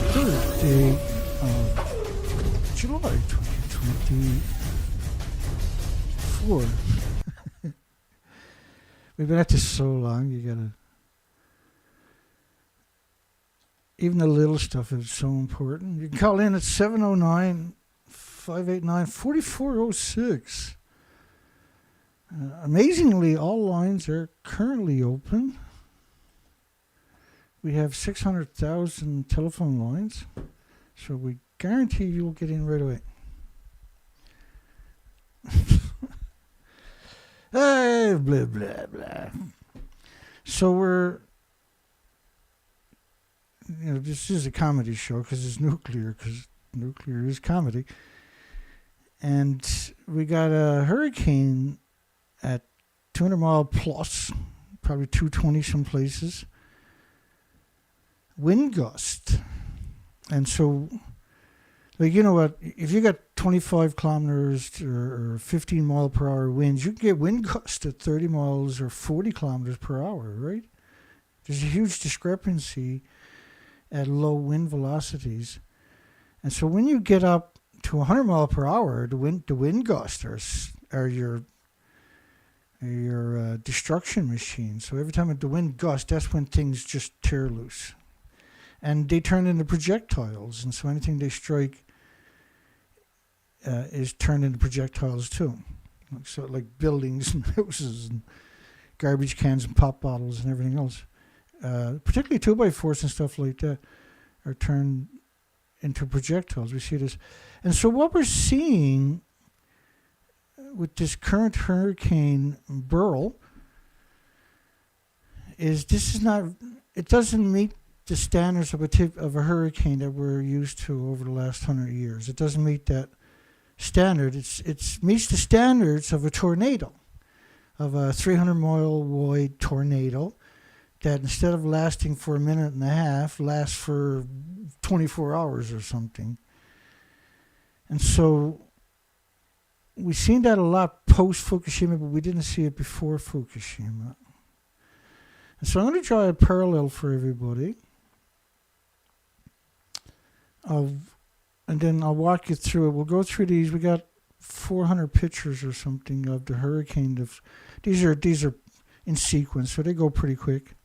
3rd day of July 2024. We've been at this so long, you gotta... Even the little stuff is so important. You can call in at 709-589-4406. Amazingly, all lines are currently open. We have 600,000 telephone lines, so we guarantee you'll get in right away. Hey, blah, blah, blah. So we're, this is a comedy show because it's nuclear, because nuclear is comedy. And we got a hurricane at 200 mile plus, probably 220 some places. Wind gust. And so, like, you know what, if you got 25 kilometers or 15 mile per hour winds, you can get wind gusts at 30 miles or 40 kilometers per hour, right? There's a huge discrepancy at low wind velocities. And so when you get up to 100 mile per hour, the wind gusts are your destruction machine. So every time the wind gusts, that's when things just tear loose. And they turn into projectiles, and so anything they strike is turned into projectiles too. So like buildings and houses and garbage cans and pop bottles and everything else, particularly 2x4s and stuff like that, are turned into projectiles. We see this. And so what we're seeing with this current hurricane Beryl is it doesn't meet the standards of a hurricane that we're used to over the last 100 years. It doesn't meet that standard. It meets the standards of a tornado, of a 300-mile wide tornado that instead of lasting for a minute and a half, lasts for 24 hours or something. And so we've seen that a lot post-Fukushima, but we didn't see it before Fukushima. And so I'm going to draw a parallel for everybody. And then I'll walk you through it. We'll go through these. We got 400 pictures or something of the hurricane. These are in sequence, so they go pretty quick.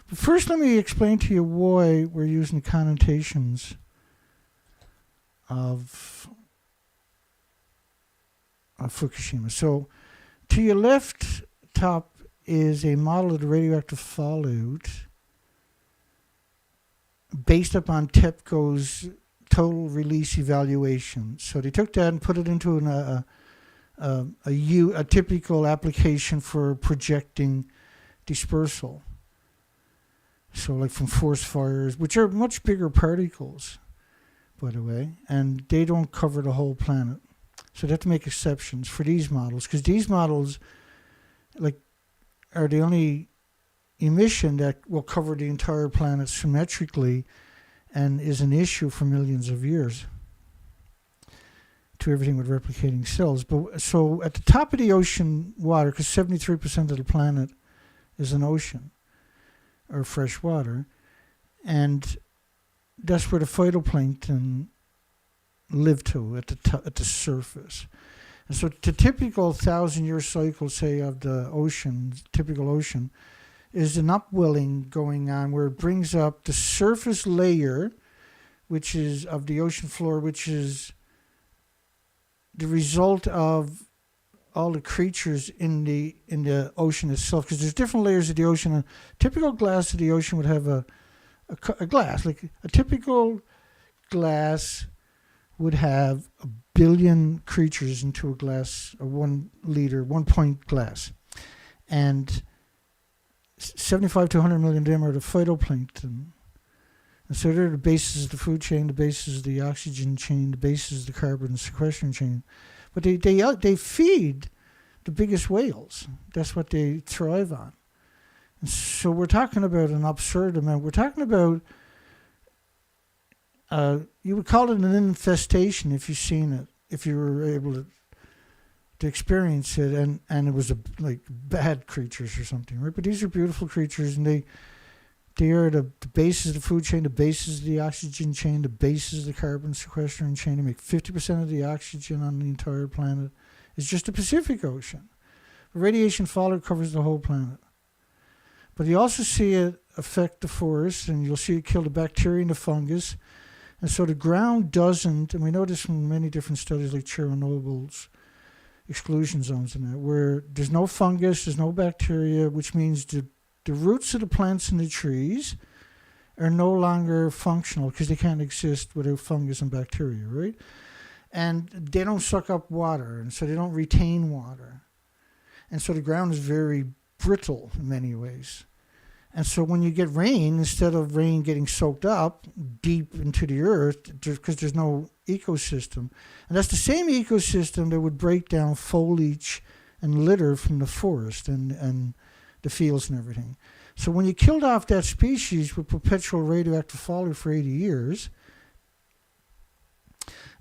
But first, let me explain to you why we're using the connotations of Fukushima. So, to your left top is a model of the radioactive fallout based upon TEPCO's total release evaluation. So they took that and put it into a typical application for projecting dispersal. So like from forest fires, which are much bigger particles, by the way, and they don't cover the whole planet. So they have to make exceptions for these models, because these models are the only emission that will cover the entire planet symmetrically and is an issue for millions of years to everything with replicating cells. But so at the top of the ocean water, because 73% of the planet is an ocean or fresh water, and that's where the phytoplankton live to, at the surface. And so the typical 1,000-year cycle, say, of the ocean, typical ocean, is an upwelling going on where it brings up the surface layer, which is of the ocean floor, which is the result of all the creatures in the ocean itself. Because there's different layers of the ocean. A typical glass of the ocean would have a glass. Like a typical glass would have 1 billion creatures into a glass, a 1 liter, 1 point glass. And 75 to 100 million of them are the phytoplankton. And so they're the bases of the food chain, the bases of the oxygen chain, the bases of the carbon sequestration chain. But they feed the biggest whales. That's what they thrive on. And so we're talking about an absurd amount. We're talking about, you would call it an infestation if you've seen it, if you were able to experience it, and it was like bad creatures or something, right? But these are beautiful creatures, and They are the bases of the food chain, the bases of the oxygen chain, the bases of the carbon sequestering chain. They make 50% of the oxygen on the entire planet. It's just the Pacific Ocean. Radiation fallout covers the whole planet. But you also see it affect the forests, and you'll see it kill the bacteria and the fungus. And so the ground doesn't, and we know this from many different studies like Chernobyl's exclusion zones and that, where there's no fungus, there's no bacteria, which means the roots of the plants and the trees are no longer functional because they can't exist without fungus and bacteria, right? And they don't suck up water, and so they don't retain water. And so the ground is very brittle in many ways. And so when you get rain, instead of rain getting soaked up deep into the earth, because there's no ecosystem, and that's the same ecosystem that would break down foliage and litter from the forest and the fields and everything. So when you killed off that species with perpetual radioactive fallout for 80 years,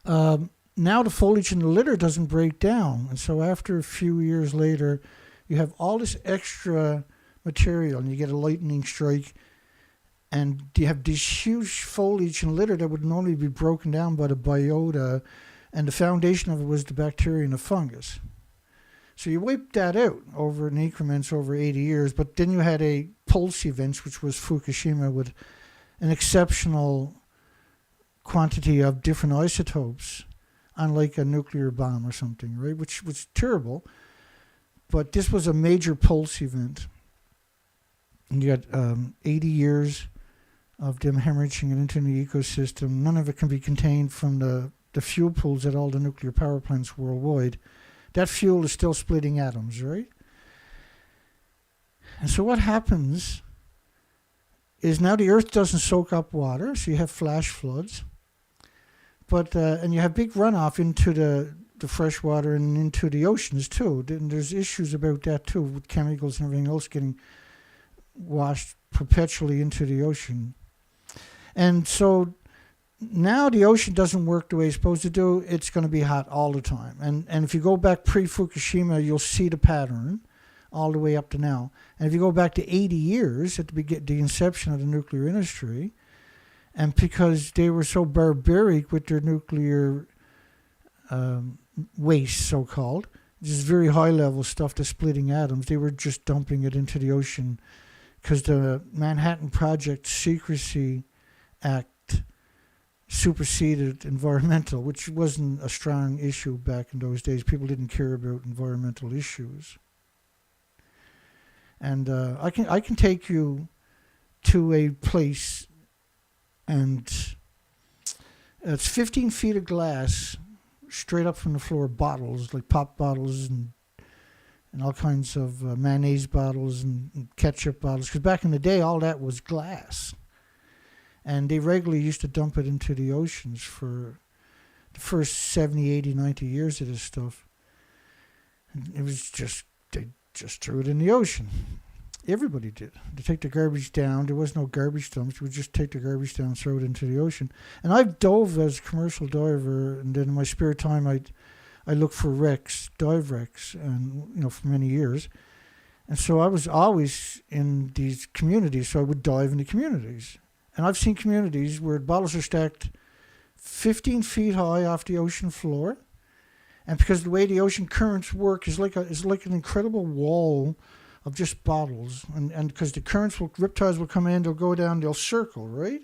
now the foliage and the litter doesn't break down. And so after a few years later, you have all this extra material, and you get a lightning strike, and you have this huge foliage and litter that would normally be broken down by the biota, and the foundation of it was the bacteria and the fungus. So you wiped that out over in increments over 80 years, but then you had a pulse event, which was Fukushima, with an exceptional quantity of different isotopes, unlike a nuclear bomb or something, right? Which was terrible, but this was a major pulse event. And you got 80 years of them hemorrhaging it into the ecosystem. None of it can be contained from the fuel pools at all the nuclear power plants worldwide. That fuel is still splitting atoms, right? And so what happens is now the Earth doesn't soak up water, so you have flash floods. But and you have big runoff into the fresh water and into the oceans too. And there's issues about that too, with chemicals and everything else getting washed perpetually into the ocean. And so now the ocean doesn't work the way it's supposed to do. It's going to be hot all the time. And if you go back pre-Fukushima, you'll see the pattern all the way up to now. And if you go back to 80 years at the inception of the nuclear industry, and because they were so barbaric with their nuclear waste, so-called, just very high-level stuff, the splitting atoms, they were just dumping it into the ocean because the Manhattan Project Secrecy Act superseded environmental, which wasn't a strong issue back in those days. People didn't care about environmental issues. And I can take you to a place, and it's 15 feet of glass straight up from the floor, bottles, like pop bottles and all kinds of mayonnaise bottles and ketchup bottles. Because back in the day, all that was glass. And they regularly used to dump it into the oceans for the first 70, 80, 90 years of this stuff. And it was just, they just threw it in the ocean. Everybody did. They take the garbage down. There was no garbage dumps. We would just take the garbage down and throw it into the ocean. And I've dove as a commercial diver, and then in my spare time I look for wrecks, dive wrecks, and for many years. And so I was always in these communities, so I would dive in the communities. And I've seen communities where bottles are stacked 15 feet high off the ocean floor. And because the way the ocean currents work is like an incredible wall of just bottles. And because the riptides will come in, they'll go down, they'll circle, right?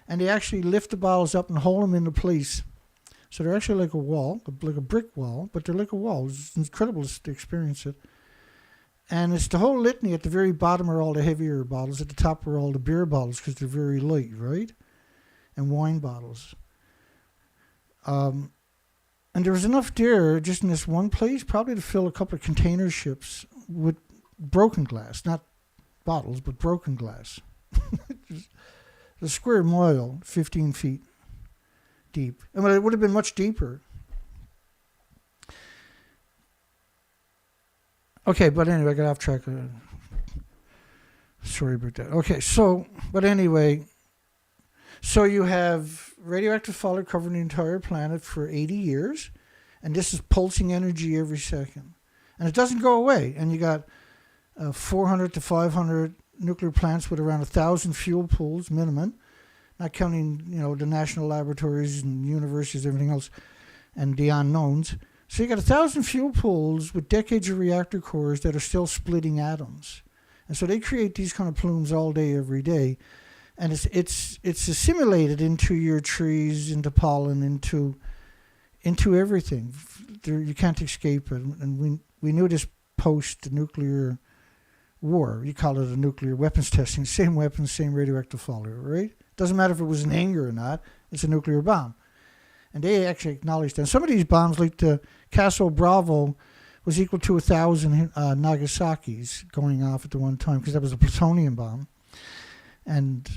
And they actually lift the bottles up and hold them into place. So they're actually like a wall, like a brick wall, but they're like a wall. It's incredible to experience it. And it's the whole litany. At the very bottom are all the heavier bottles. At the top are all the beer bottles because they're very light, right? And wine bottles. And there was enough there just in this one place probably to fill a couple of container ships with broken glass. Not bottles, but broken glass. A square mile, 15 feet deep. And it would have been much deeper. Okay, but anyway, I got off track. Sorry about that. Okay, so you have radioactive fallout covering the entire planet for 80 years, and this is pulsing energy every second. And it doesn't go away. And you got 400 to 500 nuclear plants with around 1,000 fuel pools minimum, not counting, the national laboratories and universities, everything else, and the unknowns. So you got 1,000 fuel pools with decades of reactor cores that are still splitting atoms. And so they create these kind of plumes all day, every day. And it's assimilated into your trees, into pollen, into everything. You can't escape it. And we knew this post the nuclear war. You call it a nuclear weapons testing. Same weapons, same radioactive fallout, right? Doesn't matter if it was an anger or not. It's a nuclear bomb. And they actually acknowledged that. Some of these bombs, like the Castle Bravo, was equal to 1,000 Nagasaki's going off at the one time, because that was a plutonium bomb. And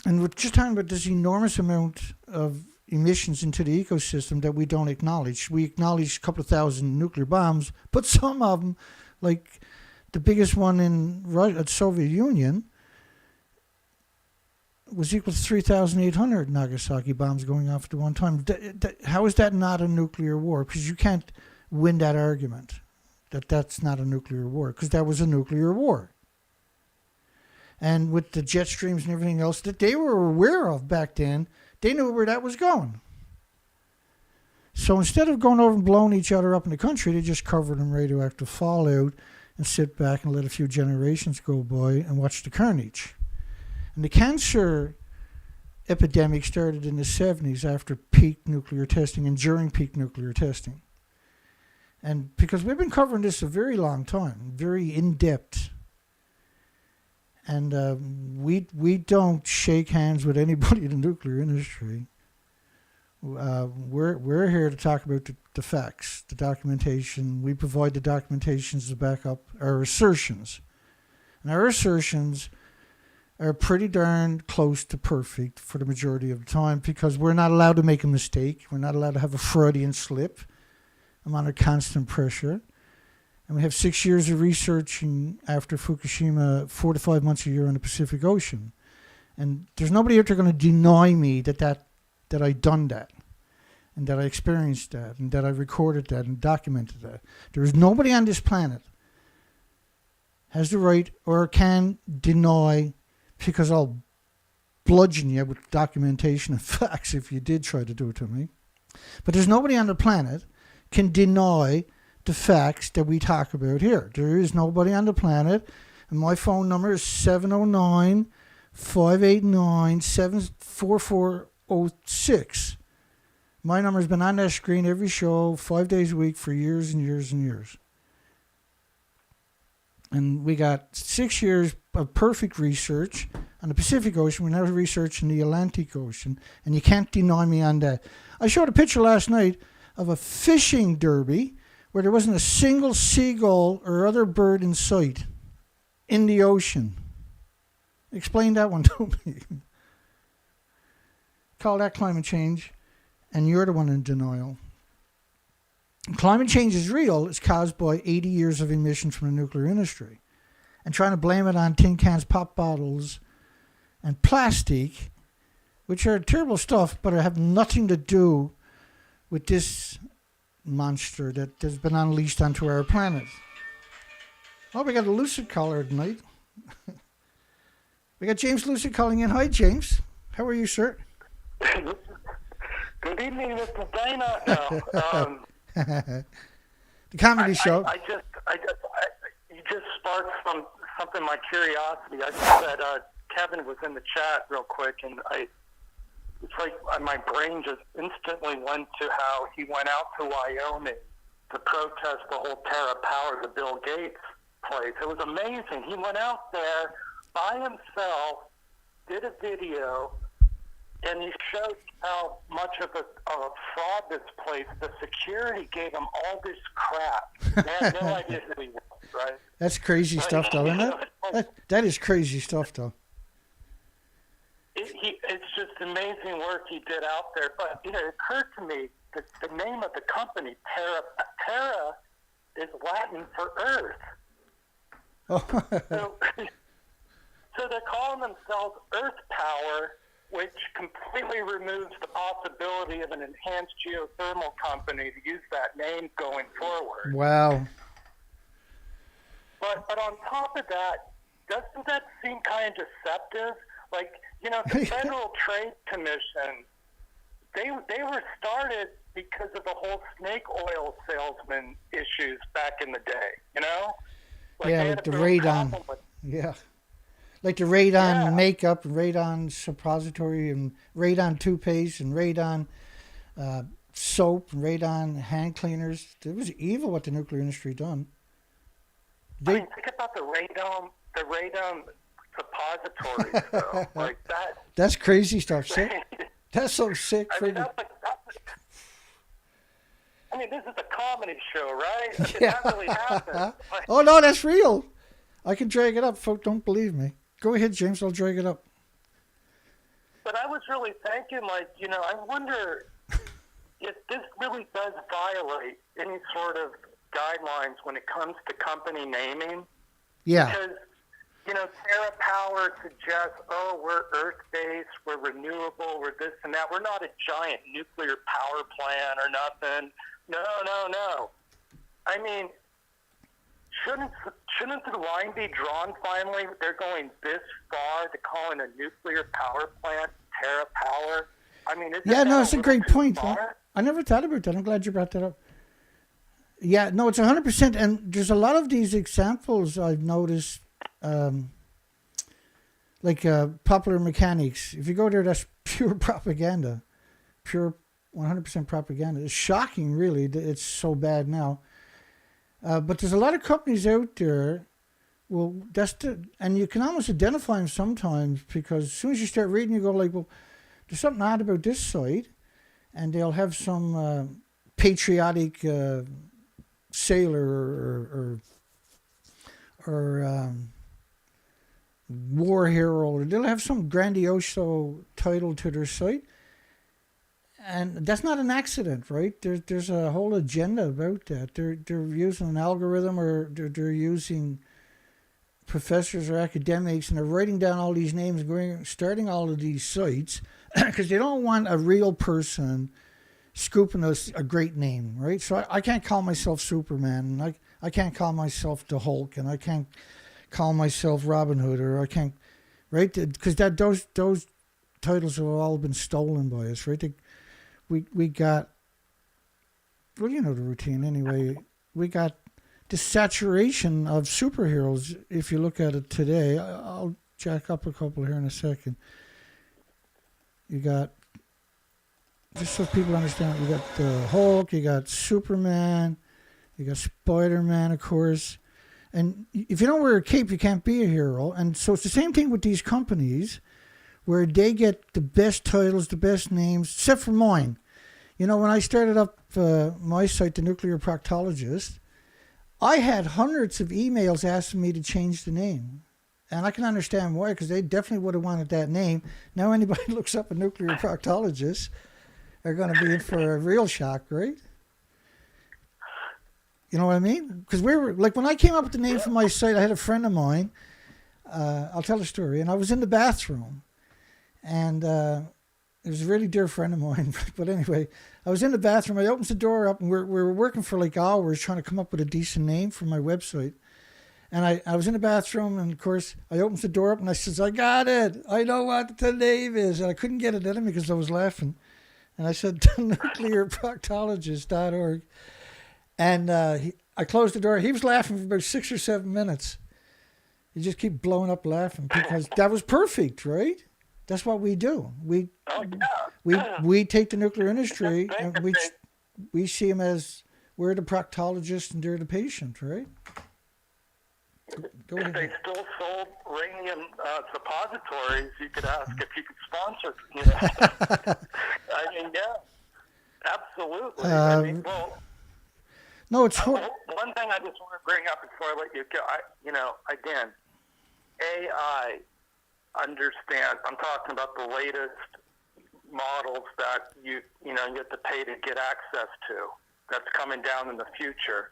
we're just talking about this enormous amount of emissions into the ecosystem that we don't acknowledge. We acknowledge a couple of thousand nuclear bombs, but some of them, like the biggest one in the Soviet Union, was equal to 3,800 Nagasaki bombs going off at the one time. How is that not a nuclear war? Because you can't win that argument that that's not a nuclear war, because that was a nuclear war. And with the jet streams and everything else that they were aware of back then, they knew where that was going. So instead of going over and blowing each other up in the country, they just covered in radioactive fallout and sit back and let a few generations go by and watch the carnage. And the cancer epidemic started in the 70s after peak nuclear testing and during peak nuclear testing. And because we've been covering this a very long time, very in-depth. And we don't shake hands with anybody in the nuclear industry. We're here to talk about the facts, the documentation. We provide the documentations to back up our assertions. And our assertions are pretty darn close to perfect for the majority of the time, because we're not allowed to make a mistake. We're not allowed to have a Freudian slip. I'm under constant pressure. And we have 6 years of researching after Fukushima, 4 to 5 months a year in the Pacific Ocean. And there's nobody out there going to deny me that I done that, and that I experienced that, and that I recorded that and documented that. There is nobody on this planet has the right or can deny, because I'll bludgeon you with documentation and facts if you did try to do it to me. But there's nobody on the planet can deny the facts that we talk about here. There is nobody on the planet. And my phone number is 709-589-74406. My number has been on that screen every show, 5 days a week for years and years and years. And we got 6 years of perfect research on the Pacific Ocean. We're now researching the Atlantic Ocean, and you can't deny me on that. I showed a picture last night of a fishing derby where there wasn't a single seagull or other bird in sight in the ocean. Explain that one to me. Call that climate change, and you're the one in denial. Climate change is real. It's caused by 80 years of emissions from the nuclear industry. And trying to blame it on tin cans, pop bottles, and plastic, which are terrible stuff, but have nothing to do with this monster that has been unleashed onto our planet. Oh, we got a Lucid caller tonight. We got James Lucid calling in. Hi, James. How are you, sir? Good evening, Mr. Dana. The comedy show. You just sparked something my curiosity. I saw that Kevin was in the chat real quick, and it's like my brain just instantly went to how he went out to Wyoming to protest the whole TerraPower, the Bill Gates place. It was amazing. He went out there by himself, did a video, and he showed how much of a fraud this place. The security gave him all this crap. They had no idea who he was, right? That's crazy stuff, though, isn't it? That is crazy stuff, though. It's just amazing work he did out there. But, it occurred to me that the name of the company, Terra, is Latin for Earth. Oh. So they're calling themselves Earth Power, which completely removes the possibility of an enhanced geothermal company to use that name going forward. Wow. But on top of that, doesn't that seem kind of deceptive? Like, the Federal Trade Commission, they were started because of the whole snake oil salesman issues back in the day, Like yeah, they like had the a real radon. problem with, Yeah. Like the radon Yeah. makeup, and radon suppository, and radon toothpaste, and radon soap, and radon hand cleaners. It was evil what the nuclear industry done. I mean, think about the radon suppositories, though. Like that. That's crazy stuff, sick. That's so sick. I mean, this is a comedy show, right? I mean, Yeah. that really happened. Oh, no, that's real. I can drag it up. Folk don't believe me. Go ahead, James. I'll drag it up. But I was really thinking, like, I wonder if this really does violate any sort of guidelines when it comes to company naming. Yeah. Because, Terra Power suggests, we're Earth-based, we're renewable, we're this and that. We're not a giant nuclear power plant or nothing. No. I mean, shouldn't the line be drawn finally? They're going this far to calling a nuclear power plant Terra Power. I mean, It's a great point. Far? I never thought about that. I'm glad you brought that up. Yeah, no, it's 100%. And there's a lot of these examples I've noticed, like Popular Mechanics. If you go there, that's pure propaganda, pure 100% propaganda. It's shocking, really. It's so bad now. But there's a lot of companies out there. Well, and you can almost identify them sometimes because as soon as you start reading, you go like, well, there's something odd about this site, and they'll have some patriotic sailor or war hero, or they'll have some grandiose title to their site. And that's not an accident, right? There's a whole agenda about that. They're using an algorithm, or they're using professors or academics, and they're writing down all these names, starting all of these sites, because they don't want a real person scooping us a great name, right? So I can't call myself Superman, and I can't call myself the Hulk, and I can't call myself Robin Hood, or I can't, right? Because those titles have all been stolen by us, right? We got, well, you know the routine anyway. We got this saturation of superheroes. If you look at it today, I'll jack up a couple here in a second. You got, just so people understand, you got the Hulk, you got Superman, you got Spider-Man, of course. And if you don't wear a cape, you can't be a hero. And so it's the same thing with these companies, where they get the best titles, the best names, except for mine. When I started up my site, The Nuclear Proctologist, I had hundreds of emails asking me to change the name. And I can understand why, because they definitely would have wanted that name. Now anybody looks up a nuclear proctologist, they're going to be in for a real shock, right? You know what I mean? Because we were, like, when I came up with the name for my site, I had a friend of mine, I'll tell a story, and I was in the bathroom. And it was a really dear friend of mine. But anyway, I was in the bathroom. I opened the door up, and we were working for like hours trying to come up with a decent name for my website. And I was in the bathroom, and of course, I opened the door up, and I says, I got it. I know what the name is. And I couldn't get it out of me because I was laughing. And I said, nuclearproctologist.org. And I closed the door. He was laughing for about 6 or 7 minutes. He just keep blowing up laughing because that was perfect, right? That's what we do. We take the nuclear industry and we see them as we're the proctologist and they're the patient, right? Go ahead. If they still sold radium suppositories, you could ask if you could sponsor. I mean, yeah, absolutely. No, it's one thing I just want to bring up before I let you go. Again, AI. Understand, I'm talking about the latest models that you have to pay to get access to. That's coming down in the future.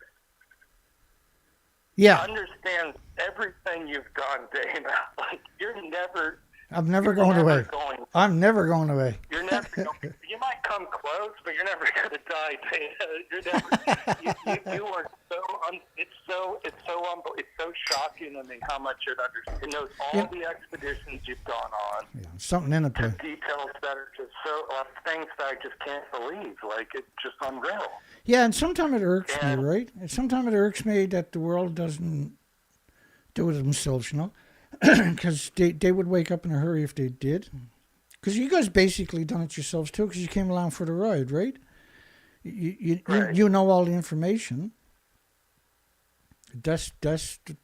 Yeah. Understand everything you've done, Dana. Like, you're never I'm never You're going never away. going. I'm never going away. You're never going. You might come close, but you're never going to die. You're never. You are so. It's so shocking to me how much it knows all the expeditions you've gone on. Yeah, something in it. Details that are just so things that I just can't believe. Like it's just unreal. Yeah, and sometimes it irks me, right? And sometimes it irks me that the world doesn't do it themselves, you know, because they would wake up in a hurry if they did. Because you guys basically done it yourselves too, because you came along for the ride, right? You know all the information. That's the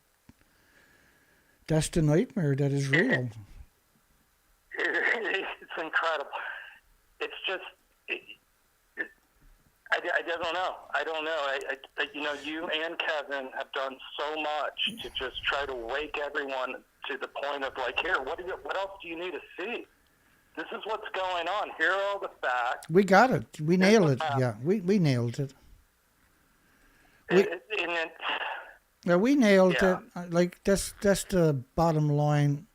nightmare that is real. It's incredible. It's just. I don't know. I don't know. You and Kevin have done so much to just try to wake everyone to the point of like, here, what else do you need to see? This is what's going on. Here are all the facts. We got it. We nailed it. Yeah, we nailed it. We nailed it. Like that's the bottom line.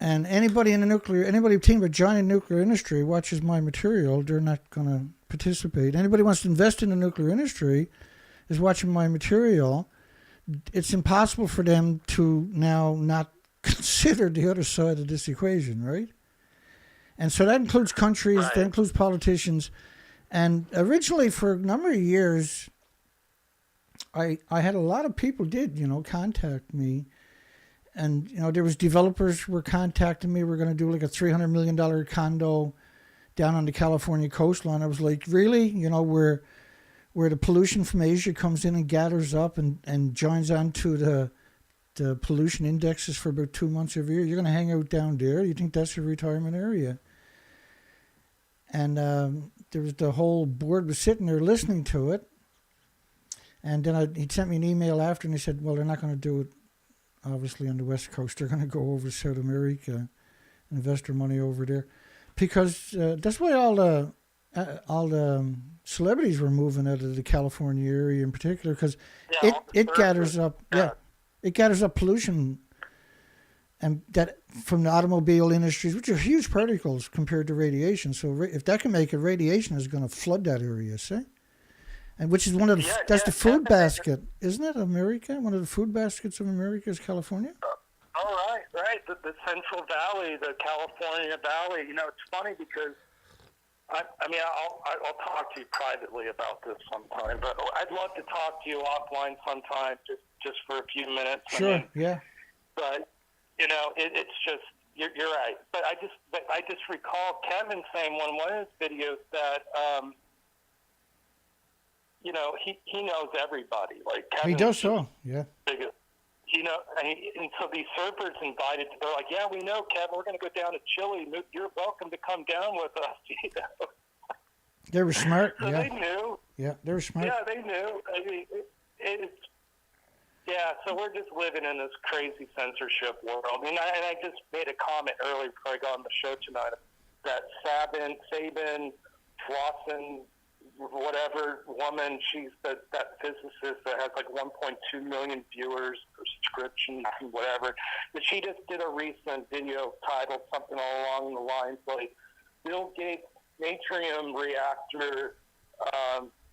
And anybody thinking about joining the nuclear industry watches my material, they're not going to participate. Anybody wants to invest in the nuclear industry is watching my material. It's impossible for them to now not consider the other side of this equation, right? And so that includes countries, that includes politicians. And originally, for a number of years, I had a lot of people contact me. And, there was developers who were contacting me. We're going to do like a $300 million condo down on the California coastline. I was like, really? Where the pollution from Asia comes in and gathers up and joins onto the pollution indexes for about 2 months every year. You're going to hang out down there? You think that's a retirement area? And there was the whole board was sitting there listening to it. And then he sent me an email after, and he said, well, they're not going to do it, obviously, on the West Coast. They're going to go over to South America and invest their money over there. Because that's why all the celebrities were moving out of the California area in particular, because it gathers up it gathers up pollution, and that from the automobile industries, which are huge particles compared to radiation. So if that can make it, radiation is going to flood that area, see? And which is one of the that's the food basket, isn't it? America, one of the food baskets of America is California. Right. The Central Valley, the California Valley. It's funny because I'll talk to you privately about this sometime, but I'd love to talk to you offline sometime, just for a few minutes. Sure. Yeah. But it's just you're right. But I just recall Kevin saying on one of his videos that he knows everybody. Like Kevin, he does so. Yeah. Biggest, and so these surfers invited. They're like, yeah, we know, Kevin. We're going to go down to Chile. You're welcome to come down with us. They were smart. So they knew. Yeah, they were smart. Yeah, they knew. So we're just living in this crazy censorship world. And I just made a comment earlier before I got on the show tonight that Sabin, Flossin, whatever woman, she's that physicist that has like 1.2 million viewers or subscriptions and whatever. But she just did a recent video titled something along the lines like Bill Gates' Natrium reactor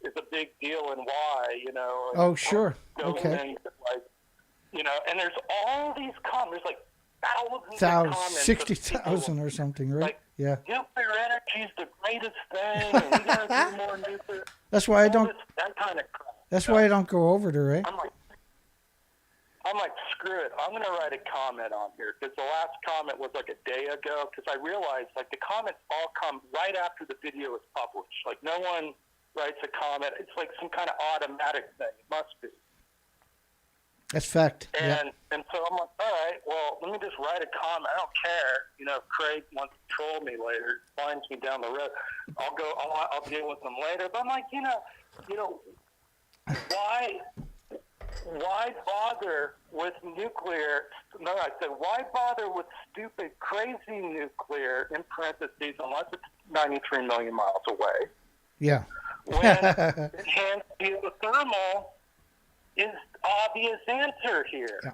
is a big deal and why, Oh, sure. Okay. And there's all these comments. There's like thousands of comments. 60,000 or something, right? Like, yeah. Nuclear energy is the greatest thing, and we got to do more nuclear. That's why I don't. That kind of crap. That's why I don't go over there, right? I'm like, screw it. I'm going to write a comment on here because the last comment was like a day ago. Because I realized like the comments all come right after the video is published. Like no one writes a comment. It's like some kind of automatic thing. It must be. That's fact. And so I'm like, all right, well, let me just write a comment. I don't care. If Craig wants to troll me later, finds me down the road, I'll deal with them later. But I'm like, why bother with nuclear? No, I said, why bother with stupid, crazy nuclear, in parentheses, unless it's 93 million miles away? Yeah. When enhanced geothermal is obvious answer here. Yeah.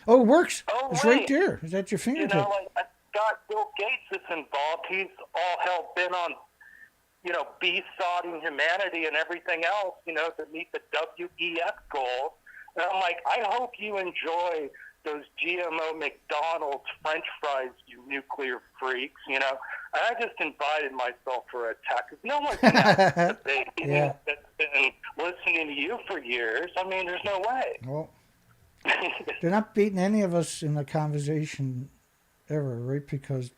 Oh, it works. Oh, It's wait. right there. It's at your fingertip. I got Bill Gates is involved. He's all hell bent on, besodding humanity and everything else, to meet the WEF goals. And I'm like, I hope you enjoy those GMO McDonald's French fries, you nuclear freaks, And I just invited myself for a attack because no one's going to debate that's been listening to you for years. I mean, there's no way. Well, they're not beating any of us in a conversation ever, right? Because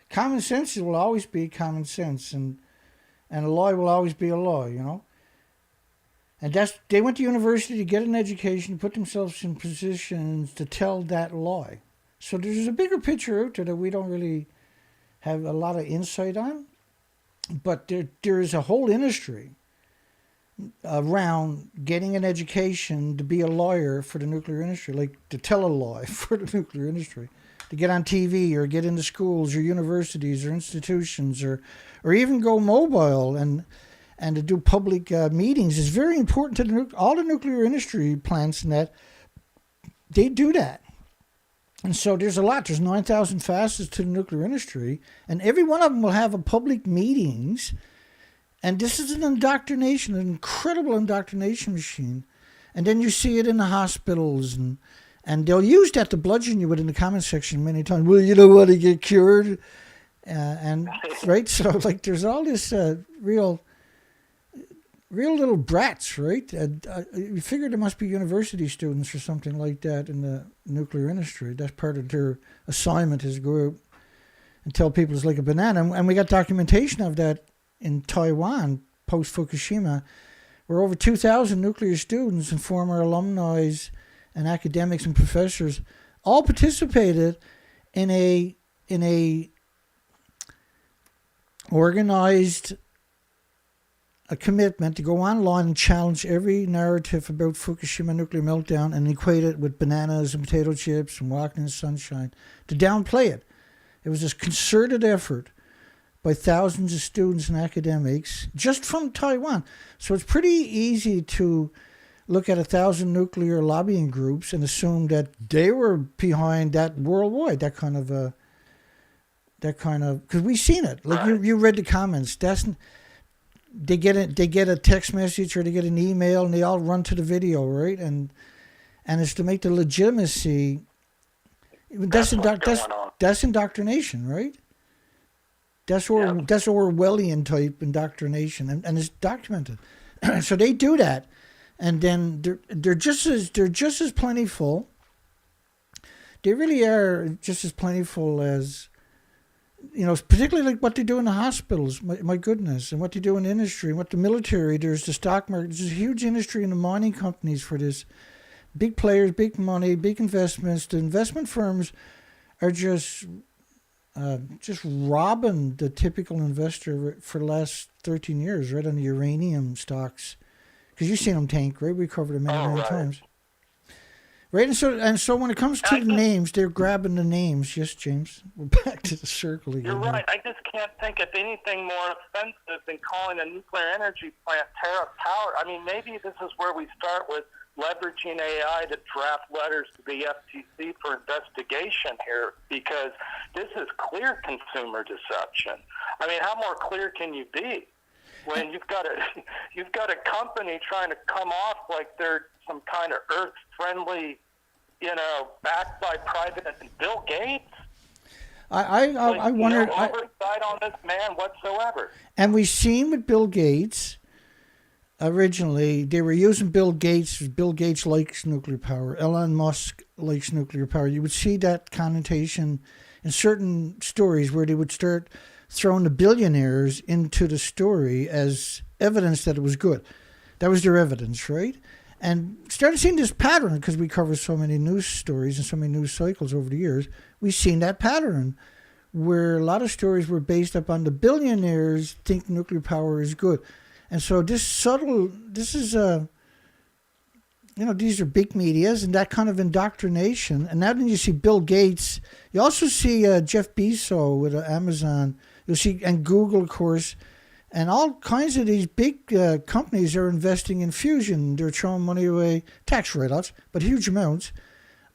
common sense will always be common sense, and a lie will always be a lie, And they went to university to get an education, to put themselves in positions to tell that lie. So there's a bigger picture out there that we don't really have a lot of insight on. But there is a whole industry around getting an education to be a lawyer for the nuclear industry, like to tell a lie for the nuclear industry, to get on TV or get into schools or universities or institutions or even go mobile and to do public meetings is very important to all the nuclear industry plants and that. They do that. And so there's a lot. There's 9,000 facets to the nuclear industry, and every one of them will have a public meetings. And this is an indoctrination, an incredible indoctrination machine. And then you see it in the hospitals, and they'll use that to bludgeon you with in the comment section many times. Well, you don't want to get cured. And right? So like there's all this real little brats, right? You figure there must be university students or something like that in the nuclear industry. That's part of their assignment is go out and tell people it's like a banana. And we got documentation of that in Taiwan, post-Fukushima, where over 2,000 nuclear students and former alumni and academics and professors all participated in a organized a commitment to go online and challenge every narrative about Fukushima nuclear meltdown and equate it with bananas and potato chips and walking in the sunshine, to downplay it. It was this concerted effort by thousands of students and academics just from Taiwan. So it's pretty easy to look at 1,000 nuclear lobbying groups and assume that they were behind that worldwide, because we've seen it. Like you read the comments. They get a text message or they get an email and they all run to the video, right? And it's to make the legitimacy. That's indoctrination, right? That's Orwellian type indoctrination, and it's documented. So they do that, and then they're just as plentiful. They really are just as plentiful as, particularly like what they do in the hospitals. My goodness, and what they do in the industry, and what the military. There's the stock market. There's a huge industry in the mining companies for this. Big players, big money, big investments. The investment firms are just robbing the typical investor for the last 13 years, right, on the uranium stocks. Because you've seen them tank, right? We covered them many times. Right, and so when it comes to the names, they're grabbing the names. Yes, James, we're back to the circle again. You're right. I just can't think of anything more offensive than calling a nuclear energy plant terra power. I mean, maybe this is where we start with leveraging AI to draft letters to the FTC for investigation here, because this is clear consumer deception. I mean, how more clear can you be when you've got a company trying to come off like they're some kind of earth-friendly, backed by private Bill Gates? I wonder. No oversight on this man whatsoever. And we've seen with Bill Gates. Originally, they were using Bill Gates. Bill Gates likes nuclear power. Elon Musk likes nuclear power. You would see that connotation in certain stories where they would start throwing the billionaires into the story as evidence that it was good. That was their evidence, right? And started seeing this pattern because we cover so many news stories and so many news cycles over the years. We've seen that pattern where a lot of stories were based upon the billionaires think nuclear power is good. And so these are big medias and that kind of indoctrination. And now then you see Bill Gates. You also see Jeff Bezos with Amazon. You'll see, and Google, of course. And all kinds of these big companies are investing in fusion. They're throwing money away, tax write-offs, but huge amounts,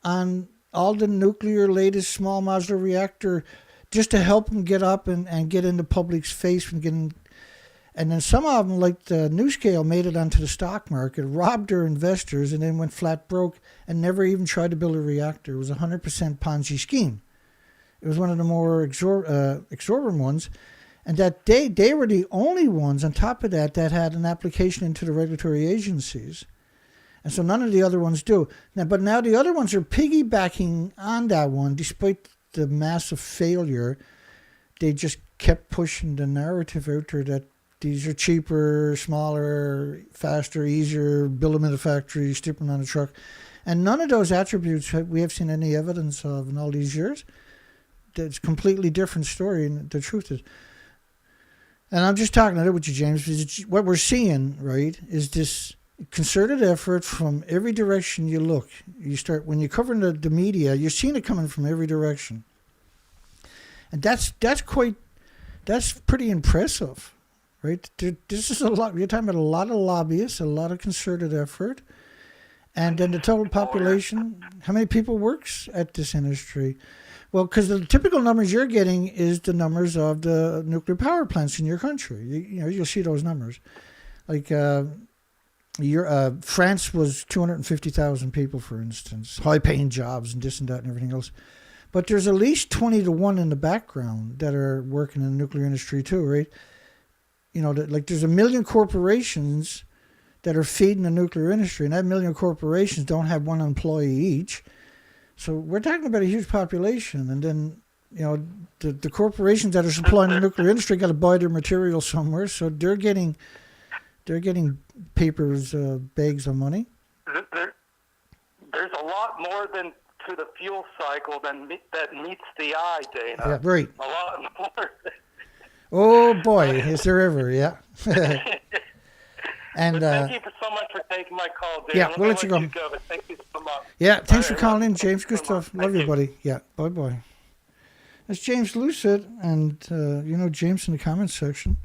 on all the nuclear latest small modular reactor just to help them get up and get in the public's face and get in. And then some of them, like the NuScale, made it onto the stock market, robbed their investors, and then went flat broke and never even tried to build a reactor. It was a 100% Ponzi scheme. It was one of the more exorbitant ones. And that they were the only ones, on top of that had an application into the regulatory agencies. And so none of the other ones do. But now the other ones are piggybacking on that one, despite the massive failure. They just kept pushing the narrative out there that these are cheaper, smaller, faster, easier, build them in the factory, strip them on a truck. And none of those attributes we have seen any evidence of in all these years. It's a completely different story, and the truth is. And I'm just talking about with you, James, because what we're seeing, right, is this concerted effort from every direction you look. When you're covering the media, you're seeing it coming from every direction. And that's pretty impressive. Right, this is a lot. You're talking about a lot of lobbyists, a lot of concerted effort, and then the total population. How many people works at this industry? Well, because the typical numbers you're getting is the numbers of the nuclear power plants in your country. You'll see those numbers. Like France was 250,000 people, for instance, high-paying jobs and this and that and everything else. But there's at least 20 to 1 in the background that are working in the nuclear industry too, right? There's 1 million corporations that are feeding the nuclear industry, and that 1 million corporations don't have one employee each. So we're talking about a huge population, and then the corporations that are supplying the nuclear industry got to buy their material somewhere, so they're getting papers, bags of money. There's a lot more than to the fuel cycle that meets the eye, Dana. Yeah, right. A lot more. Oh boy, is there ever, yeah. And thank you so much for taking my call, Dave. Yeah, we'll let you go. But thank you so much. Yeah, thanks for calling in, James. Good stuff. Love you, buddy. Yeah, bye-bye. That's James Lucid, and James in the comments section.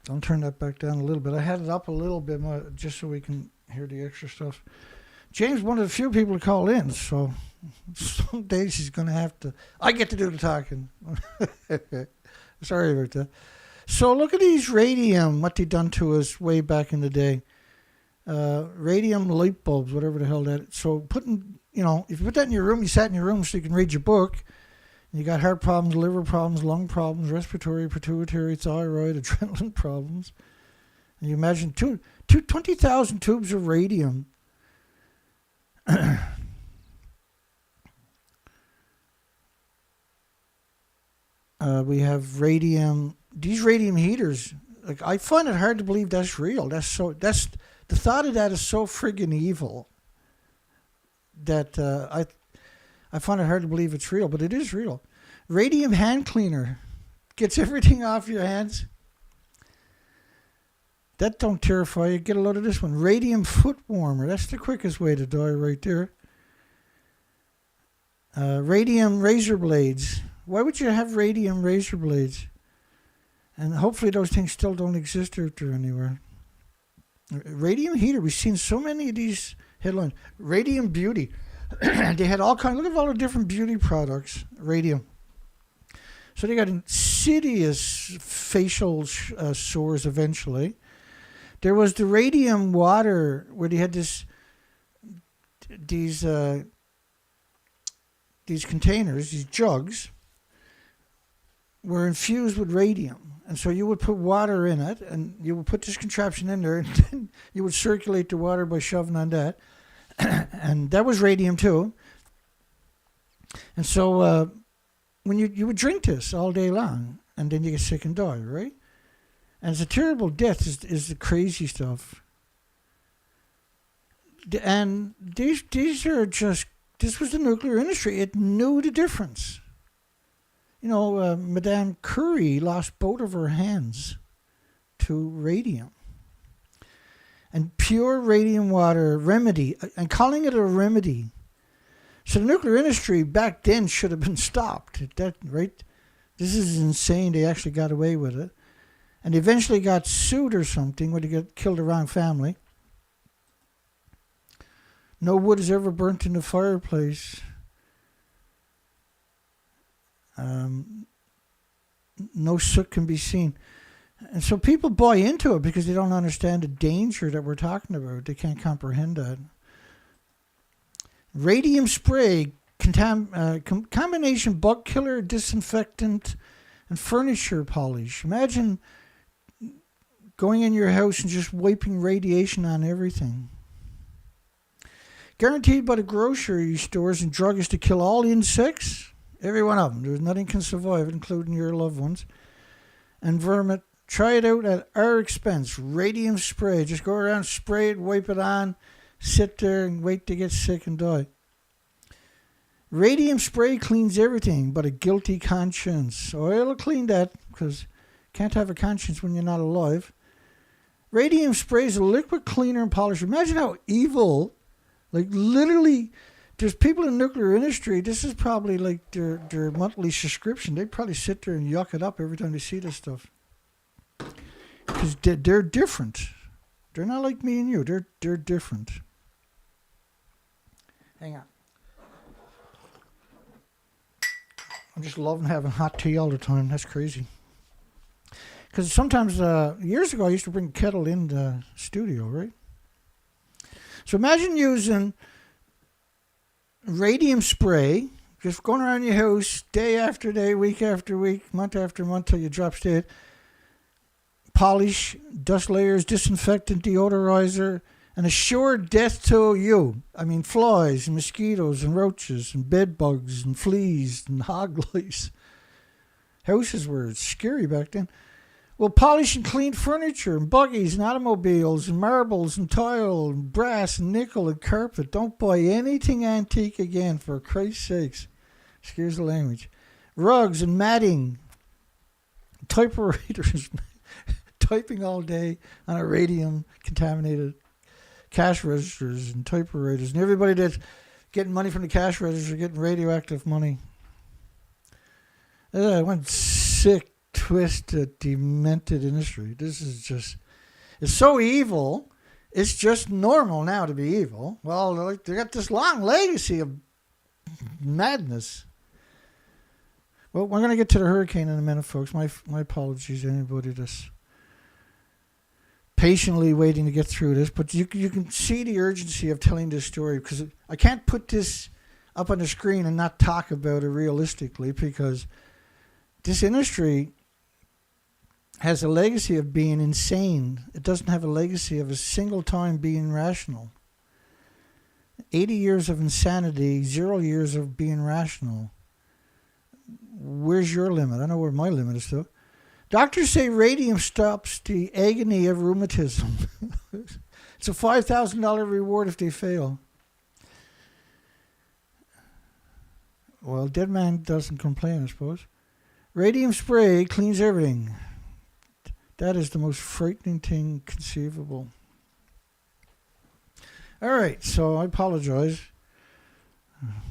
I'll turn that back down a little bit. I had it up a little bit more just so we can hear the extra stuff. James, one of the few people to call in, so some days he's going to have to... I get to do the talking. Sorry about that. So look at these radium, what they done to us way back in the day. Radium light bulbs, whatever the hell that is. So if you put that in your room, you sat in your room so you can read your book, and you got heart problems, liver problems, lung problems, respiratory, pituitary, thyroid, adrenaline problems. And you imagine 20,000 tubes of radium. We have radium. These radium heaters. Like, I find it hard to believe that's real. That's the thought of that is so friggin' evil that I find it hard to believe it's real, but it is real. Radium hand cleaner gets everything off your hands. That don't terrify you. Get a load of this one. Radium foot warmer. That's the quickest way to die right there. Radium razor blades. Why would you have radium razor blades? And hopefully those things still don't exist out there anywhere. Radium heater. We've seen so many of these headlines. Radium beauty. They had all kinds. Look at all the different beauty products. Radium. So they got insidious facial sores eventually. There was the radium water where they had these containers, these jugs, were infused with radium. And so you would put water in it, and you would put this contraption in there, and then you would circulate the water by shoving on that. And that was radium too. And so when you would drink this all day long, and then you get sick and die, right? And it's a terrible death is the crazy stuff. And these are just, this was the nuclear industry. It knew the difference. Madame Curie lost both of her hands to radium. And pure radium water remedy, and calling it a remedy. So the nuclear industry back then should have been stopped. Right? This is insane. They actually got away with it. And they eventually got sued or something when they killed the wrong family. No wood is ever burnt in the fireplace. No soot can be seen. And so people buy into it because they don't understand the danger that we're talking about. They can't comprehend that. Radium spray, combination bug killer, disinfectant, and furniture polish. Imagine going in your house and just wiping radiation on everything. Guaranteed by the grocery stores and druggists to kill all insects. Every one of them. There's nothing can survive, including your loved ones. And vermin. Try it out at our expense. Radium spray. Just go around, spray it, wipe it on, sit there and wait to get sick and die. Radium spray cleans everything but a guilty conscience. Oil will clean that because you can't have a conscience when you're not alive. Radium spray is a liquid cleaner and polisher. Imagine how evil, like literally, there's people in the nuclear industry, this is probably like their monthly subscription. They probably sit there and yuck it up every time they see this stuff. Because they're different. They're not like me and you. They're different. Hang on. I'm just loving having hot tea all the time. That's crazy. Because sometimes, years ago, I used to bring a kettle in the studio, right? So imagine using radium spray, just going around your house day after day, week after week, month after month till you drop dead. Polish, dust layers, disinfectant, deodorizer, and a sure death to you. I mean, flies and mosquitoes and roaches and bed bugs and fleas and hog lice. Houses were scary back then. Well, polish and clean furniture and buggies and automobiles and marbles and tile and brass and nickel and carpet. Don't buy anything antique again, for Christ's sakes. Excuse the language. Rugs and matting. Typewriters. Typing all day on a radium-contaminated cash registers and typewriters. And everybody that's getting money from the cash registers are getting radioactive money. I went sick, twisted, demented industry. This is just... It's so evil. It's just normal now to be evil. Well, they got this long legacy of madness. Well, we're going to get to the hurricane in a minute, folks. My apologies to anybody that's patiently waiting to get through this, but you can see the urgency of telling this story, because I can't put this up on the screen and not talk about it realistically, because this industry has a legacy of being insane. It doesn't have a legacy of a single time being rational. 80 years of insanity, 0 years of being rational. Where's your limit? I know where my limit is, though. Doctors say radium stops the agony of rheumatism. It's a $5,000 reward if they fail. Well, dead man doesn't complain, I suppose. Radium spray cleans everything. That is the most frightening thing conceivable. All right, so I apologize.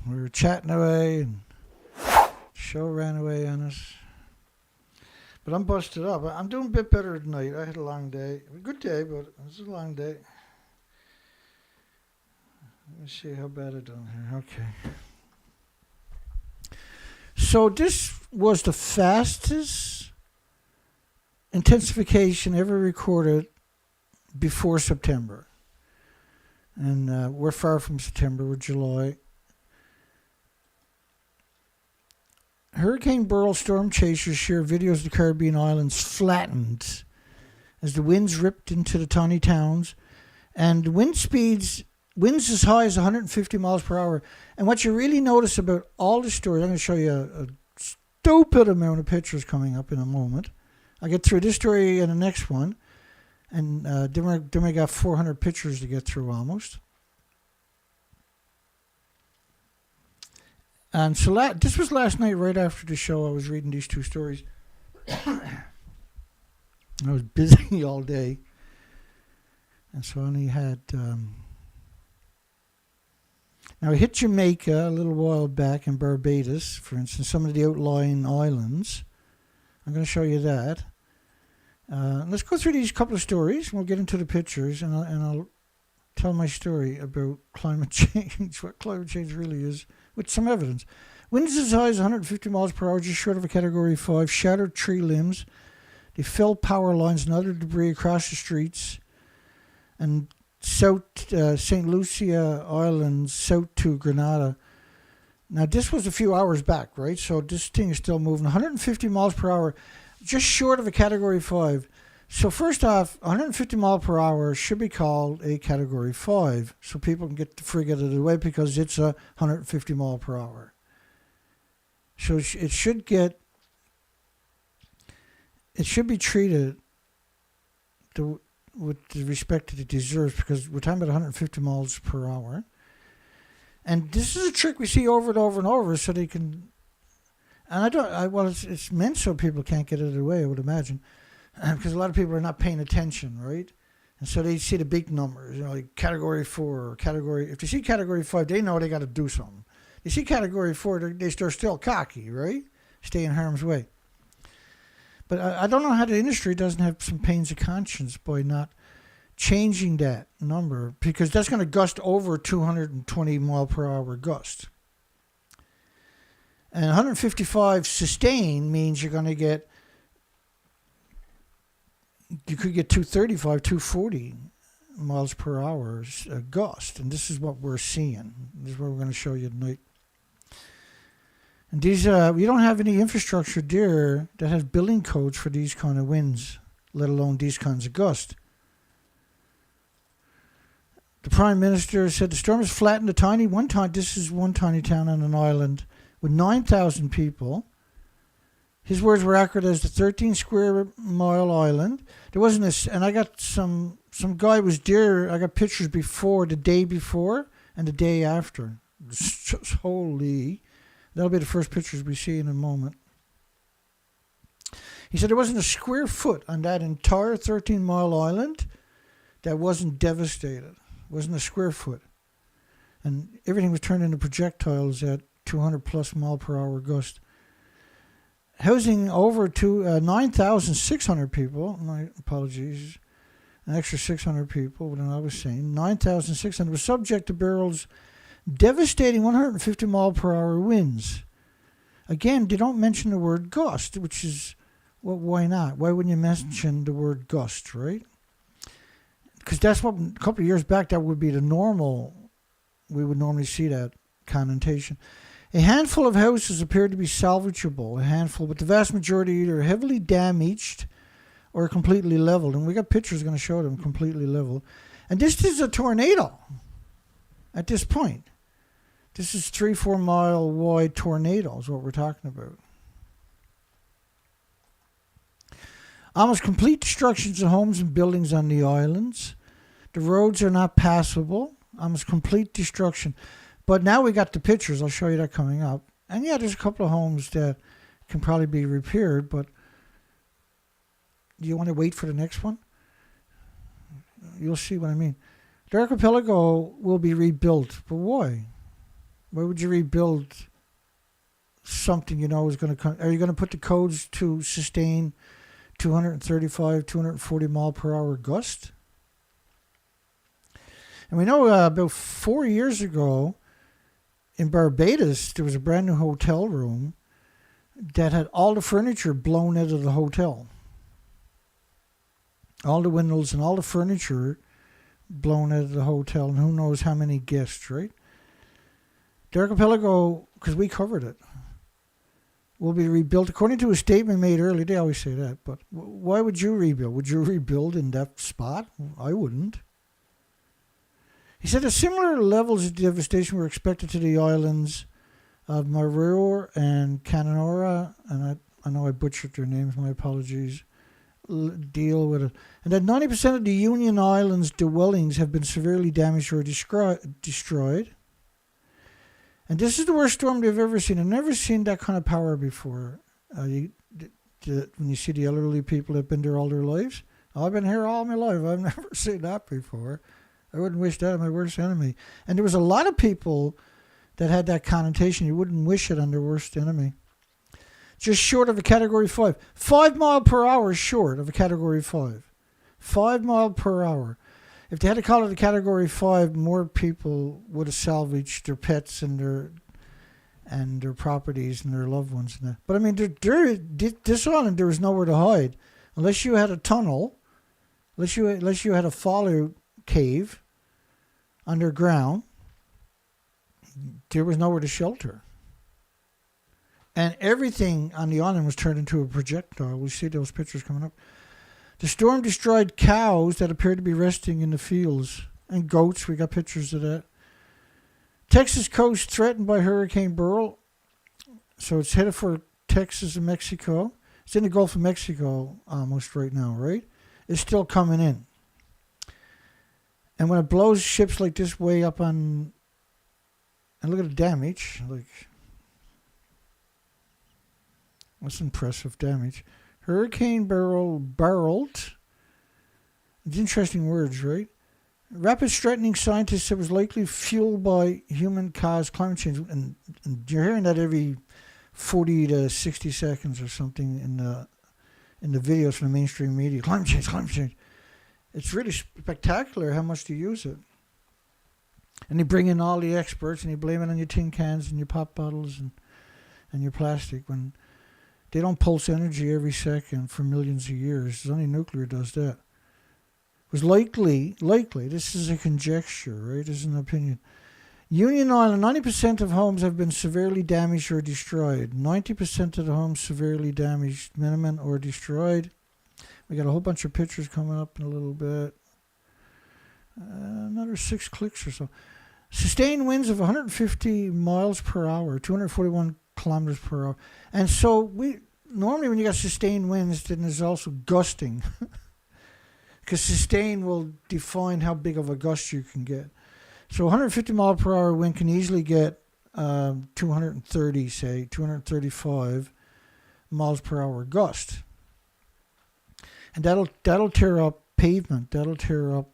We were chatting away and the show ran away on us. But I'm busted up. I'm doing a bit better tonight. I had a long day. A good day, but it was a long day. Let me see how bad I done here. Okay. So this was the fastest intensification ever recorded before September. And we're far from September. We're July. Hurricane Beryl storm chasers share videos of the Caribbean islands flattened as the winds ripped into the tiny towns, and winds as high as 150 miles per hour. And what you really notice about all the stories, I'm going to show you a stupid amount of pictures coming up in a moment. I'll get through this story and the next one, and then we got 400 pictures to get through almost. And so this was last night, right after the show. I was reading these two stories. I was busy all day. And so I only had... Now, I hit Jamaica a little while back, and Barbados, for instance, some of the outlying islands. I'm going to show you that. Let's go through these couple of stories, and we'll get into the pictures, and I'll tell my story about climate change, what climate change really is, with some evidence. Winds as high as 150 miles per hour, just short of a Category 5, shattered tree limbs. They fell power lines and other debris across the streets. And South St. Lucia Island, south to Grenada. Now, this was a few hours back, right? So this thing is still moving. 150 miles per hour, just short of a Category 5. So first off, 150 mile per hour should be called a Category 5, so people can get the frig out of the way because it's a 150 mile per hour. So it should be treated with the respect that it deserves, because we're talking about 150 miles per hour. And this is a trick we see over and over and over, so they can. And it's meant so people can't get out of the way, I would imagine, because a lot of people are not paying attention, right? And so they see the big numbers, like Category 4 or Category. If they see Category 5, they know they got to do something. You see Category 4, they're still cocky, right? Stay in harm's way. But I don't know how the industry doesn't have some pains of conscience by not changing that number, because that's going to gust over 220 mile per hour gust. And 155 sustained means you could get 235, 240 miles per hour gust. And this is what we're seeing. This is what we're going to show you tonight. And these, we don't have any infrastructure there that has building codes for these kind of winds, let alone these kinds of gusts. The Prime Minister said the storm has flattened this is one tiny town on an island with 9,000 people. His words were accurate as the 13 square mile island. There wasn't and I got some guy was there. I got pictures the day before and the day after. Just holy. That'll be the first pictures we see in a moment. He said there wasn't a square foot on that entire 13-mile island that wasn't devastated. Wasn't a square foot. And everything was turned into projectiles at 200 plus mile per hour gust. Housing over to 9,600 people. My apologies. An extra 600 people, what I was saying. 9,600 was subject to Beryl's devastating 150 mile per hour winds. Again, they don't mention the word gust, which is, well, why not? Why wouldn't you mention the word gust, right? Because that's what, a couple of years back, that would be the normal, we would normally see that connotation. A handful of houses appeared to be salvageable, but the vast majority either heavily damaged or completely leveled. And we got pictures going to show them completely leveled. And this is a tornado at this point. This is 3-4 mile wide tornado is what we're talking about. Almost complete destructions of homes and buildings on the islands. The roads are not passable. Almost complete destruction. But now we got the pictures. I'll show you that coming up. And yeah, there's a couple of homes that can probably be repaired, but do you want to wait for the next one? You'll see what I mean. The archipelago will be rebuilt, but why? Why would you rebuild something you know is going to come? Are you going to put the codes to sustain 235, 240 mile per hour gust? And we know about 4 years ago in Barbados, there was a brand new hotel room that had all the furniture blown out of the hotel. All the windows and all the furniture blown out of the hotel, and who knows how many guests, right? The archipelago, because we covered it, will be rebuilt according to a statement made earlier. They always say that, but why would you rebuild? Would you rebuild in that spot? I wouldn't. He said similar levels of devastation were expected to the islands of Marur and Canora, and I know I butchered their names, my apologies, deal with it. And that 90% of the Union Islands dwellings have been severely damaged or destroyed. And this is the worst storm they've ever seen. I've never seen that kind of power before. When you see the elderly people that have been there all their lives. I've been here all my life. I've never seen that before. I wouldn't wish that on my worst enemy. And there was a lot of people that had that connotation. You wouldn't wish it on their worst enemy. Just short of a Category 5. 5 mile per hour short of a Category 5. 5 mile per hour. if they had to call it a Category 5, more people would have salvaged their pets and their properties and their loved ones. But I mean, this island, there was nowhere to hide. Unless you had a tunnel, unless you had a fallout cave underground, there was nowhere to shelter. And everything on the island was turned into a projectile. We see those pictures coming up. The storm destroyed cows that appeared to be resting in the fields. And goats, we got pictures of that. Texas coast threatened by Hurricane Beryl. So it's headed for Texas and Mexico. It's in the Gulf of Mexico almost right now, right? It's still coming in. And when it blows ships like this way up on... And look at the damage. That's impressive damage. Hurricane Beryl barreled. It's interesting words, right? Rapid threatening scientists said it was likely fueled by human-caused climate change. And you're hearing that every 40 to 60 seconds or something in the videos from the mainstream media. Climate change, climate change. It's really spectacular how much they use it. And they bring in all the experts and they blame it on your tin cans and your pop bottles and your plastic when they don't pulse energy every second for millions of years. Only nuclear does that. It was likely, this is a conjecture, right? This is an opinion. Union Island, 90% of homes have been severely damaged or destroyed. 90% of the homes severely damaged, minimum, or destroyed. We got a whole bunch of pictures coming up in a little bit. Another 6 clicks or so. Sustained winds of 150 miles per hour, 241 kilometers per hour. And so normally when you got sustained winds, then there's also gusting. Because sustained will define how big of a gust you can get. So 150 mile per hour wind can easily get 230, say, 235 miles per hour gust. And that'll tear up pavement. That'll tear up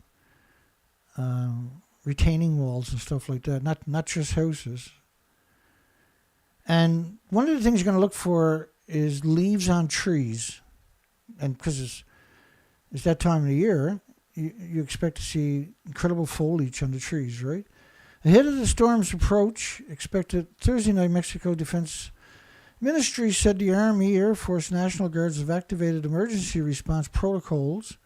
retaining walls and stuff like that. Not just houses. And one of the things you're going to look for is leaves on trees. And because it's that time of the year, you expect to see incredible foliage on the trees, right? Ahead of the storm's approach, expected Thursday night, Mexico Defense Ministry said the Army, Air Force, National Guards have activated emergency response protocols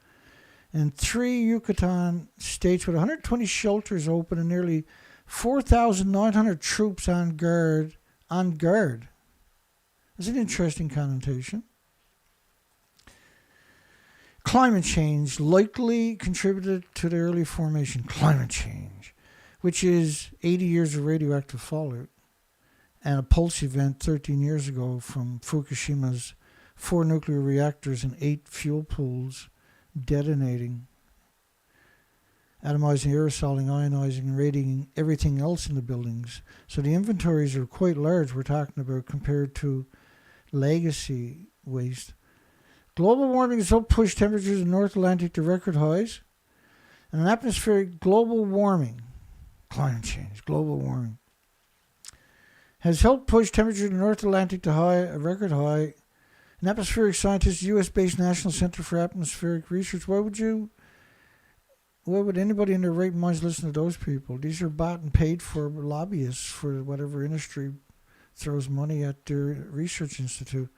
in 3 Yucatan states with 120 shelters open and nearly 4,900 troops on guard. That's an interesting connotation. Climate change likely contributed to the early formation. Climate change, which is 80 years of radioactive fallout and a pulse event 13 years ago from Fukushima's 4 nuclear reactors and 8 fuel pools detonating, atomizing, aerosoling, ionizing, and radiating everything else in the buildings. So the inventories are quite large, we're talking about, compared to legacy waste. Global warming has helped push temperatures in the North Atlantic to record highs. And an atmospheric global warming, climate change, global warming, has helped push temperatures in the North Atlantic to a record high. An atmospheric scientist, U.S.-based National Center for Atmospheric Research. Why would anybody in their right minds listen to those people? These are bought and paid for lobbyists for whatever industry throws money at their research institute.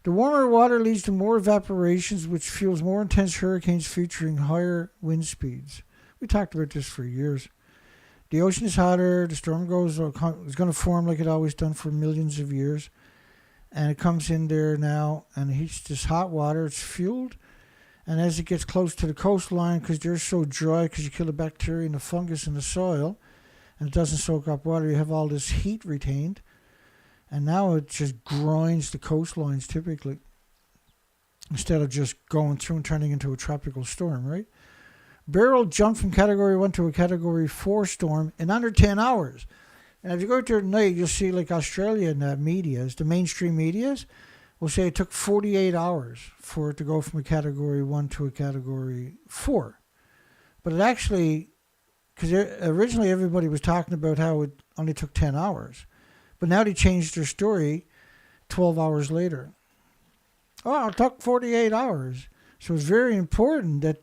The warmer water leads to more evaporations, which fuels more intense hurricanes featuring higher wind speeds. We talked about this for years. The ocean is hotter. The storm is going to form like it always done for millions of years. And it comes in there now and heats this hot water. It's fueled. And as it gets close to the coastline, because they're so dry, because you kill the bacteria and the fungus in the soil, and it doesn't soak up water, you have all this heat retained. And now it just grinds the coastlines typically, instead of just going through and turning into a tropical storm, right? Beryl jumped from Category 1 to a Category 4 storm in under 10 hours. And if you go out there tonight, you'll see like Australia and that medias, the mainstream medias, will say it took 48 hours for it to go from a Category 1 to a Category 4. But it actually, because originally everybody was talking about how it only took 10 hours. But now they changed their story 12 hours later. Oh, it took 48 hours. So it's very important that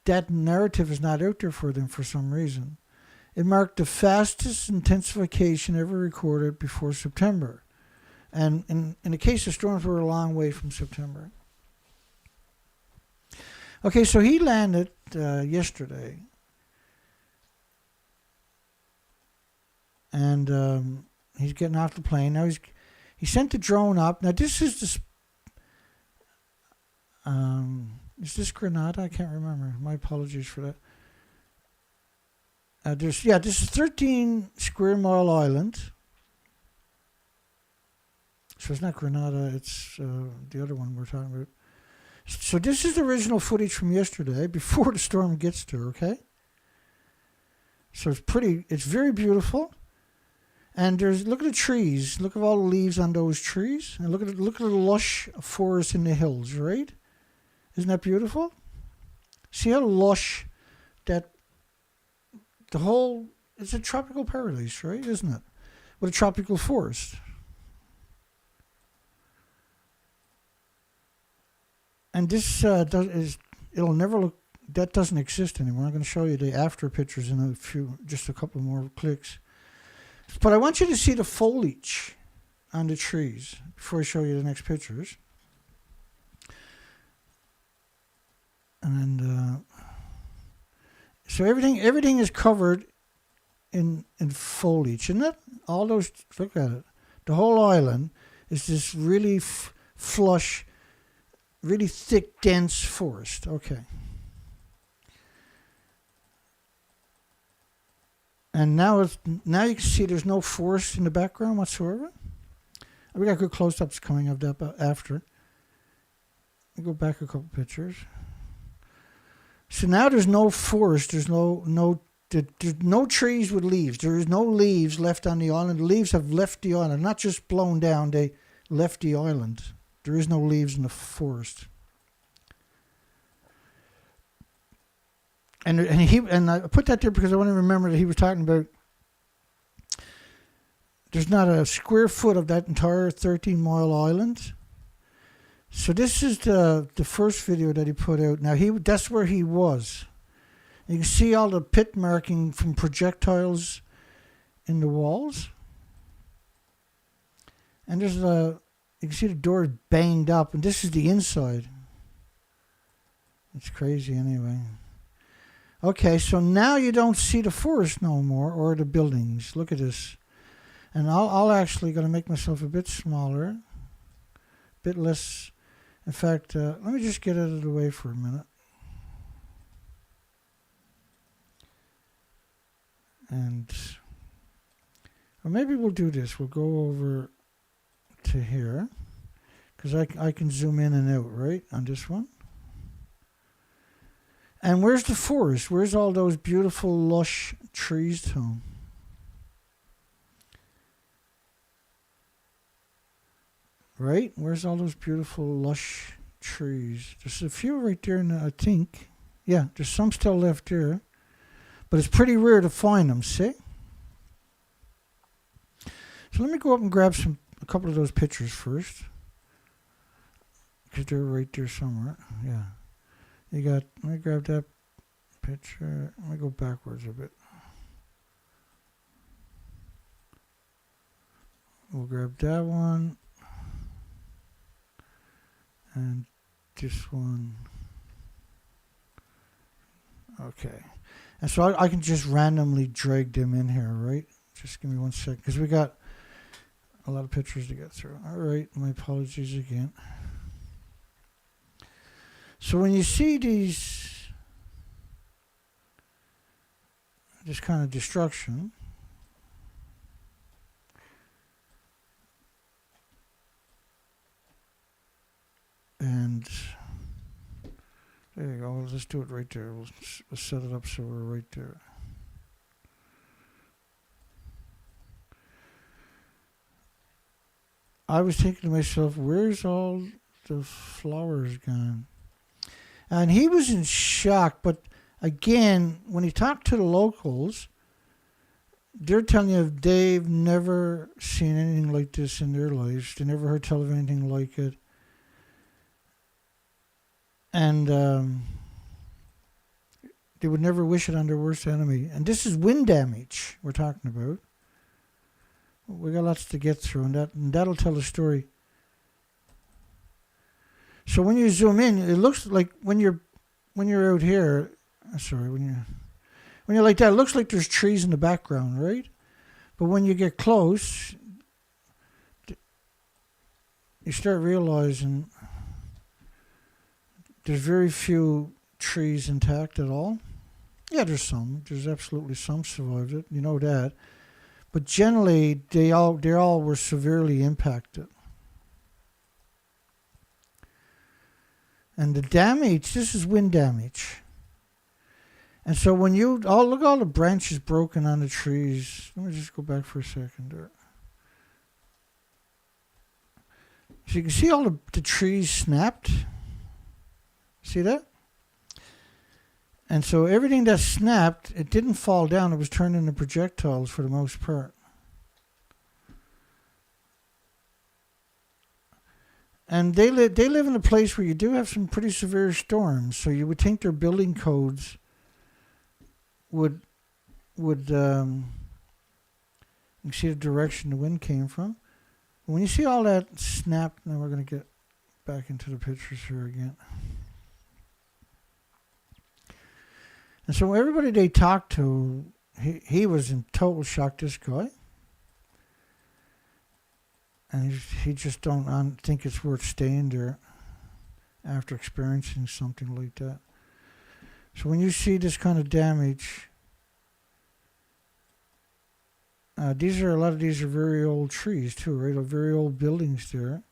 that narrative is not out there for them for some reason. It marked the fastest intensification ever recorded before September. And in the case of storms, we're a long way from September. Okay, so he landed yesterday. And he's getting off the plane. Now he sent the drone up. Now this is this. Is this Grenada? I can't remember. My apologies for that. This is 13 square mile island. So it's not Grenada, it's the other one we're talking about. So this is the original footage from yesterday, before the storm gets there, okay? So it's very beautiful. And look at the trees. Look at all the leaves on those trees. And look at the lush forest in the hills, right? Isn't that beautiful? See how lush it's a tropical paradise, right? Isn't it? With a tropical forest. And this it'll never look, that doesn't exist anymore. I'm going to show you the after pictures in just a couple more clicks. But I want you to see the foliage on the trees before I show you the next pictures. And so everything is covered in foliage, isn't it? All those, look at it. The whole island is this really flush, really thick, dense forest. Okay. And now you can see there's no forest in the background whatsoever. We got good close-ups coming of that after. I'll go back a couple pictures. So now there's no forest. There's no trees with leaves. There is no leaves left on the island. The leaves have left the island, not just blown down. They left the island. There is no leaves in the forest. And I put that there because I want to remember that he was talking about there's not a square foot of that entire 13-mile island. So this is the first video that he put out. Now that's where he was. You can see all the pit marking from projectiles in the walls. And you can see the door is banged up, and this is the inside. It's crazy anyway. Okay, so now you don't see the forest no more, or the buildings. Look at this. And I'll actually going to make myself a bit smaller, a bit less. In fact, let me just get out of the way for a minute. Or maybe we'll do this. We'll go over to here, because I can zoom in and out, right, on this one. And where's the forest? Where's all those beautiful, lush trees, Tom? Right? Where's all those beautiful, lush trees? There's a few right there, I think. Yeah, there's some still left there. But it's pretty rare to find them, see? So let me go up and grab a couple of those pictures first. Because they're right there somewhere. Yeah. Let me grab that picture. Let me go backwards a bit. We'll grab that one. And this one. Okay. And so I can just randomly drag them in here, right? Just give me 1 second. Because we got a lot of pictures to get through. All right. My apologies again. So when you see this kind of destruction, and there you go, let's do it right there. We'll set it up so we're right there. I was thinking to myself, where's all the flowers gone? And he was in shock, but again, when he talked to the locals, they're telling you they've never seen anything like this in their lives. They never heard tell of anything like it. And They would never wish it on their worst enemy. And this is wind damage we're talking about. We got lots to get through, and that'll tell the story. So when you zoom in, it looks like when you're out here. When you're like that, it looks like there's trees in the background, right? But when you get close, you start realizing there's very few trees intact at all. Yeah, there's some. There's absolutely some survived it. You know that. But generally, they all were severely impacted. And the damage, this is wind damage. And so when look at all the branches broken on the trees. Let me just go back for a second there. So you can see all the trees snapped. See that? And so everything that snapped, it didn't fall down. It was turned into projectiles for the most part. And they live in a place where you do have some pretty severe storms. So you would think their building codes would you can see the direction the wind came from. When you see all that snapped, now we're going to get back into the pictures here again. And so everybody they talked to, he was in total shock, this guy. And he just don't think it's worth staying there after experiencing something like that. So when you see this kind of damage, a lot of these are very old trees too, right? Very old buildings there.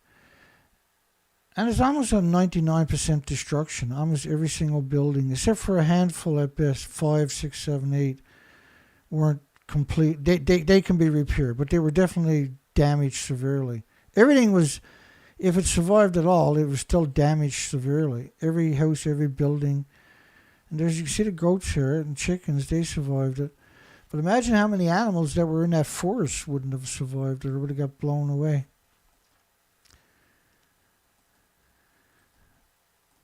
And it's almost a 99% destruction. Almost every single building, except for a handful at best, 5, 6, 7, 8, weren't complete. They can be repaired, but they were definitely damaged severely. Everything was, if it survived at all, it was still damaged severely. Every house, every building. And you can see the goats here and chickens, they survived it. But imagine how many animals that were in that forest wouldn't have survived it or would have got blown away.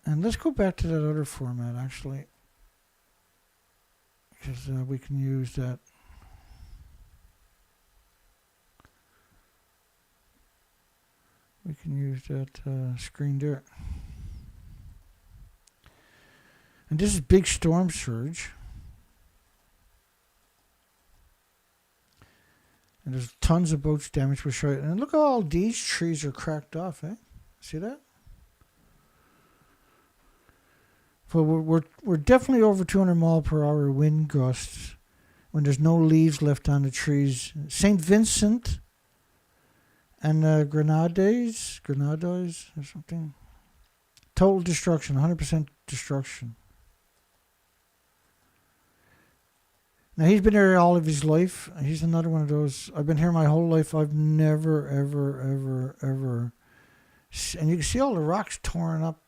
And let's go back to that other format, actually, because we can use that. We can use that screen there. And this is big storm surge. And there's tons of boats damaged. We'll show you. And look at all these trees are cracked off, eh? See that? Well, we're definitely over 200 mile per hour wind gusts when there's no leaves left on the trees. St. Vincent and Grenades or something. Total destruction, 100% destruction. Now, he's been here all of his life. He's another one of those. I've been here my whole life. I've never, ever. And you can see all the rocks torn up.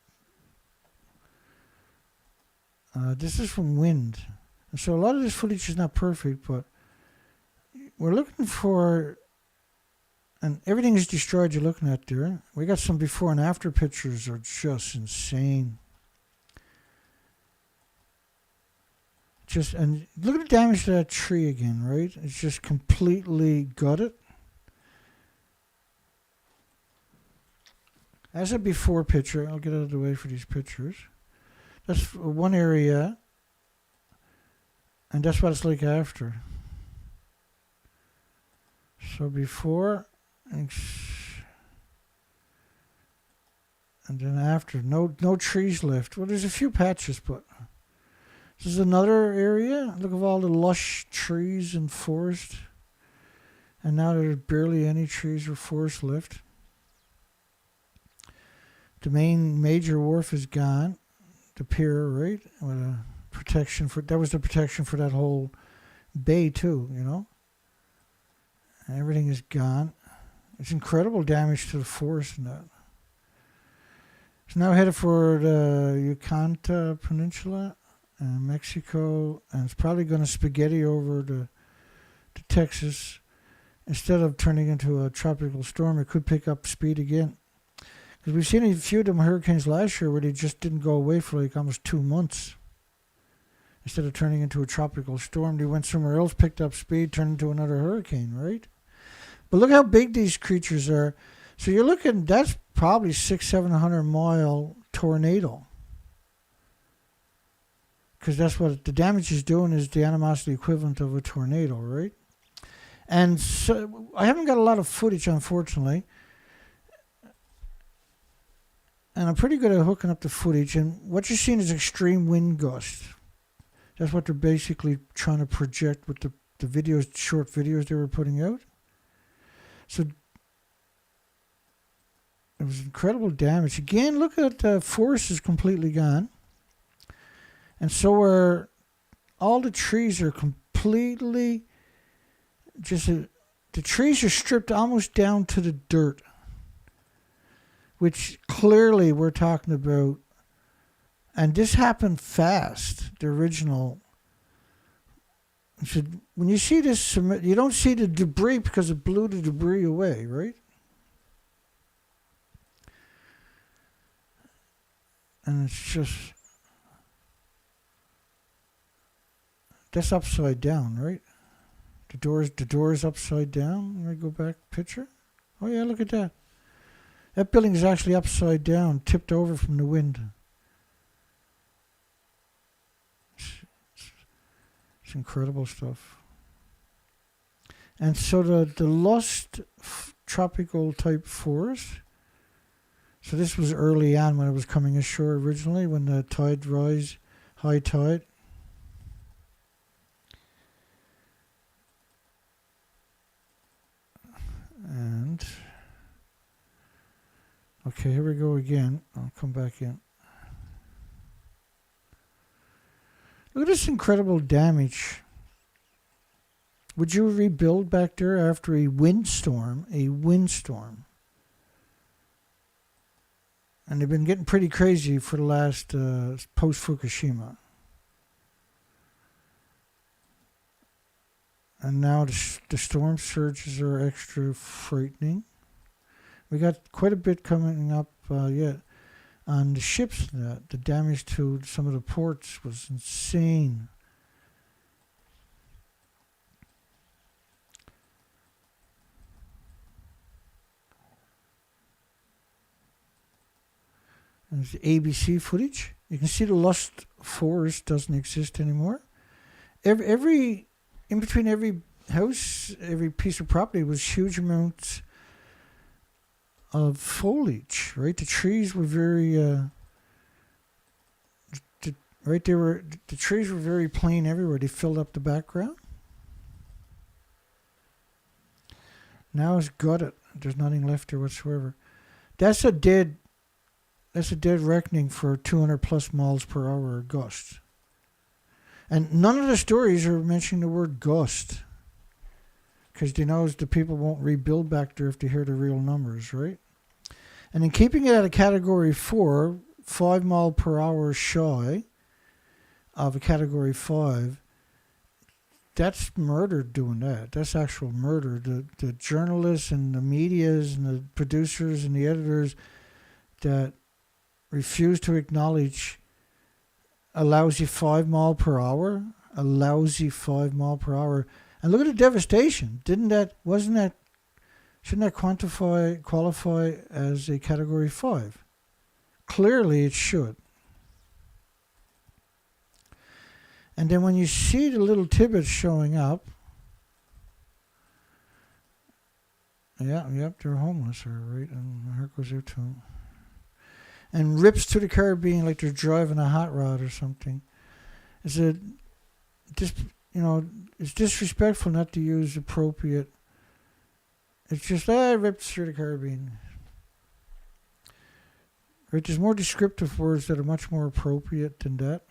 This is from wind. And so a lot of this footage is not perfect, but we're looking for, and everything is destroyed you're looking at there. We got some before and after pictures are just insane. And look at the damage to that tree again, right? It's just completely gutted. As a before picture, I'll get out of the way for these pictures. That's one area, and that's what it's like after. So before, and then after. No trees left. Well, there's a few patches, but this is another area. Look at all the lush trees and forest. And now there's barely any trees or forest left. The main major wharf is gone. The pier, right? With a protection for, that was the protection for that whole bay too, you know. And everything is gone. It's incredible damage to the forest and that. It's now headed for the Yucatan Peninsula and Mexico, and it's probably going to spaghetti over to Texas. Instead of turning into a tropical storm, it could pick up speed again. Because we've seen a few of them hurricanes last year where they just didn't go away for like almost 2 months. Instead of turning into a tropical storm, they went somewhere else, picked up speed, turned into another hurricane, right? But look how big these creatures are. So you're looking, that's probably 600-700 mile tornado. Because that's what the damage is doing, is the animosity equivalent of a tornado, right? And so I haven't got a lot of footage, unfortunately. And I'm pretty good at hooking up the footage. And what you're seeing is extreme wind gusts. That's what they're basically trying to project with the videos, short videos they were putting out. So it was incredible damage. Again, look at the forest is completely gone. And so are all the trees are completely the trees are stripped almost down to the dirt, which clearly we're talking about. And this happened fast, the original. So when you see this, you don't see the debris because it blew the debris away, right? And it's just, that's upside down, right? The door's upside down. Let me go back picture. Oh yeah, look at that. That building is actually upside down, tipped over from the wind. It's incredible stuff. And so the lost tropical type forest. So this was early on when it was coming ashore originally, when the tide rise, high tide. And okay, here we go again. I'll come back in. Look at this incredible damage. Would you rebuild back there after a windstorm? A windstorm. And they've been getting pretty crazy for the last post-Fukushima. And now the storm surges are extra frightening. We got quite a bit coming up yet. On the ships, the damage to some of the ports was insane. And there's the ABC footage. You can see the lost forest doesn't exist anymore. Every in between every house, every piece of property was huge amounts of foliage, right? The trees were very, the trees were very plain everywhere. They filled up the background. Now it's gutted. There's nothing left there whatsoever. That's a dead reckoning for 200 plus miles per hour gust. And none of the stories are mentioning the word gust, because they know the people won't rebuild back there if they hear the real numbers, right? And in keeping it at a category 4, 5 mile per hour shy of a category 5, that's murder doing that. That's actual murder. The journalists and the medias and the producers and the editors that refuse to acknowledge a lousy 5 mile per hour, a lousy 5 mile per hour. And look at the devastation. Shouldn't that qualify as a category 5? Clearly it should. And then when you see the little tidbits showing up, they're homeless, right? And her goes there too. And rips to the Caribbean like they're driving a hot rod or something. It's disrespectful not to use appropriate. It's just, rips through the Caribbean. Right? There's more descriptive words that are much more appropriate than that.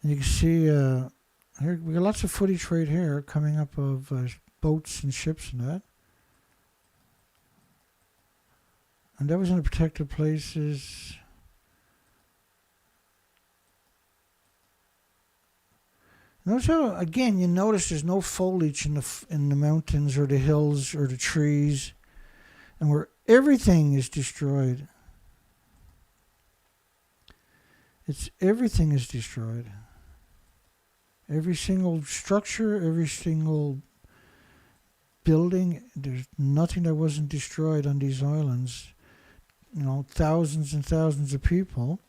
And you can see here we got lots of footage right here coming up of boats and ships and that. And that was in the protected places. Notice how, again, you notice there's no foliage in the mountains or the hills or the trees, and where everything is destroyed. Everything is destroyed. Every single structure, every single building, there's nothing that wasn't destroyed on these islands. Thousands and thousands of people.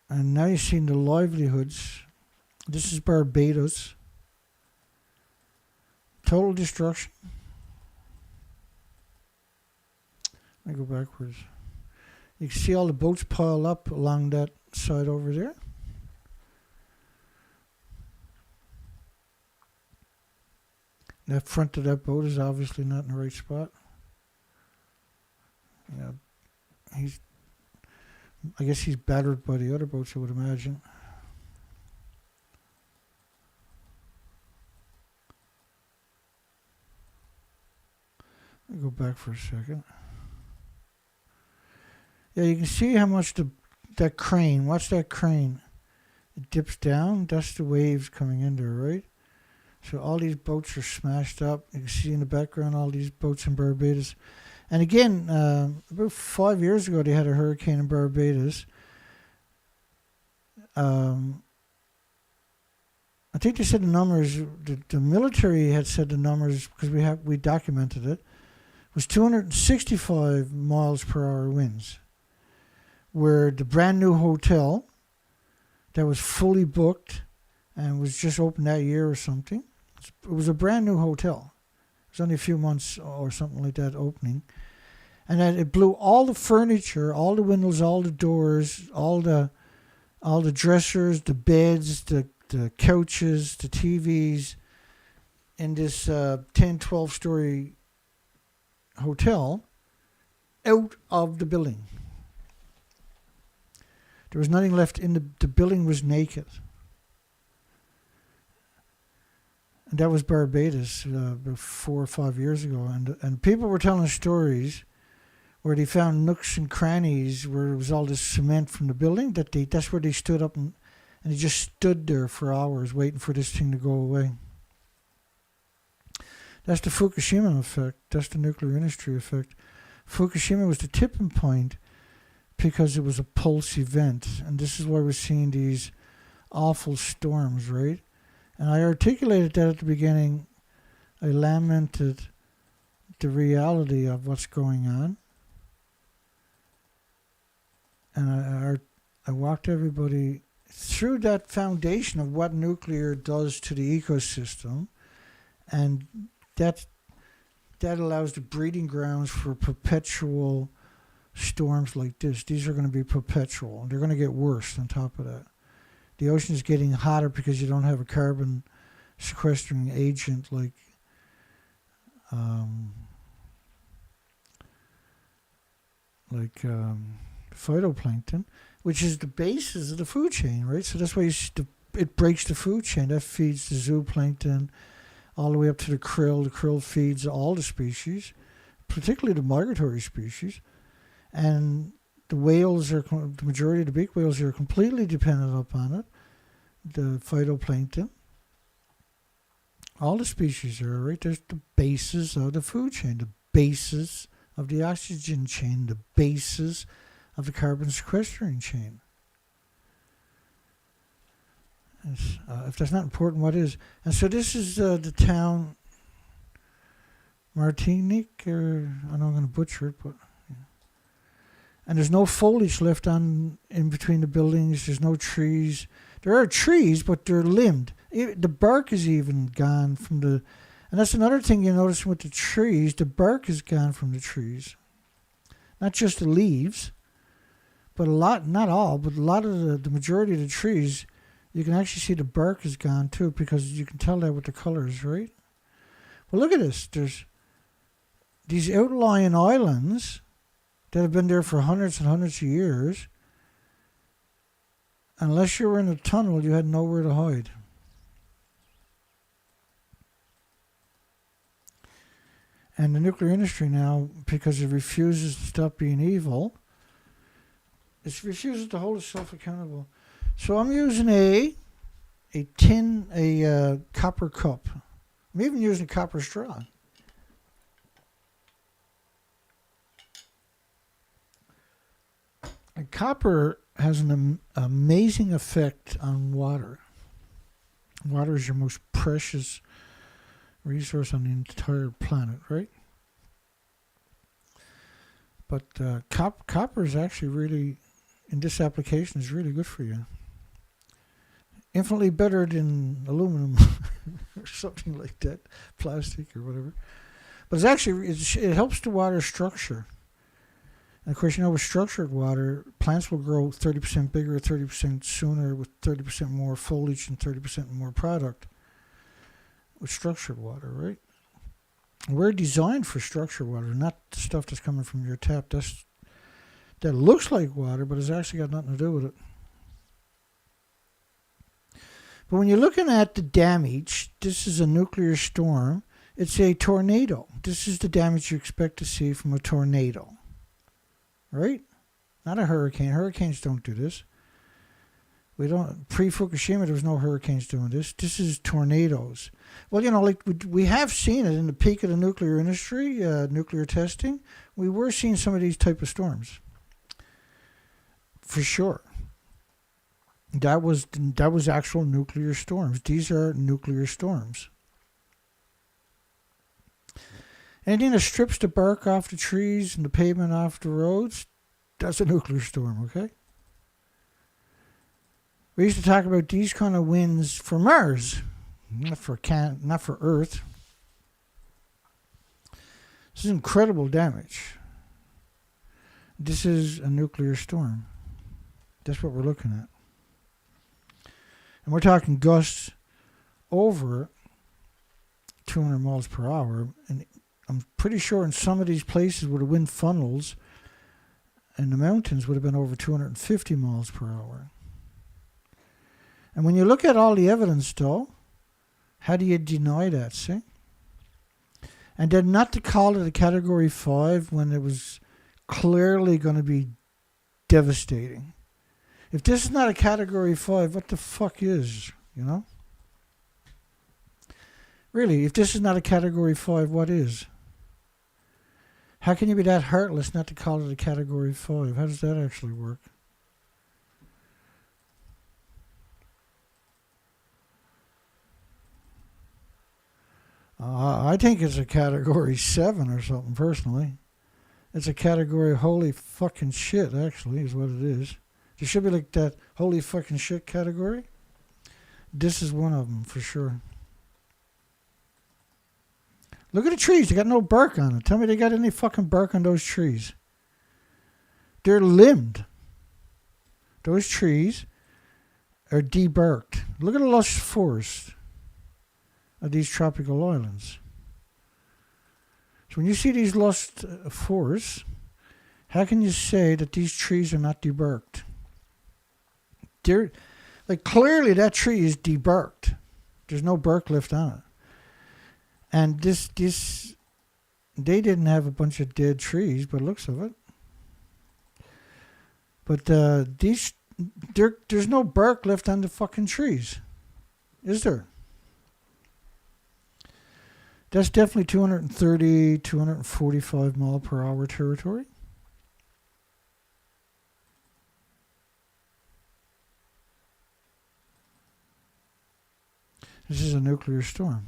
And now you're seeing the livelihoods. This is Barbados. Total destruction. Let me go backwards. You can see all the boats pile up along that side over there. That front of that boat is obviously not in the right spot. I guess he's battered by the other boats, I would imagine. Let me go back for a second. Yeah, you can see how much that crane, watch that crane. It dips down, that's the waves coming in there, right? So all these boats are smashed up. You can see in the background all these boats in Barbados. And again, about 5 years ago, they had a hurricane in Barbados. I think they said the numbers, the military had said the numbers, because we documented it, was 265 miles per hour winds. Where the brand new hotel that was fully booked and was just opened that year or something, it was a brand new hotel. It was only a few months or something like that opening. And then it blew all the furniture, all the windows, all the doors, all the dressers, the beds, the couches, the TVs in this 10, 12-story hotel out of the building. There was nothing left in the building was naked. And that was Barbados about 4 or 5 years ago. And people were telling stories where they found nooks and crannies where there was all this cement from the building. That's where they stood up and they just stood there for hours waiting for this thing to go away. That's the Fukushima effect. That's the nuclear industry effect. Fukushima was the tipping point because it was a pulse event. And this is why we're seeing these awful storms, right? And I articulated that at the beginning. I lamented the reality of what's going on. And I walked everybody through that foundation of what nuclear does to the ecosystem. And that allows the breeding grounds for perpetual storms like this. These are going to be perpetual. They're going to get worse on top of that. The ocean is getting hotter because you don't have a carbon sequestering agent like phytoplankton, which is the basis of the food chain, right? So that's why it breaks the food chain. That feeds the zooplankton all the way up to the krill. The krill feeds all the species, particularly the migratory species. And the whales the majority of the big whales are completely dependent upon it. The phytoplankton. All the species are, right? There's the basis of the food chain, the basis of the oxygen chain, the basis of the carbon sequestering chain. If that's not important, what is? And so this is the town Martinique, or I know I'm going to butcher it, but yeah. And there's no foliage left in between the buildings. There's no trees. There are trees, but they're limbed. The bark is even gone from the. And that's another thing you notice with the trees. The bark is gone from the trees, not just the leaves, but a lot. Not all, but a lot of the majority of the trees. You can actually see the bark is gone too, because you can tell that with the colors, right? Well, look at this. There's these outlying islands that have been there for hundreds and hundreds of years. Unless you were in a tunnel, you had nowhere to hide. And the nuclear industry now, because it refuses to stop being evil, it refuses to hold itself accountable. So I'm using a copper cup. I'm even using a copper straw. And copper has an amazing effect on water. Water is your most precious resource on the entire planet, right? But copper is actually really, in this application, is really good for you. Infinitely better than aluminum or something like that, plastic or whatever. But it's actually, it helps the water structure. And of course, with structured water, plants will grow 30% bigger, 30% sooner, with 30% more foliage and 30% more product with structured water, right? We're designed for structured water, not the stuff that's coming from your tap. That looks like water, but it's actually got nothing to do with it. But when you're looking at the damage, this is a nuclear storm. It's a tornado. This is the damage you expect to see from a tornado. Right? Not a hurricane. Hurricanes don't do this. Pre-Fukushima, there was no hurricanes doing this. This is tornadoes. Well, like we have seen it in the peak of the nuclear industry, nuclear testing. We were seeing some of these type of storms. For sure. That was actual nuclear storms. These are nuclear storms. Anything that strips the bark off the trees and the pavement off the roads, that's a nuclear storm, okay? We used to talk about these kind of winds for Mars, not for Earth. This is incredible damage. This is a nuclear storm. That's what we're looking at. And we're talking gusts over 200 miles per hour. And I'm pretty sure in some of these places where the wind funnels in the mountains would have been over 250 miles per hour. And when you look at all the evidence, though, how do you deny that, see? And then not to call it a Category 5 when it was clearly going to be devastating. If this is not a Category 5, what the fuck is, Really, if this is not a Category 5, what is? How can you be that heartless not to call it a Category 5? How does that actually work? I think it's a Category 7 or something, personally. It's a category holy fucking shit, actually, is what it is. There should be like that holy fucking shit category. This is one of them, for sure. Look at the trees. They got no bark on it. Tell me they got any fucking bark on those trees. They're limbed. Those trees are debarked. Look at the lush forest of these tropical islands. So when you see these lush forests, how can you say that these trees are not debarked? They're, clearly that tree is debarked. There's no bark left on it. And this, they didn't have a bunch of dead trees, by the looks of it. But there's no bark left on the fucking trees, is there? That's definitely 230, 245 mile per hour territory. This is a nuclear storm.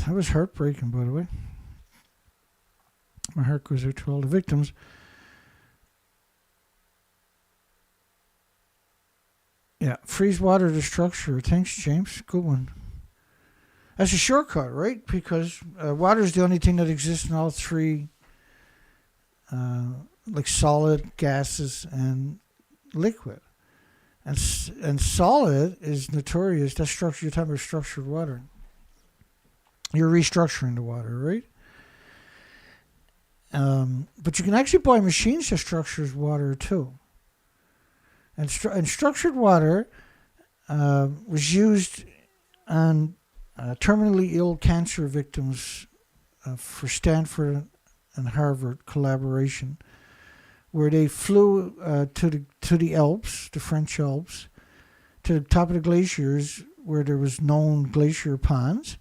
That was heartbreaking, by the way. My heart goes out to all the victims. Yeah, freeze water to structure. Thanks, James. Good one. That's a shortcut, right? Because water is the only thing that exists in all three, like solid, gases, and liquid. And solid is notorious. That's structure. You're talking about structured water. You're restructuring the water, right? But you can actually buy machines that structures water too. And structured water was used on terminally ill cancer victims for Stanford and Harvard collaboration, where they flew to the Alps, the French Alps, to the top of the glaciers where there was known glacier ponds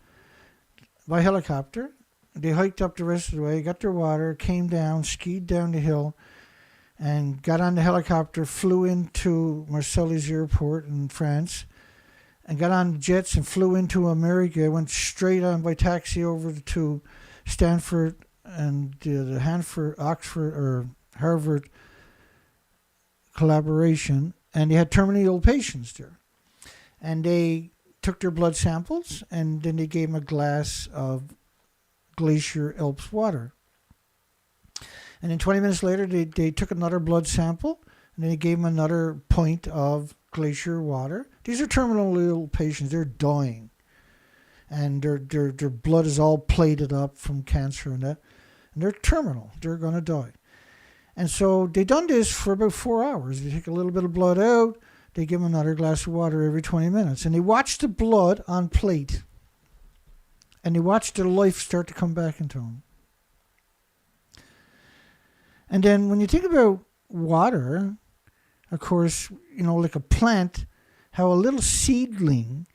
by helicopter. They hiked up the rest of the way, got their water, came down, skied down the hill, and got on the helicopter, flew into Marseilles Airport in France, and got on the jets and flew into America, went straight on by taxi over to Stanford and the Hanford, Oxford, or Harvard collaboration, and they had terminally ill patients there. And they took their blood samples, and then they gave them a glass of glacier Alps water. And then 20 minutes later, they took another blood sample, and then they gave them another pint of glacier water. These are terminally ill patients. They're dying. And their blood is all plated up from cancer and that. And they're terminal. They're going to die. And so they done this for about 4 hours. They take a little bit of blood out. They give them another glass of water every 20 minutes. And they watch the blood on plate. And they watch their life start to come back into them. And then when you think about water, of course, like a plant, how a little seedling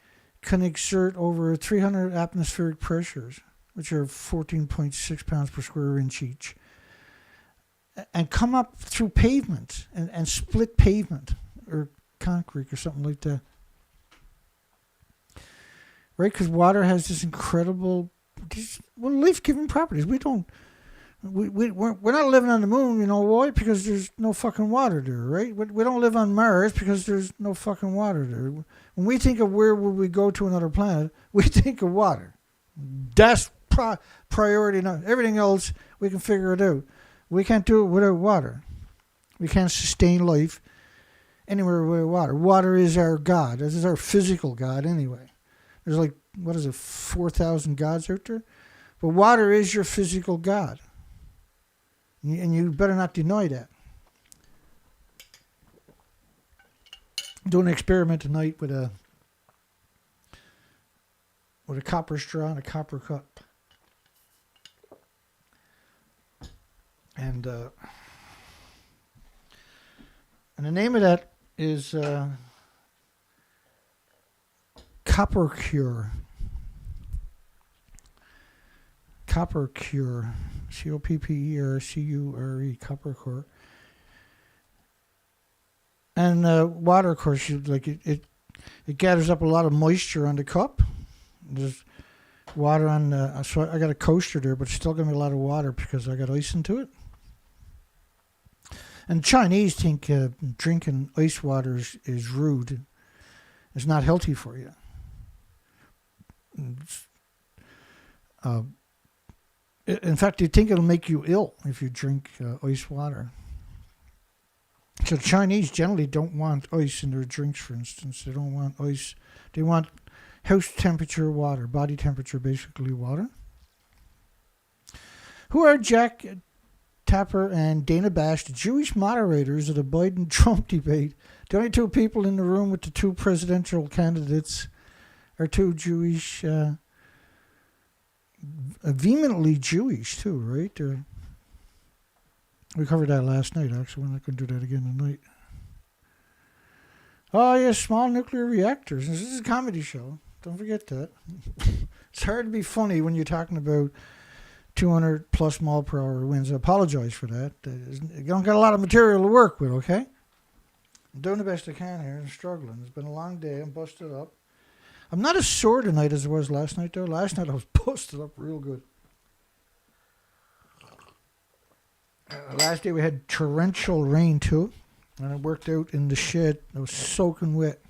can exert over 300 atmospheric pressures, which are 14.6 pounds per square inch each, and come up through pavement and split pavement or concrete or something like that. Right? Because water has this incredible, life-giving properties. We're not living on the moon, you know why? Because there's no fucking water there, right? We don't live on Mars because there's no fucking water there. When we think of where would we go to another planet, we think of water. That's priority. Everything else, we can figure it out. We can't do it without water. We can't sustain life anywhere without water. Water is our God. This is our physical God anyway. There's 4,000 gods out there? But water is your physical God. And you better not deny that. I'm doing an experiment tonight with a copper straw and a copper cup. And the name of that is Copper Cure. Copper Cure. COPPERCURE, Copper Cure. And water, of course, it gathers up a lot of moisture on the cup. There's water on so I got a coaster there, but it's still going to be a lot of water because I got ice into it. And Chinese think drinking ice water is rude. It's not healthy for you. In fact, they think it'll make you ill if you drink ice water. So Chinese generally don't want ice in their drinks, for instance. They don't want ice. They want house temperature water, body temperature, basically water. Who are Jack Tapper and Dana Bash, the Jewish moderators of the Biden-Trump debate? The only two people in the room with the two presidential candidates are two Jewish vehemently Jewish too, right? We covered that last night, actually. We're not going to do that again tonight. Oh, yes, small nuclear reactors. This is a comedy show. Don't forget that. It's hard to be funny when you're talking about 200 plus mile per hour winds. I apologize for that. You don't got a lot of material to work with, okay? I'm doing the best I can here. I'm struggling. It's been a long day. I'm busted up. I'm not as sore tonight as I was last night, though. Last night I was busted up real good. Last day we had torrential rain, too. And I worked out in the shed. I was soaking wet.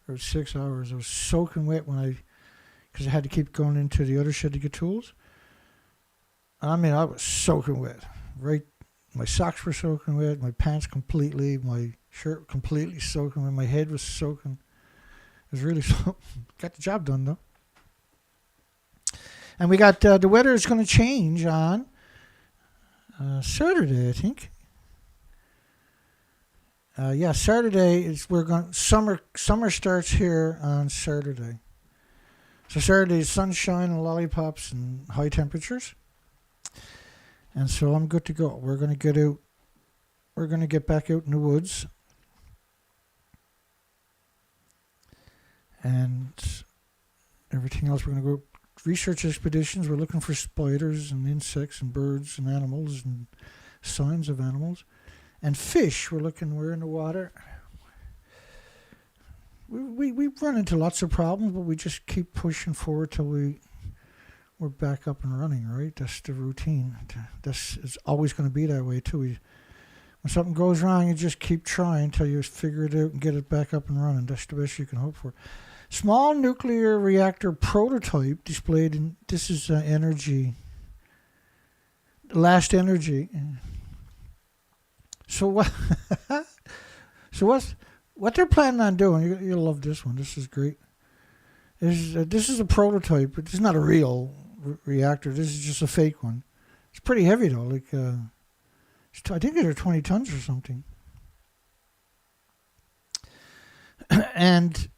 For 6 hours. I was soaking wet because I had to keep going into the other shed to get tools. I mean, I was soaking wet. Right? My socks were soaking wet. My pants completely. My shirt completely soaking wet. My head was soaking. It was really got the job done, though. And we got the weather is going to change on Saturday, I think. Saturday is summer starts here on Saturday. So Saturday is sunshine and lollipops and high temperatures. And so I'm good to go. We're going to get out. We're going to get back out in the woods. And everything else, we're going to go research expeditions. We're looking for spiders and insects and birds and animals and signs of animals. And fish, we're in the water. We run into lots of problems, but we just keep pushing forward till we're back up and running, right? That's the routine. It's always going to be that way, too. When something goes wrong, you just keep trying until you figure it out and get it back up and running. That's the best you can hope for. Small nuclear reactor prototype displayed in, this is energy, last energy. So what? What they're planning on doing? You'll love this one. This is great. This is a prototype. This is not a real reactor. This is just a fake one. It's pretty heavy though. Like I think they're 20 tons or something. And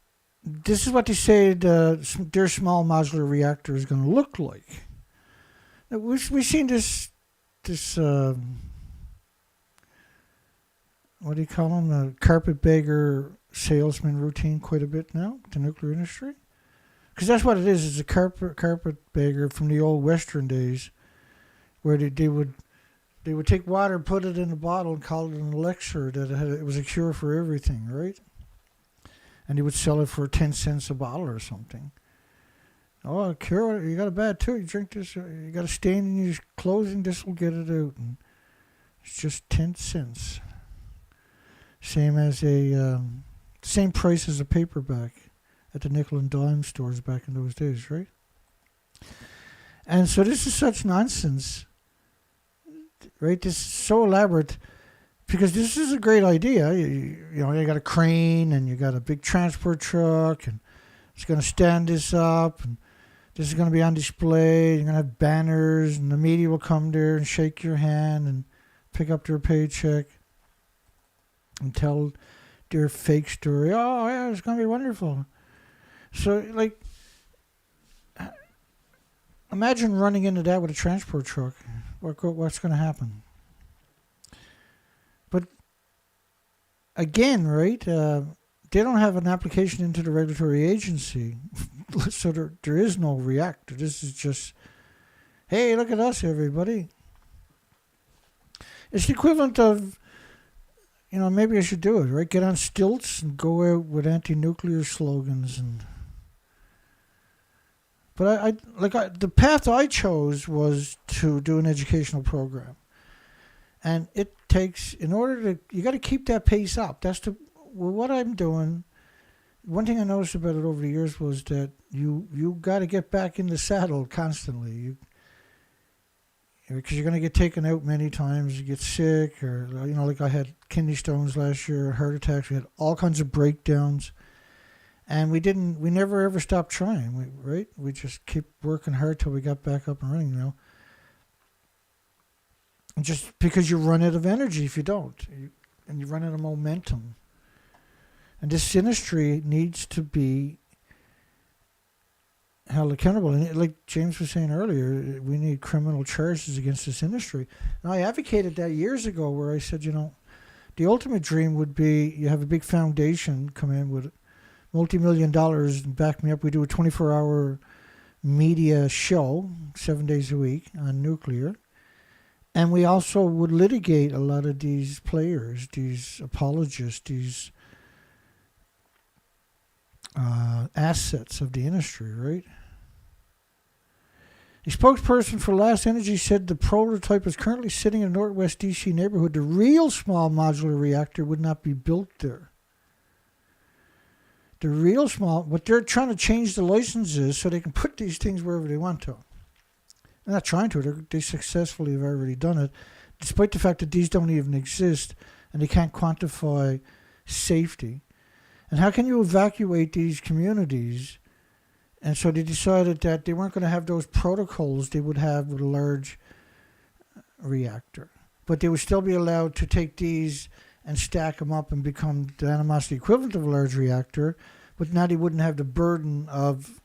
this is what they say their small modular reactor is going to look like. Now, we've seen this. What do you call them? The carpetbagger salesman routine quite a bit now, the nuclear industry. Because that's what it is. It's a carpetbagger from the old Western days, where they would take water, put it in a bottle, and call it an elixir, that it was a cure for everything, right? And they would sell it for 10 cents a bottle or something. Oh, a cure, you got a bad tooth, you drink this, you got a stain in your clothing, this will get it out. And it's just 10 cents. Same price as a paperback at the nickel and dime stores back in those days, right? And so this is such nonsense, right? This is so elaborate because this is a great idea. You got a crane and you got a big transport truck and it's going to stand this up and this is going to be on display. You're going to have banners and the media will come there and shake your hand and pick up their paycheck and tell their fake story. Oh, yeah, it's going to be wonderful. So, like, imagine running into that with a transport truck. What's going to happen? But, again, right, they don't have an application into the regulatory agency. So there is no reactor. This is just, hey, look at us, everybody. It's the equivalent of, maybe I should do it, right? Get on stilts and go out with anti-nuclear slogans. But the path I chose was to do an educational program. And it takes, you got to keep that pace up. What I'm doing. One thing I noticed about it over the years was that you got to get back in the saddle constantly. Because you're going to get taken out many times, you get sick, or, like I had kidney stones last year, heart attacks, we had all kinds of breakdowns. And we never ever stopped trying, right? We just keep working hard till we got back up and running, And just because you run out of energy if you don't, and you run out of momentum. And this industry needs to be held accountable. And like James was saying earlier, we need criminal charges against this industry. And I advocated that years ago where I said, the ultimate dream would be you have a big foundation come in with multi-million dollars and back me up. We do a 24-hour media show 7 days a week on nuclear. And we also would litigate a lot of these players, these apologists, these assets of the industry, right? A spokesperson for Last Energy said the prototype is currently sitting in a Northwest DC neighborhood. The real small modular reactor would not be built there. The real small, what they're trying to change the licenses so they can put these things wherever they want to. They're not trying to, they successfully have already done it, despite the fact that these don't even exist and they can't quantify safety. And how can you evacuate these communities? And so they decided that they weren't going to have those protocols they would have with a large reactor. But they would still be allowed to take these and stack them up and become the animosity equivalent of a large reactor, but now they wouldn't have the burden of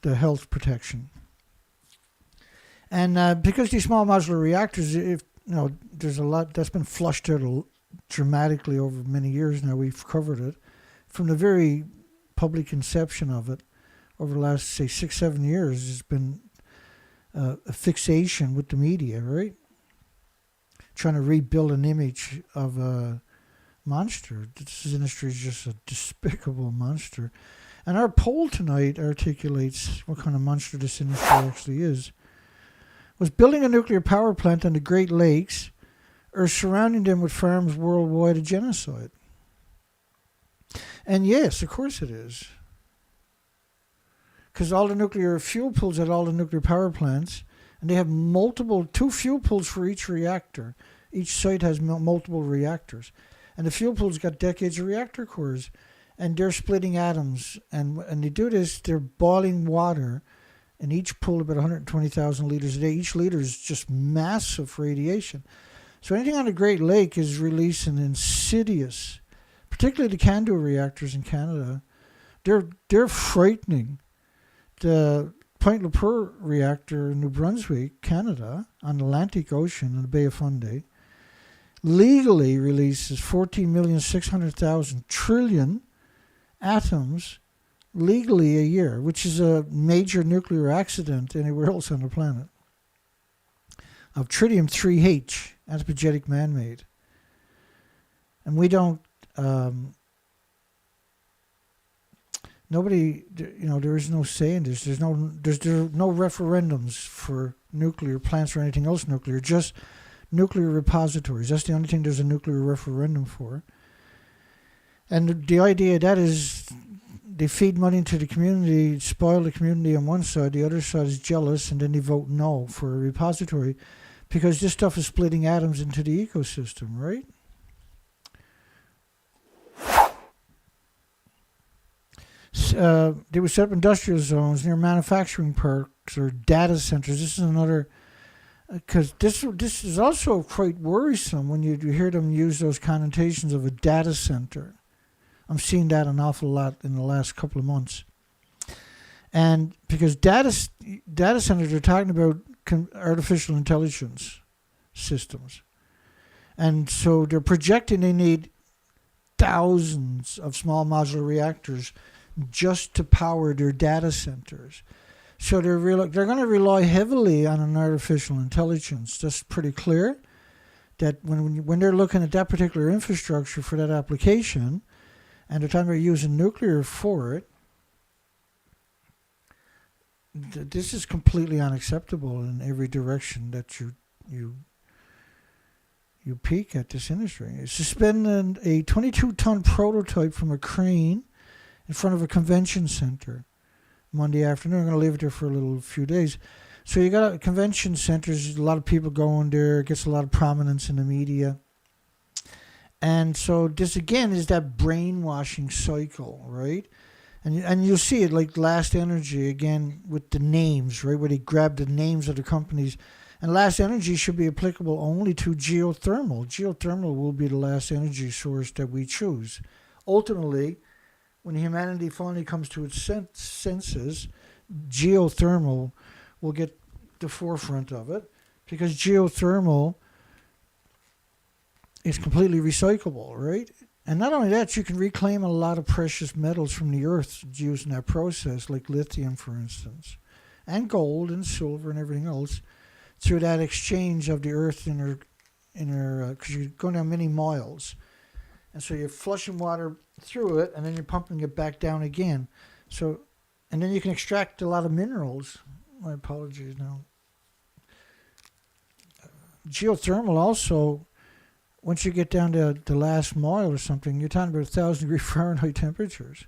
the health protection. And because these small modular reactors, if there's a lot that's been flushed out dramatically over many years now. We've covered it from the very public conception of it over the last, say, 6-7 years. There's been a fixation with the media, right? Trying to rebuild an image of a monster. This industry is just a despicable monster. And our poll tonight articulates what kind of monster this industry actually is. Was building a nuclear power plant on the Great Lakes or surrounding them with farms worldwide a genocide? And yes, of course it is. Because all the nuclear fuel pools at all the nuclear power plants, and they have two fuel pools for each reactor. Each site has multiple reactors. And the fuel pool's got decades of reactor cores. And they're splitting atoms. And they do this, they're boiling water in each pool about 120,000 liters a day. Each liter is just massive radiation. So anything on the Great Lake is releasing insidious, particularly the CANDU reactors in Canada. They're frightening. The Point Lepreau reactor in New Brunswick, Canada, on the Atlantic Ocean in the Bay of Fundy, legally releases 14,600,000 trillion atoms legally a year, which is a major nuclear accident anywhere else on the planet, of tritium-3H, antipagetic man-made. And we don't, nobody, there is no say in this. There's no referendums for nuclear plants or anything else nuclear, just nuclear repositories. That's the only thing there's a nuclear referendum for. And the idea of that is they feed money into the community, spoil the community on one side, the other side is jealous, and then they vote no for a repository because this stuff is splitting atoms into the ecosystem, right? They would set up industrial zones near manufacturing parks or data centers. This is another, because this is also quite worrisome when you hear them use those connotations of a data center. I'm seeing that an awful lot in the last couple of months. And because data centers are talking about artificial intelligence systems. And so they're projecting they need thousands of small modular reactors just to power their data centers. So they're going to rely heavily on an artificial intelligence. That's pretty clear. That when they're looking at that particular infrastructure for that application, and they're talking about using nuclear for it, this is completely unacceptable in every direction that you peek at this industry. Suspending a 22-ton prototype from a crane in front of a convention center Monday afternoon. I'm going to leave it there for a few days. So you got convention centers, a lot of people going there, it gets a lot of prominence in the media. And so this, again, is that brainwashing cycle, right? And you'll see it like Last Energy, again, with the names, right, where they grab the names of the companies. And Last Energy should be applicable only to geothermal. Geothermal will be the last energy source that we choose. Ultimately, when humanity finally comes to its senses, geothermal will get the forefront of it, because geothermal is completely recyclable, right? And not only that, you can reclaim a lot of precious metals from the earth using that process, like lithium, for instance, and gold and silver and everything else, through that exchange of the earth in her, because you're going down many miles. And so you're flushing water through it, and then you're pumping it back down again. So, and then you can extract a lot of minerals. My apologies now. Geothermal also, once you get down to the last mile or something, you're talking about 1,000-degree Fahrenheit temperatures.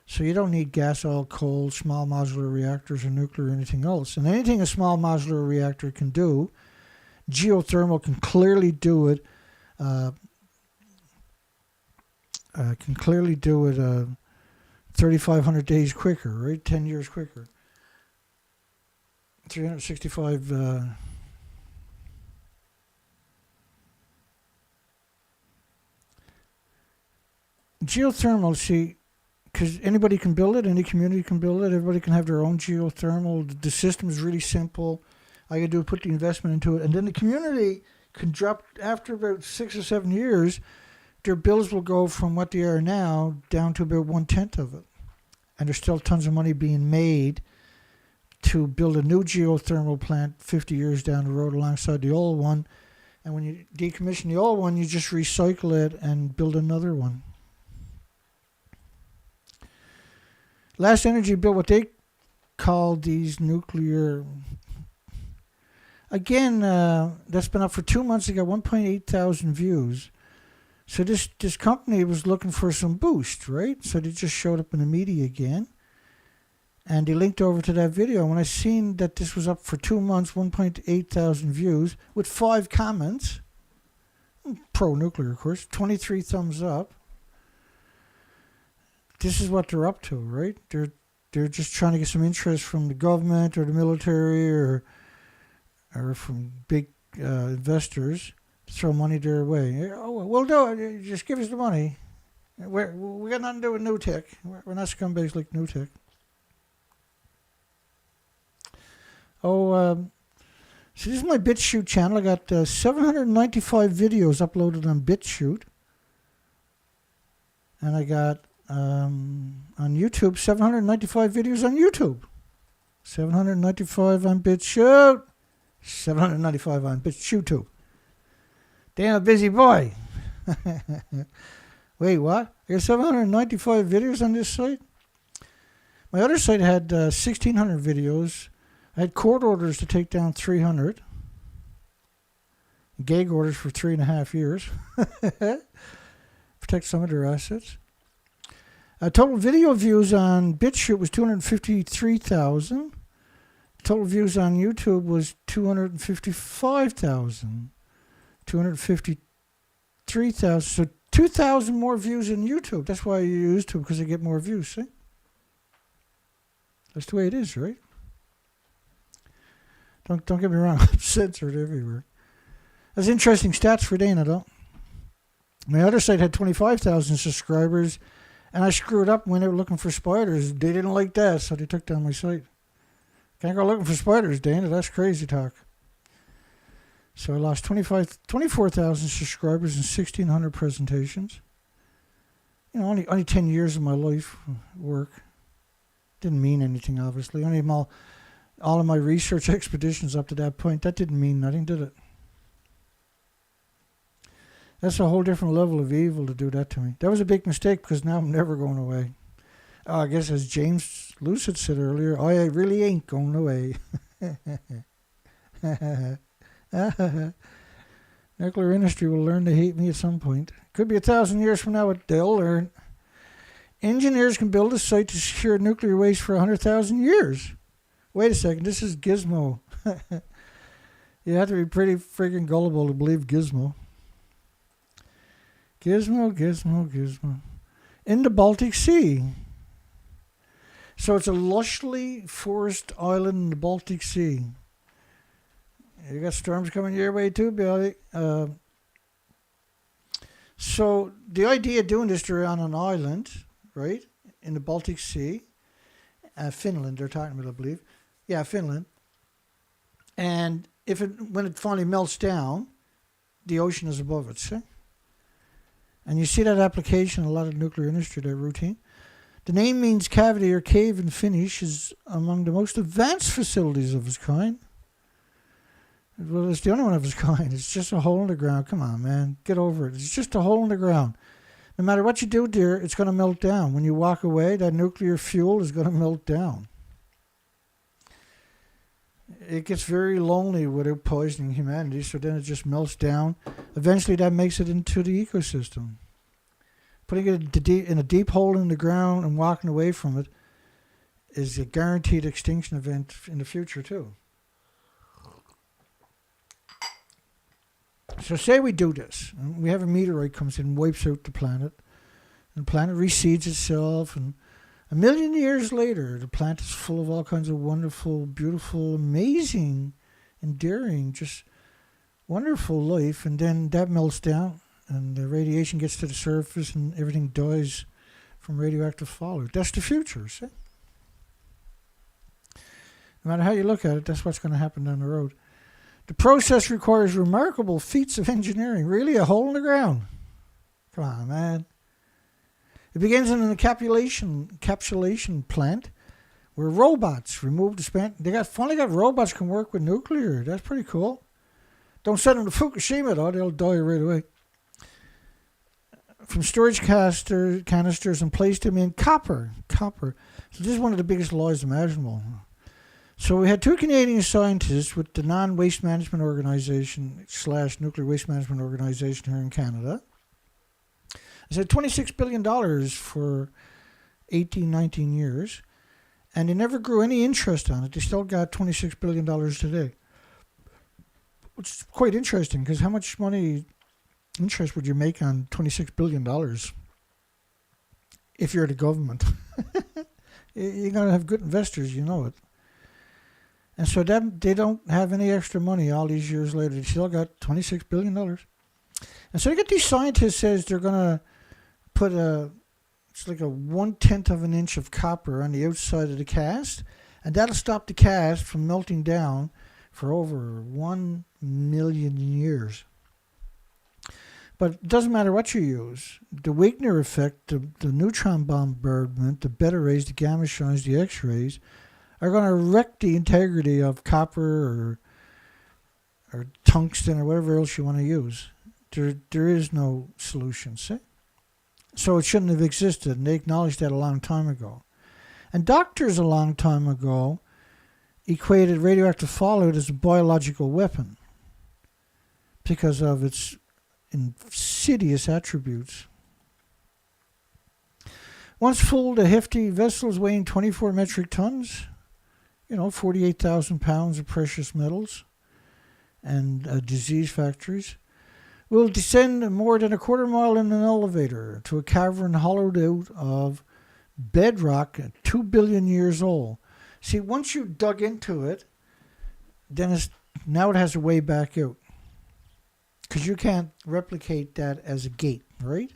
So you don't need gas, oil, coal, small modular reactors, or nuclear, or anything else. And anything a small modular reactor can do, geothermal can clearly do it. 3,500 days quicker, right? 10 years quicker. 365 geothermal, see, because anybody can build it, any community can build it, everybody can have their own geothermal. The system is really simple. All you do is put the investment into it, and then the community can drop, after about 6 or 7 years, their bills will go from what they are now down to about 1/10 of it. And there's still tons of money being made to build a new geothermal plant 50 years down the road alongside the old one. And when you decommission the old one, you just recycle it and build another one. Last Energy built what they call these nuclear. Again, that's been up for 2 months. They got 1.8 thousand views. So this company was looking for some boost, right? So they just showed up in the media again. And they linked over to that video. When I seen that this was up for 2 months, 1.8 thousand views, with 5 comments, pro-nuclear, of course, 23 thumbs up. This is what they're up to, right? They're just trying to get some interest from the government or the military or from big investors to throw money their way. Oh, we'll do it. Just give us the money. We got nothing to do with new tech. We're not scumbags like new tech. So this is my BitChute channel. I got 795 videos uploaded on BitChute. And I got on YouTube 795 videos on YouTube. 795 on BitChute. 795 on BitChute. Damn, a busy boy. Wait, what? I got 795 videos on this site? My other site had 1,600 videos. I had court orders to take down 300. Gag orders for 3.5 years. Protect some of their assets. Total video views on BitChute was 253,000. Total views on YouTube was 255,000. 253,000. So 2,000 more views on YouTube. That's why you use YouTube, because they get more views, see? That's the way it is, right? Don't get me wrong, I'm censored everywhere. That's interesting stats for Dana, though. My other site had 25,000 subscribers, and I screwed up when they were looking for spiders. They didn't like that, so they took down my site. Can't go looking for spiders, Dana. That's crazy talk. So I lost 24,000 subscribers and 1,600 presentations. You know, only 10 years of my life work. Didn't mean anything, obviously. Only all of my research expeditions up to that point, that didn't mean nothing, did it? That's a whole different level of evil to do that to me. That was a big mistake, because now I'm never going away. I guess as James Lucid said earlier, I really ain't going away. Nuclear industry will learn to hate me at some point. Could be 1,000 years from now, but they'll learn. Engineers can build a site to secure nuclear waste for 100,000 years. Wait a second, this is Gizmo. You have to be pretty freaking gullible to believe Gizmo. Gizmo. In the Baltic Sea. So it's a lushly forested island in the Baltic Sea. You got storms coming your way too, Billy. So the idea of doing this, they're on an island, right, in the Baltic Sea. Finland, they're talking about, I believe. Yeah, Finland. And when it finally melts down, the ocean is above it, see? And you see that application in a lot of nuclear industry, that routine. The name means cavity or cave in Finnish, is among the most advanced facilities of its kind. Well, it's the only one of its kind. It's just a hole in the ground. Come on, man. Get over it. It's just a hole in the ground. No matter what you do there, it's going to melt down. When you walk away, that nuclear fuel is going to melt down. It gets very lonely without poisoning humanity, so then it just melts down. Eventually, that makes it into the ecosystem. Putting it in a deep hole in the ground and walking away from it is a guaranteed extinction event in the future, too. So say we do this, and we have a meteorite comes in and wipes out the planet, and the planet reseeds itself, and 1 million years later, the planet is full of all kinds of wonderful, beautiful, amazing, endearing, just wonderful life, and then that melts down, and the radiation gets to the surface and everything dies from radioactive fallout. That's the future, see? No matter how you look at it, that's what's going to happen down the road. The process requires remarkable feats of engineering. Really, a hole in the ground? Come on, man. It begins in an encapsulation plant where robots remove the spent. Finally got robots can work with nuclear. That's pretty cool. Don't send them to Fukushima though; they'll die right away. From storage canisters and placed them in copper. So this is one of the biggest lies imaginable. So we had two Canadian scientists with the Non-Waste Management Organization / Nuclear Waste Management Organization here in Canada. They said $26 billion for 18, 19 years. And they never grew any interest on it. They still got $26 billion today. Which is quite interesting, because how much interest would you make on $26 billion if you're the government? You're going to have good investors, you know it. And so they don't have any extra money all these years later. They still got $26 billion. And so you get these scientists says they're going to put it's like a 1/10 of an inch of copper on the outside of the cast, and that'll stop the cast from melting down for over 1 million years. But it doesn't matter what you use. The Wigner effect, the neutron bombardment, the beta rays, the gamma shines, the X-rays are going to wreck the integrity of copper or tungsten or whatever else you want to use. There is no solution, see? So it shouldn't have existed, and they acknowledged that a long time ago. And doctors a long time ago equated radioactive fallout as a biological weapon because of its insidious attributes. Once full, the hefty vessels weighing 24 metric tons, 48,000 pounds of precious metals and disease factories, will descend more than a quarter mile in an elevator to a cavern hollowed out of bedrock 2 billion years old. See, once you dug into it, then now it has a way back out. Because you can't replicate that as a gate, right?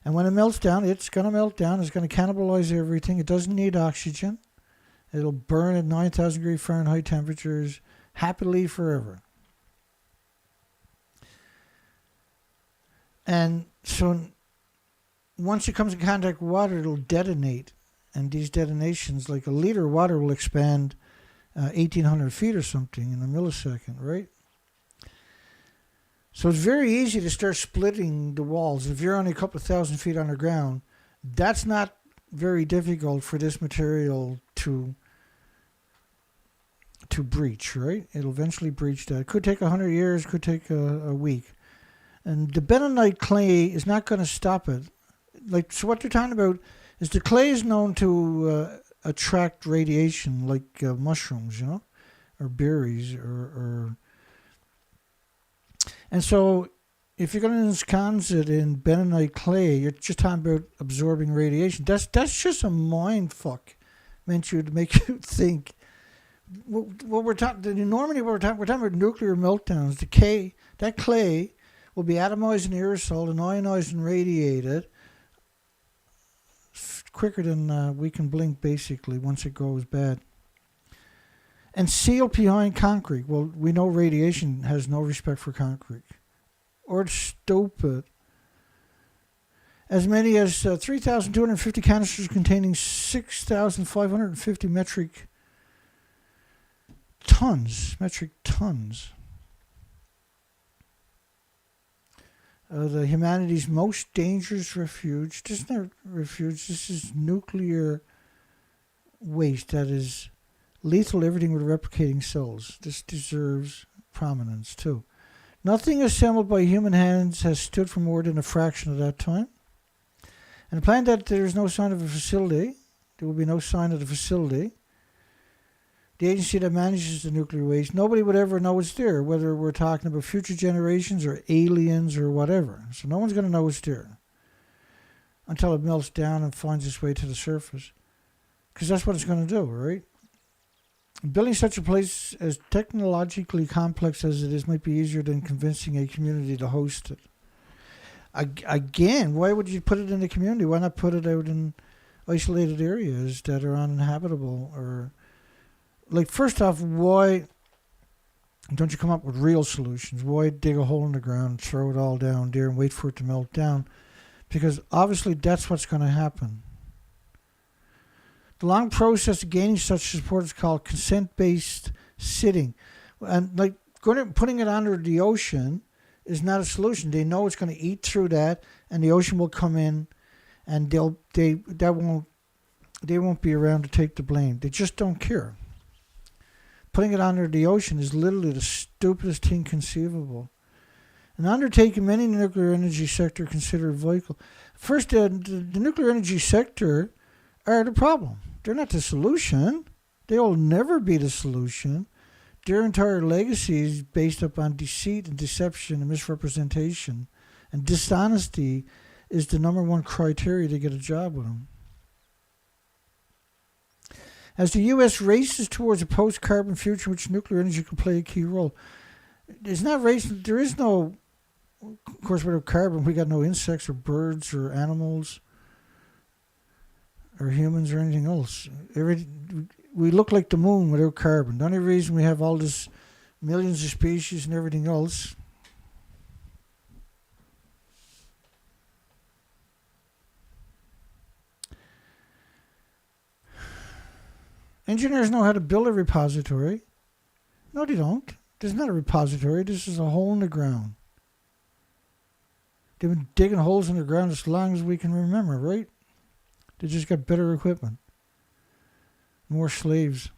And when it melts down, it's going to melt down. It's going to cannibalize everything. It doesn't need oxygen. It'll burn at 9,000 degree Fahrenheit temperatures happily forever. And so once it comes in contact with water, it'll detonate. And these detonations, like a liter of water will expand 1,800 feet or something in a millisecond, right? So it's very easy to start splitting the walls. If you're only a couple of thousand feet underground, that's not very difficult for this material to breach, right? It'll eventually breach that. It could take 100 years, could take a week. And the bentonite clay is not going to stop it. So what they're talking about is the clay is known to attract radiation like mushrooms, or berries, or. And so if you're going to ensconce it in bentonite clay, you're just talking about absorbing radiation. That's just a mind fuck meant to make you think. What we're talking about nuclear meltdowns. That clay will be atomized and aerosoled and ionized and radiated quicker than we can blink, basically, once it goes bad. And sealed behind concrete. Well, we know radiation has no respect for concrete. Or it's stupid. As many as 3,250 canisters containing 6,550 metric tons. The humanity's most dangerous refuge. This is not refuge. This is nuclear waste that is lethal to everything with replicating cells. This deserves prominence too. Nothing assembled by human hands has stood for more than a fraction of that time. And the plan that there is no sign of a facility, there will be no sign of the facility. The agency that manages the nuclear waste, nobody would ever know it's there, whether we're talking about future generations or aliens or whatever. So no one's going to know it's there until it melts down and finds its way to the surface. Because that's what it's going to do, right? Building such a place, as technologically complex as it is, might be easier than convincing a community to host it. Again, why would you put it in the community? Why not put it out in isolated areas that are uninhabitable? Or, like, first off, why don't you come up with real solutions? Why dig a hole in the ground, throw it all down there, and wait for it to melt down? Because obviously that's what's going to happen. The long process of gaining such support is called consent-based sitting. And like putting it under the ocean is not a solution. They know it's going to eat through that, and the ocean will come in, and they won't be around to take the blame. They just don't care. Putting it under the ocean is literally the stupidest thing conceivable. An undertaking many in the nuclear energy sector consider vital. First, the nuclear energy sector are the problem. They're not the solution. They will never be the solution. Their entire legacy is based upon deceit and deception and misrepresentation. And dishonesty is the number one criteria to get a job with them. As the U.S. races towards a post-carbon future in which nuclear energy can play a key role, it's not racing. There is no, of course, without carbon, we got no insects or birds or animals or humans or anything else. We look like the moon without carbon. The only reason we have all this millions of species and everything else engineers know how to build a repository. No, they don't. There's not a repository. This is a hole in the ground. They've been digging holes in the ground as long as we can remember, right? They just got better equipment. More slaves.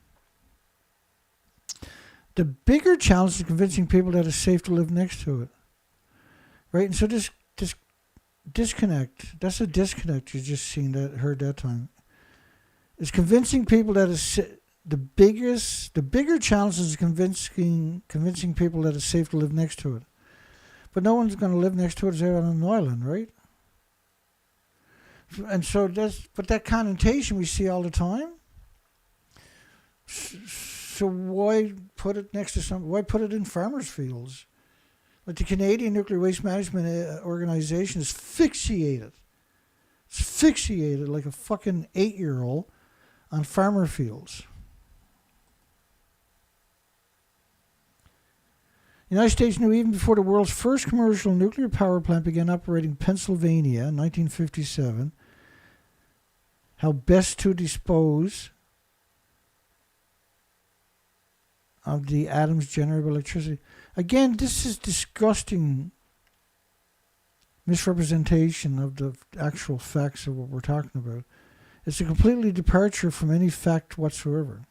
The bigger challenge is convincing people that it's safe to live next to it. Right? And so this disconnect, that's a disconnect you just heard that time. It's convincing people that it's the bigger challenge is convincing people that it's safe to live next to it. But no one's going to live next to it on an island, right? And so that connotation we see all the time. So why put it next to why put it in farmers' fields? Like the Canadian Nuclear Waste Management Organization is fixated. It's fixated like a fucking 8-year-old on farmer fields. The United States knew even before the world's first commercial nuclear power plant began operating in Pennsylvania in 1957 how best to dispose of the atoms generated by electricity. Again, this is disgusting misrepresentation of the actual facts of what we're talking about. It's a completely departure from any fact whatsoever.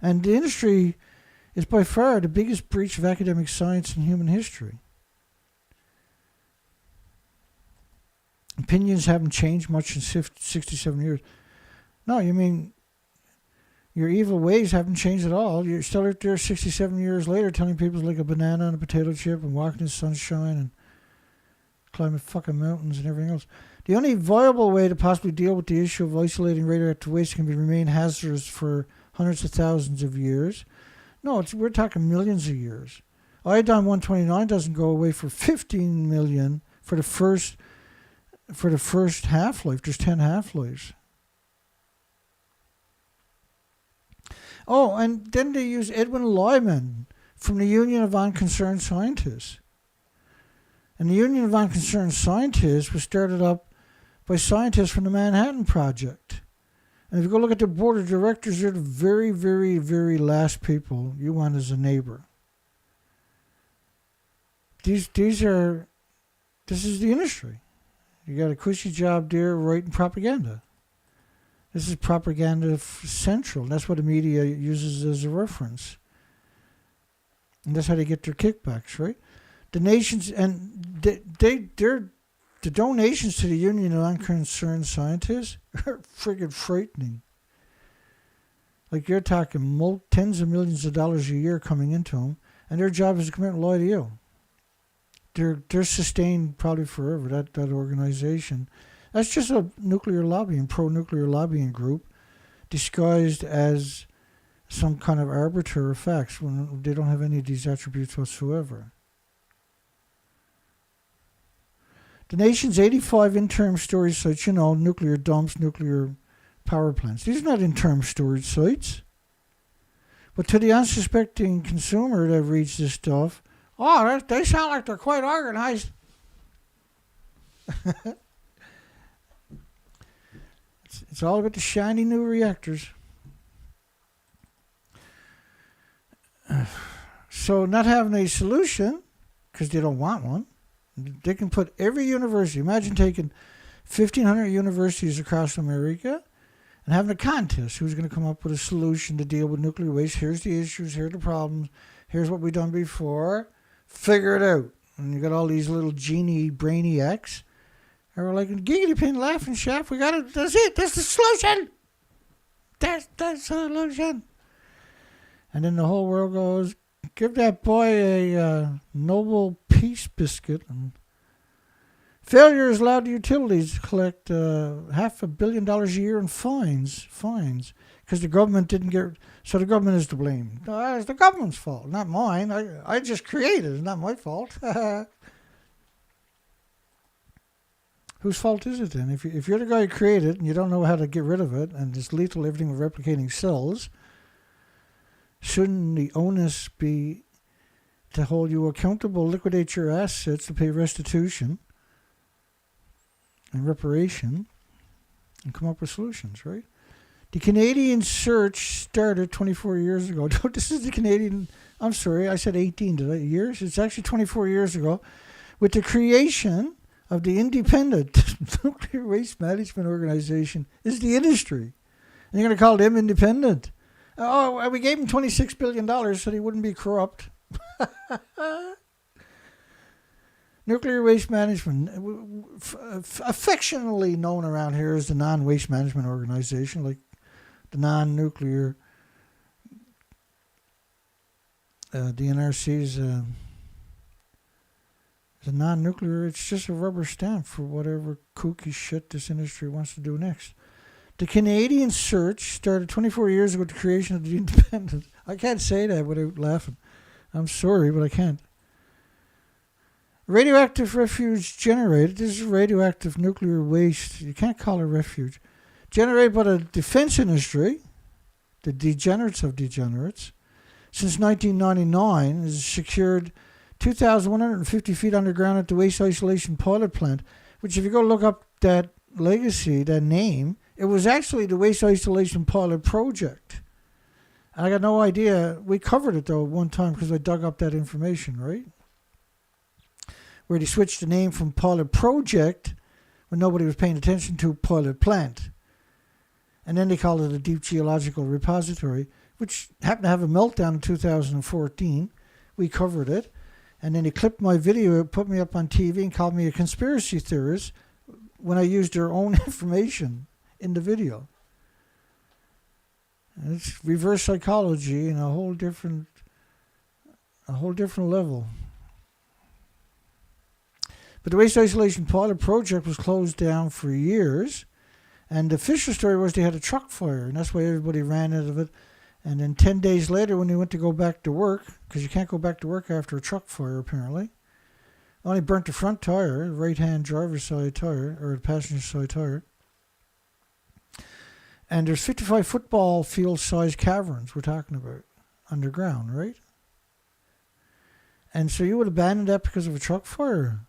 And the industry is by far the biggest breach of academic science in human history. Opinions haven't changed much in 67 years. No, you mean your evil ways haven't changed at all. You're still out there 67 years later telling people it's like a banana and a potato chip and walking in the sunshine and climbing fucking mountains and everything else. The only viable way to possibly deal with the issue of isolating radioactive waste can be remain hazardous for hundreds of thousands of years. No, we're talking millions of years. Iodine-129 doesn't go away for 15 million for the first half-life. There's 10 half-lives. Oh, and then they use Edwin Lyman from the Union of Unconcerned Scientists. And the Union of Unconcerned Scientists was started up by scientists from the Manhattan Project. And if you go look at the board of directors, they're the very, very, very last people you want as a neighbor. This is the industry. You got a cushy job there writing propaganda. This is propaganda central. That's what the media uses as a reference. And that's how they get their kickbacks, right? The nations, and the donations to the Union of Unconcerned Scientists are friggin' frightening. Like you're talking tens of millions of dollars a year coming into them, and their job is to come out and lie to you. They're sustained probably forever, that organization. That's just a nuclear lobbying, pro-nuclear lobbying group disguised as some kind of arbiter of facts when they don't have any of these attributes whatsoever. The nation's 85 interim storage sites, nuclear dumps, nuclear power plants. These are not interim storage sites. But to the unsuspecting consumer that reads this stuff, they sound like they're quite organized. It's all about the shiny new reactors. So not having a solution, because they don't want one, they can put every university, imagine taking 1,500 universities across America and having a contest. Who's going to come up with a solution to deal with nuclear waste? Here's the issues, here are the problems, here's what we've done before. Figure it out. And you got all these little genie brainiacs. And we're like, giggity pin, laughing shaft, we got it, that's it, that's the solution. That's the solution. And then the whole world goes, give that boy a Nobel Peace Biscuit. And failure has allowed the utilities to collect $500 million a year in fines, because the government didn't get. So the government is to blame. It's the government's fault, not mine. I just created it. It's not my fault. Whose fault is it then? If you're the guy who created it and you don't know how to get rid of it, and it's lethal, everything with replicating cells, shouldn't the onus be to hold you accountable, liquidate your assets to pay restitution and reparation, and come up with solutions, right? The Canadian search started 24 years ago. This is the Canadian, I'm sorry, I said 18, did I? Years? It's actually 24 years ago, with the creation of the Independent Nuclear Waste Management Organization. Is the industry. And you're going to call them independent. Oh, we gave him $26 billion so he wouldn't be corrupt. Nuclear waste management, affectionately known around here as the non-waste management organization, like the non-nuclear, the NRC's the non-nuclear. It's just a rubber stamp for whatever kooky shit this industry wants to do next. The Canadian search started 24 years ago with the creation of the Independent. I can't say that without laughing. I'm sorry, but I can't. Radioactive refuge generated. This is radioactive nuclear waste. You can't call it refuge. Generated by the defense industry, the degenerates of degenerates, since 1999 has secured 2,150 feet underground at the waste isolation pilot plant, which if you go look up that legacy, that name, it was actually the waste isolation pilot project. And I got no idea. We covered it, though, one time because I dug up that information, right? Where they switched the name from pilot project, when nobody was paying attention, to pilot plant. And then they called it a deep geological repository, which happened to have a meltdown in 2014. We covered it. And then they clipped my video, put me up on TV, and called me a conspiracy theorist when I used their own information in the video. And it's reverse psychology in a whole different level. But the waste isolation pilot project was closed down for years, and the official story was they had a truck fire, and that's why everybody ran out of it. And then 10 days later, when they went to go back to work, because you can't go back to work after a truck fire, apparently, only burnt the front tire, the right-hand driver's side tire, or the passenger side tire. And there's 55 football field-sized caverns we're talking about underground, right? And so you would abandon that because of a truck fire.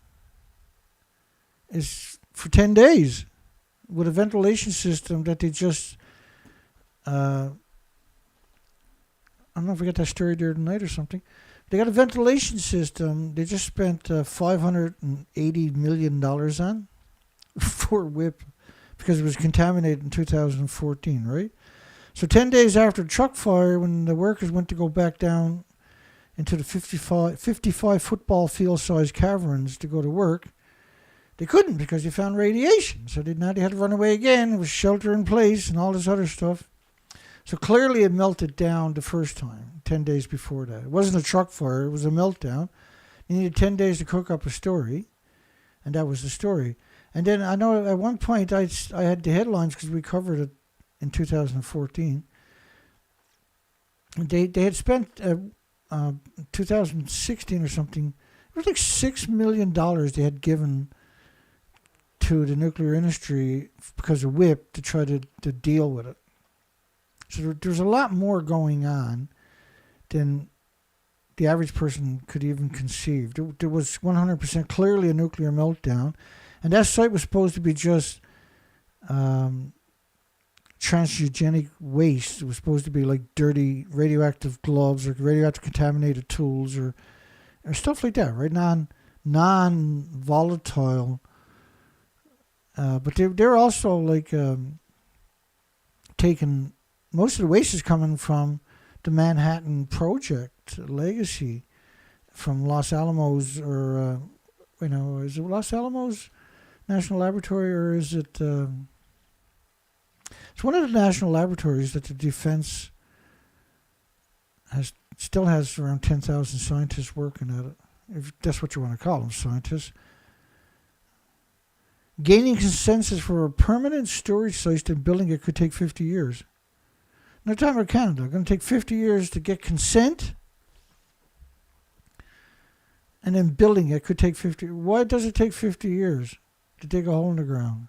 It's for 10 days with a ventilation system that they just... I don't know if we got that story there tonight or something. They got a ventilation system they just spent $580 million on for WIP because it was contaminated in 2014, right? So 10 days after the truck fire, when the workers went to go back down into the 55 football field-sized caverns to go to work, they couldn't because they found radiation. So they had to run away again. It was shelter in place and all this other stuff. So clearly it melted down the first time, 10 days before that. It wasn't a truck fire, it was a meltdown. You needed 10 days to cook up a story, and that was the story. And then I know at one point I had the headlines because we covered it in 2014. They had spent 2016 or something, it was like $6 million they had given to the nuclear industry because of WHIP to try to deal with it. So there's a lot more going on than the average person could even conceive. There was 100% clearly a nuclear meltdown, and that site was supposed to be just transgenic waste. It was supposed to be like dirty radioactive gloves or radioactive contaminated tools or stuff like that, right? Non-volatile. But they're also like taking, most of the waste is coming from the Manhattan Project legacy from Los Alamos, or is it Los Alamos National Laboratory, or is it? It's one of the national laboratories that the defense still has around 10,000 scientists working at it, if that's what you want to call them, scientists. Gaining consensus for a permanent storage site and building it could take 50 years. No time for Canada. It's going to take 50 years to get consent, and then building it could take 50. Why does it take 50 years to dig a hole in the ground?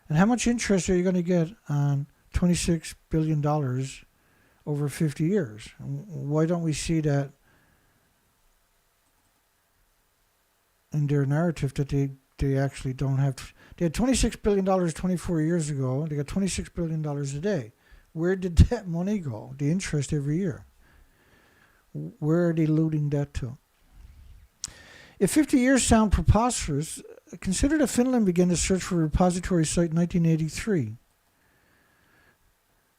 And how much interest are you going to get on $26 billion over 50 years? Why don't we see that in their narrative, that they actually don't have? They had $26 billion 24 years ago. They got $26 billion today. Where did that money go? The interest every year. Where are they looting that to? If 50 years sound preposterous, consider that Finland began to search for a repository site in 1983.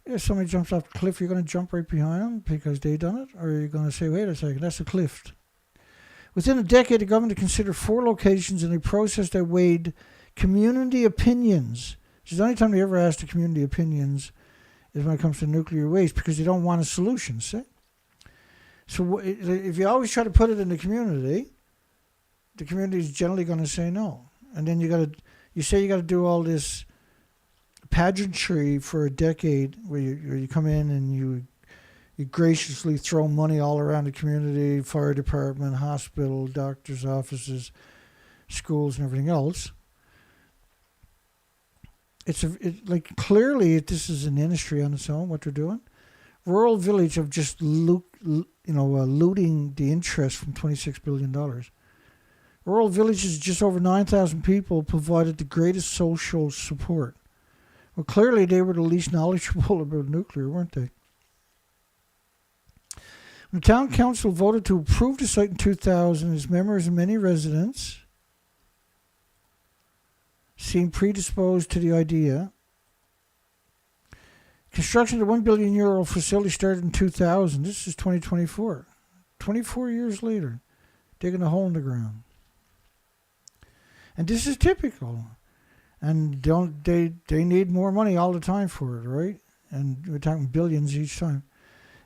If somebody jumps off the cliff, you're going to jump right behind them because they done it? Or are you going to say, wait a second, that's a cliff? Within a decade, the government considered 4 locations in a process that weighed community opinions. Which is the only time they ever ask the community opinions is when it comes to nuclear waste, because they don't want a solution, see? So if you always try to put it in the community is generally going to say no. And then you say you got to do all this pageantry for a decade where you come in and you graciously throw money all around the community, fire department, hospital, doctors' offices, schools, and everything else. Like clearly this is an industry on its own, what they're doing. Rural Village of just looting the interest from $26 billion. Rural villages, just over 9,000 people, provided the greatest social support. Well, clearly they were the least knowledgeable about nuclear, weren't they? When the town council voted to approve the site in 2000, its members and many residents seemed predisposed to the idea. Construction of the €1 billion facility started in 2000. This is 2024. 24 years later, digging a hole in the ground. And this is typical. And they need more money all the time for it, right? And we're talking billions each time.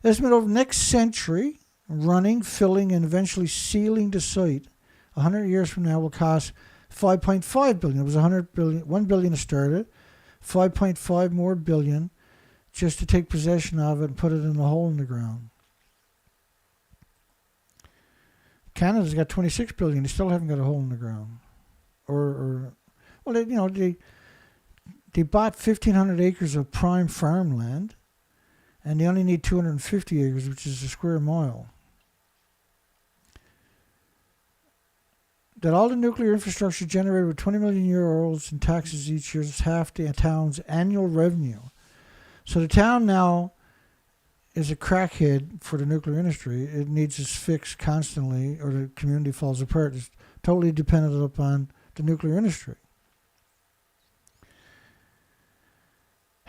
Estimate over the next century, running, filling, and eventually sealing the site 100 years from now will cost $5.5 billion. It was $100 billion, $1 billion to start it, $5.5 more billion just to take possession of it and put it in a hole in the ground. Canada's got $26 billion. They still haven't got a hole in the ground. They bought 1,500 acres of prime farmland, and they only need 250 acres, which is a square mile. That all the nuclear infrastructure generated with €20 million in taxes each year is half the town's annual revenue. So the town now is a crackhead for the nuclear industry. It needs its fix constantly, or the community falls apart. It's totally dependent upon the nuclear industry.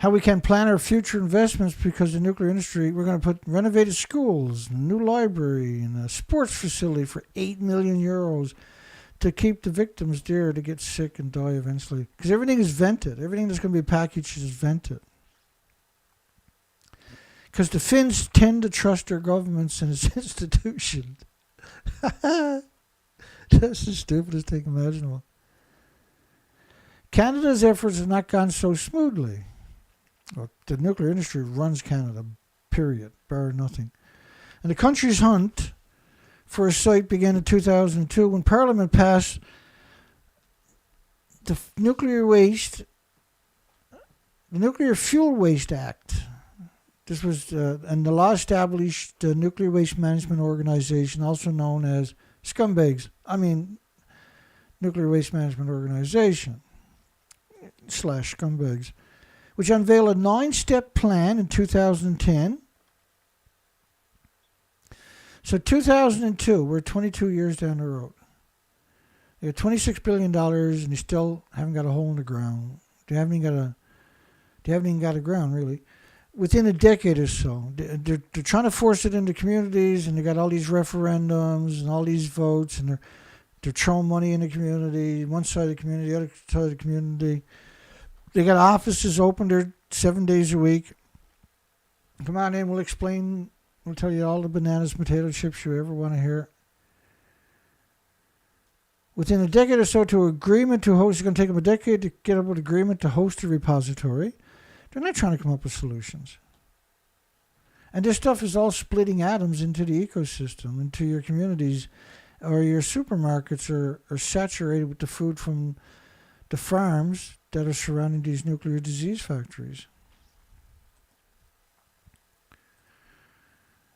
How we can plan our future investments, because the nuclear industry, we're going to put renovated schools, a new library, and a sports facility for €8 million to keep the victims there to get sick and die eventually. Because everything is vented. Everything that's going to be packaged is vented. Because the Finns tend to trust their governments and its institutions. That's the stupidest thing imaginable. Canada's efforts have not gone so smoothly. Well, the nuclear industry runs Canada, period, bar nothing. And the country's hunt for a site began in 2002 when Parliament passed the Nuclear Fuel Waste Act. This was, and the law established the Nuclear Waste Management Organization, also known as Nuclear Waste Management Organization / scumbags, which unveiled a 9-step plan in 2010. So 2002, we're 22 years down the road. They got $26 billion and they still haven't got a hole in the ground. They haven't even got a ground, really. Within a decade or so, they're trying to force it into communities, and they got all these referendums and all these votes, and they're throwing money in the community, one side of the community, the other side of the community. They got offices open there 7 days a week. Come on in, we'll tell you all the bananas, potato chips you ever want to hear. Within a decade or so, to agreement to host, it's going to take them a decade to get up with agreement to host a repository. They're not trying to come up with solutions. And this stuff is all splitting atoms into the ecosystem, into your communities, or your supermarkets are saturated with the food from the farms that are surrounding these nuclear disease factories.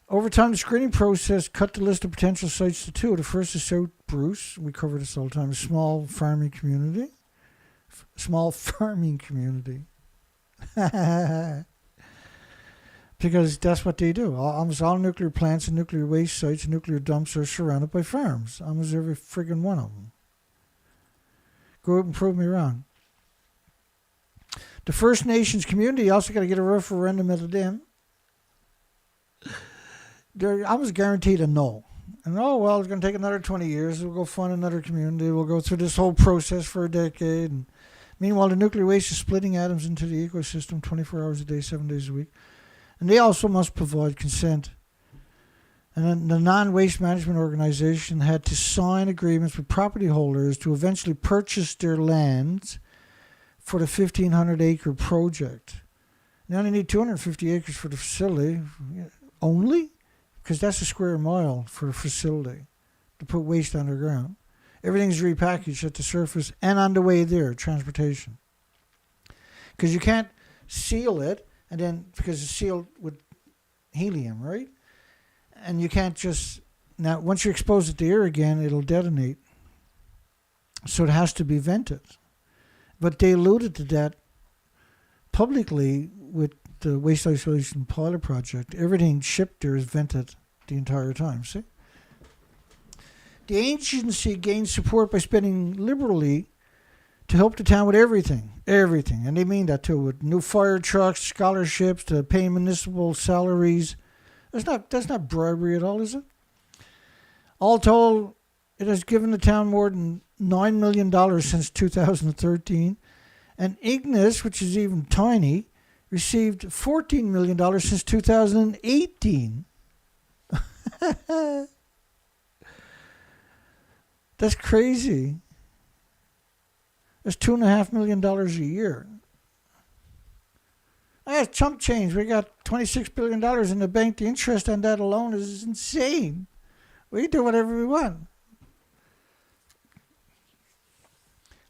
Over time, the screening process cut the list of potential sites to 2. The first is South Bruce. We cover this all the time. A small farming community. Because that's what they do. Almost all nuclear plants and nuclear waste sites and nuclear dumps are surrounded by farms. Almost every friggin' one of them. Go out and prove me wrong. The First Nations community also got to get a referendum out of them. They're almost guaranteed a no. And it's going to take another 20 years. We'll go find another community. We'll go through this whole process for a decade. And meanwhile, the nuclear waste is splitting atoms into the ecosystem 24 hours a day, 7 days a week. And they also must provide consent. And then the non-waste management organization had to sign agreements with property holders to eventually purchase their lands for the 1,500-acre project. They only need 250 acres for the facility. Only? Because that's a square mile for a facility to put waste underground. Everything's repackaged at the surface and on the way there, transportation. Because you can't seal it, and then because it's sealed with helium, right? And you can't just, now once you expose it to air again, it'll detonate. So it has to be vented. But they alluded to that publicly with the Waste Isolation Pilot Project. Everything shipped there is vented the entire time, see? The agency gained support by spending liberally to help the town with everything. And they mean that too, with new fire trucks, scholarships, to paying municipal salaries. That's not bribery at all, is it? All told, it has given the town more than $9 million since 2013. And Ignis, which is even tiny, received $14 million since 2018. That's crazy. That's $2.5 million a year. That's chump change. We got $26 billion in the bank. The interest on that alone is insane. We can do whatever we want.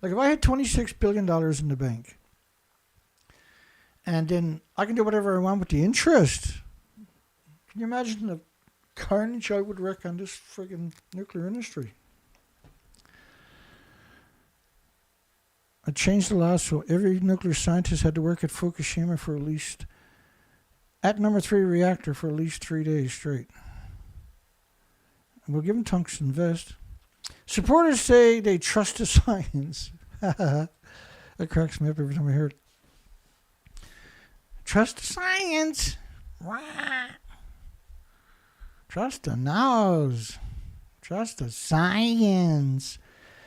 Like if I had $26 billion in the bank, and then I can do whatever I want with the interest. Can you imagine the carnage I would wreak on this friggin' nuclear industry? I changed the law so every nuclear scientist had to work at Fukushima for at least, at number 3 reactor for at least 3 days straight. And we'll give them tungsten vest. Supporters say they trust the science. That cracks me up every time I hear it. Trust the science. Trust the nose. Trust the science.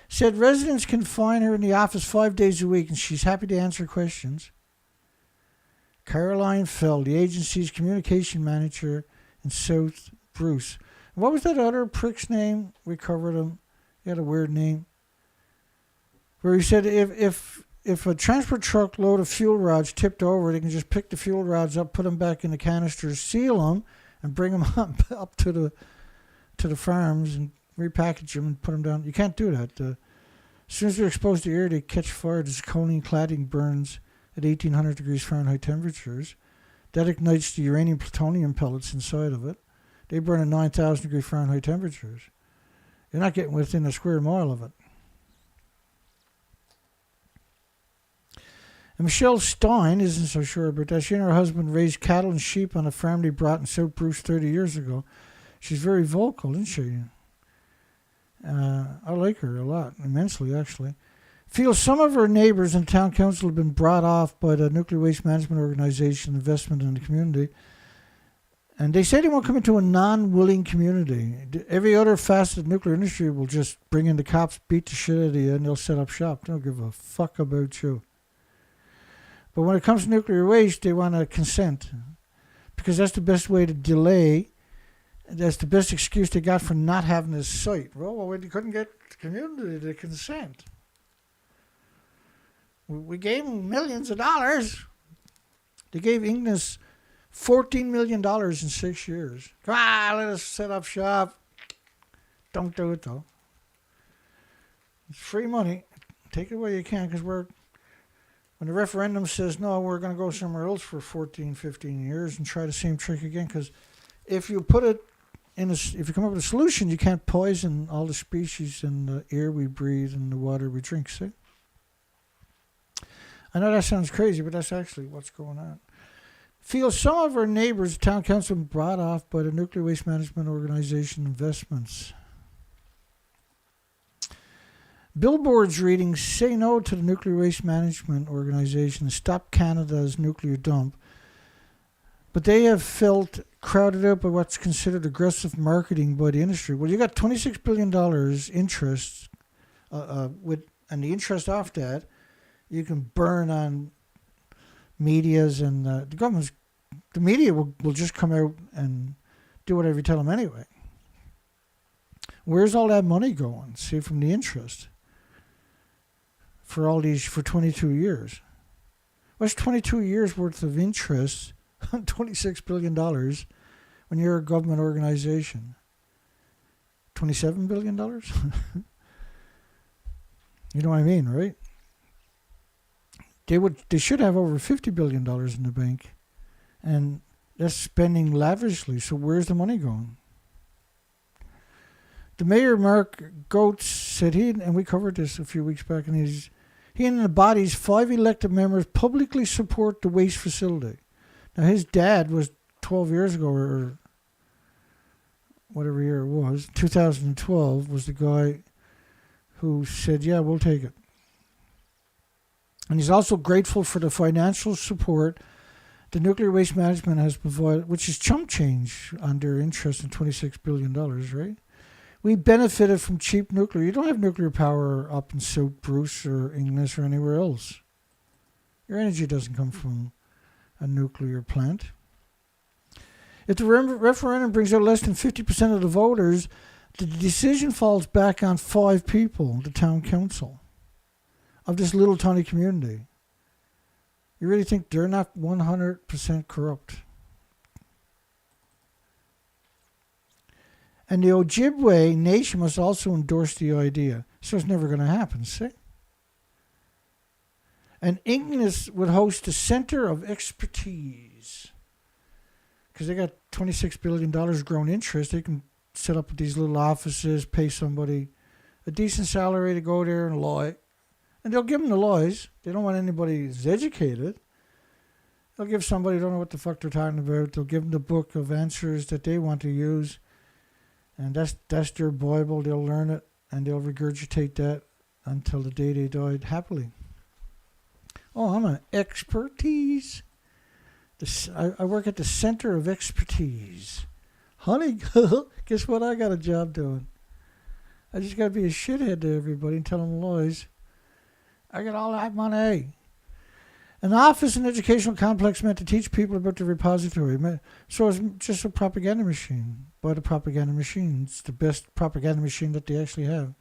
Said residents can find her in the office 5 days a week and she's happy to answer questions. Caroline Fell, the agency's communication manager in South Bruce. What was that other prick's name? We covered him. He had a weird name. Where he said if a transport truck load of fuel rods tipped over, they can just pick the fuel rods up, put them back in the canisters, seal them, and bring them up to the farms and repackage them and put them down. You can't do that. As soon as they're exposed to air, they catch fire. The zirconium cladding burns at 1800 degrees Fahrenheit temperatures. That ignites the uranium plutonium pellets inside of it. They burn at 9,000 degree Fahrenheit temperatures. You're not getting within a square mile of it. And Michelle Stein isn't so sure about that. She and her husband raised cattle and sheep on a farm they brought in South Bruce 30 years ago. She's very vocal, isn't she? I like her a lot, immensely actually. Feels some of her neighbours and town council have been brought off by the Nuclear Waste Management Organisation investment in the community. And they say they won't come into a non-willing community. Every other facet of the nuclear industry will just bring in the cops, beat the shit out of you, and they'll set up shop. They don't give a fuck about you. But when it comes to nuclear waste, they want to consent. Because that's the best way to delay. That's the best excuse they got for not having this site. Well, they couldn't get the community to consent. We gave them millions of dollars. They gave Ignis $14 million in 6 years. Come on, let us set up shop. Don't do it, though. It's free money. Take it where you can, because when the referendum says, no, we're going to go somewhere else for 14, 15 years and try the same trick again, because if you put it if you come up with a solution, you can't poison all the species in the air we breathe and the water we drink, see? I know that sounds crazy, but that's actually what's going on. Feels some of our neighbours, the town council, brought off by the Nuclear Waste Management Organisation investments. Billboards reading, say no to the Nuclear Waste Management Organisation, stop Canada's nuclear dump. But they have felt crowded out by what's considered aggressive marketing by the industry. Well, you got $26 billion interest, and the interest off that, you can burn on medias and the government's, the media will just come out and do whatever you tell them anyway. Where's all that money going? See, from the interest for 22 years. What's 22 years worth of interest on $26 billion when you're a government organization? $27 billion? You know what I mean, right? They should have over $50 billion in the bank, and that's spending lavishly. So where's the money going? The mayor, Mark Goetz, said and we covered this a few weeks back, and he and the body's 5 elected members publicly support the waste facility. Now his dad was 12 years ago, or whatever year it was, 2012, was the guy who said, yeah, we'll take it. And he's also grateful for the financial support the Nuclear Waste Management has provided, which is chump change on their interest in $26 billion, right? We benefited from cheap nuclear. You don't have nuclear power up in South Bruce or Ignis or anywhere else. Your energy doesn't come from a nuclear plant. If the referendum brings out less than 50% of the voters, the decision falls back on 5 people, the town council, of this little tiny community. You really think they're not 100% corrupt? And the Ojibwe nation must also endorse the idea. So it's never going to happen, see? And Ignis would host a center of expertise. Because they got $26 billion grown interest. They can set up these little offices, pay somebody a decent salary to go there and lie. And they'll give them the lies. They don't want anybody who's educated. They'll give somebody who don't know what the fuck they're talking about. They'll give them the book of answers that they want to use. And that's their Bible. They'll learn it and they'll regurgitate that until the day they died happily. Oh, I'm an expertise. I work at the Center of Expertise. Honey, guess what I got a job doing? I just got to be a shithead to everybody and tell them lies. I got all that money. An office and educational complex meant to teach people about the repository. So it's just a propaganda machine. Buy the propaganda machine. It's the best propaganda machine that they actually have.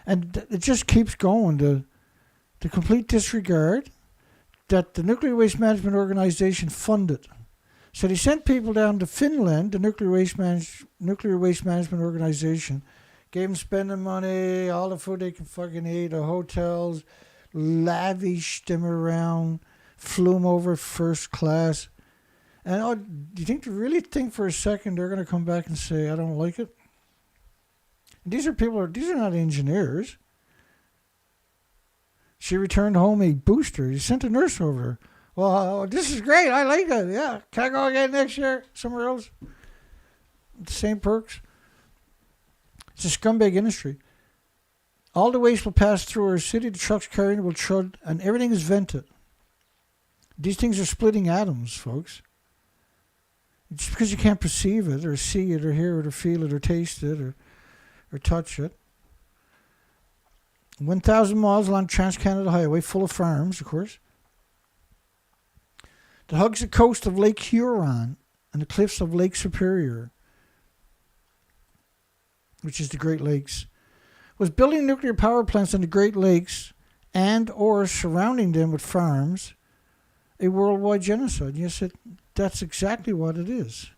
And it just keeps going. The complete disregard that the Nuclear Waste Management Organization funded. So they sent people down to Finland, the Nuclear Waste Management Organization, Gave them spending money, all the food they can fucking eat, the hotels, lavished them around, flew them over first class. And do you really think for a second they're going to come back and say, I don't like it? And these are not engineers. She returned home a booster. He sent a nurse over. Well, this is great. I like it. Yeah. Can I go again next year somewhere else? The same perks. It's a scumbag industry. All the waste will pass through our city. The trucks carrying it will trud, and everything is vented. These things are splitting atoms, folks. Just because you can't perceive it, or see it, or hear it, or feel it, or taste it, or touch it. 1,000 miles along Trans-Canada Highway, full of farms, of course, that hugs the coast of Lake Huron and the cliffs of Lake Superior, which is the Great Lakes, was building nuclear power plants on the Great Lakes and or surrounding them with farms a worldwide genocide. Yes, that's exactly what it is.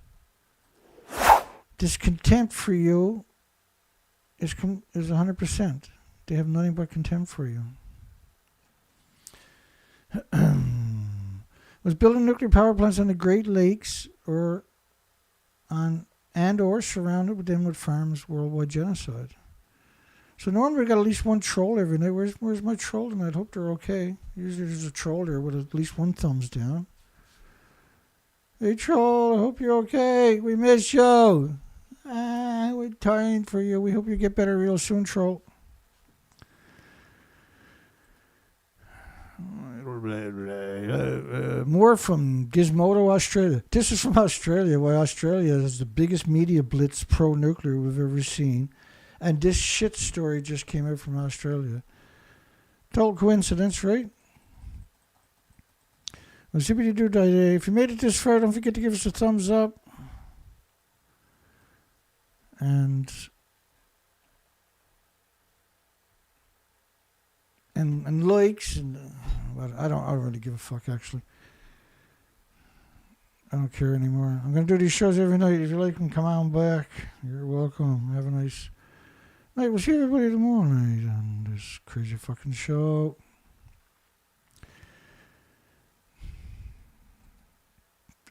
This contempt for you is 100%. They have nothing but contempt for you. Was building nuclear power plants on the Great Lakes or surrounded with them with farms, worldwide genocide. So normally we got at least one troll every night. Where's my troll tonight? Hope they're okay. Usually there's a troll there with at least one thumbs down. Hey troll, I hope you're okay. We miss you. We're dying for you. We hope you get better real soon, troll. More from Gizmodo, Australia. This is from Australia, why Australia is the biggest media blitz pro-nuclear we've ever seen. And this shit story just came out from Australia. Total coincidence, right? Well, if you made it this far, don't forget to give us a thumbs up. And likes and I don't really give a fuck, actually. I don't care anymore. I'm gonna do these shows every night. If you like them, come on back. You're welcome. Have a nice night. We'll see everybody tomorrow night on this crazy fucking show.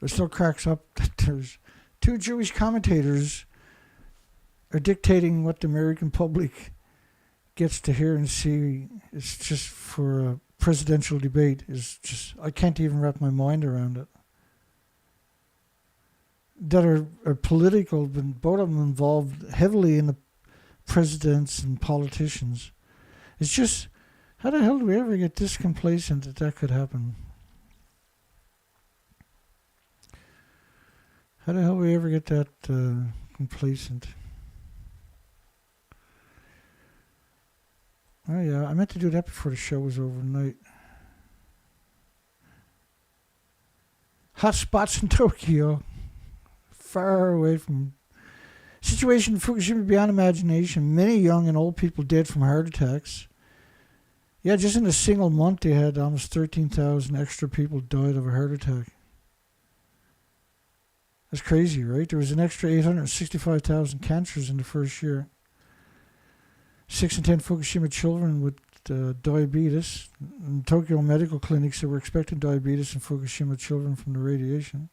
It still cracks up that there's two Jewish commentators are dictating what the American public gets to hear and see. It's just for a presidential debate. I can't even wrap my mind around it. That are political, but both of them involved heavily in the presidents and politicians. It's just, how the hell do we ever get this complacent that could happen? How the hell do we ever get that complacent? Oh yeah, I meant to do that before the show was over tonight. Hot spots in Tokyo. Far away from... Situation in Fukushima beyond imagination. Many young and old people dead from heart attacks. Yeah, just in a single month they had almost 13,000 extra people died of a heart attack. That's crazy, right? There was an extra 865,000 cancers in the first year. 6 in 10 Fukushima children with diabetes. In Tokyo medical clinics, they were expecting diabetes in Fukushima children from the radiation.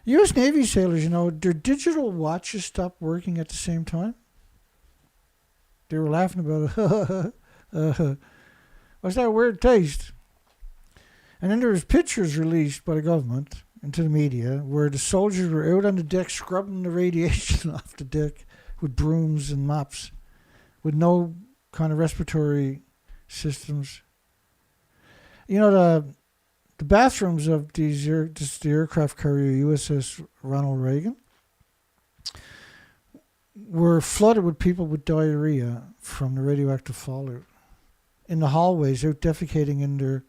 U.S. Navy sailors, their digital watches stopped working at the same time. They were laughing about it. What's that weird taste? And then there was pictures released by the government into the media where the soldiers were out on the deck scrubbing the radiation off the deck with brooms and mops, with no kind of respiratory systems. The bathrooms of the aircraft carrier USS Ronald Reagan were flooded with people with diarrhea from the radioactive fallout. In the hallways, out defecating in their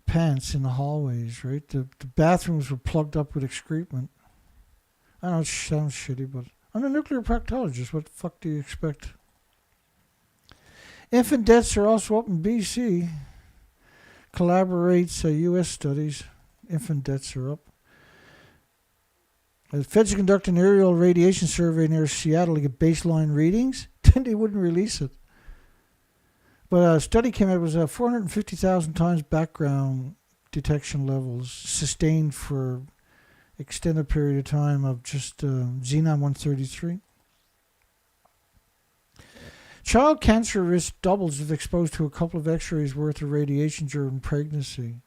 pants in the hallways, right? The bathrooms were plugged up with excrement. I know it sounds shitty, but I'm a nuclear proctologist. What the fuck do you expect? Infant deaths are also up in BC. Collaborates U.S. studies. Infant deaths are up. The feds conduct an aerial radiation survey near Seattle to get baseline readings. Then they wouldn't release it. But a study came out, it was 450,000 times background detection levels sustained for extended period of time of just xenon-133. Child cancer risk doubles if exposed to a couple of x-rays worth of radiation during pregnancy.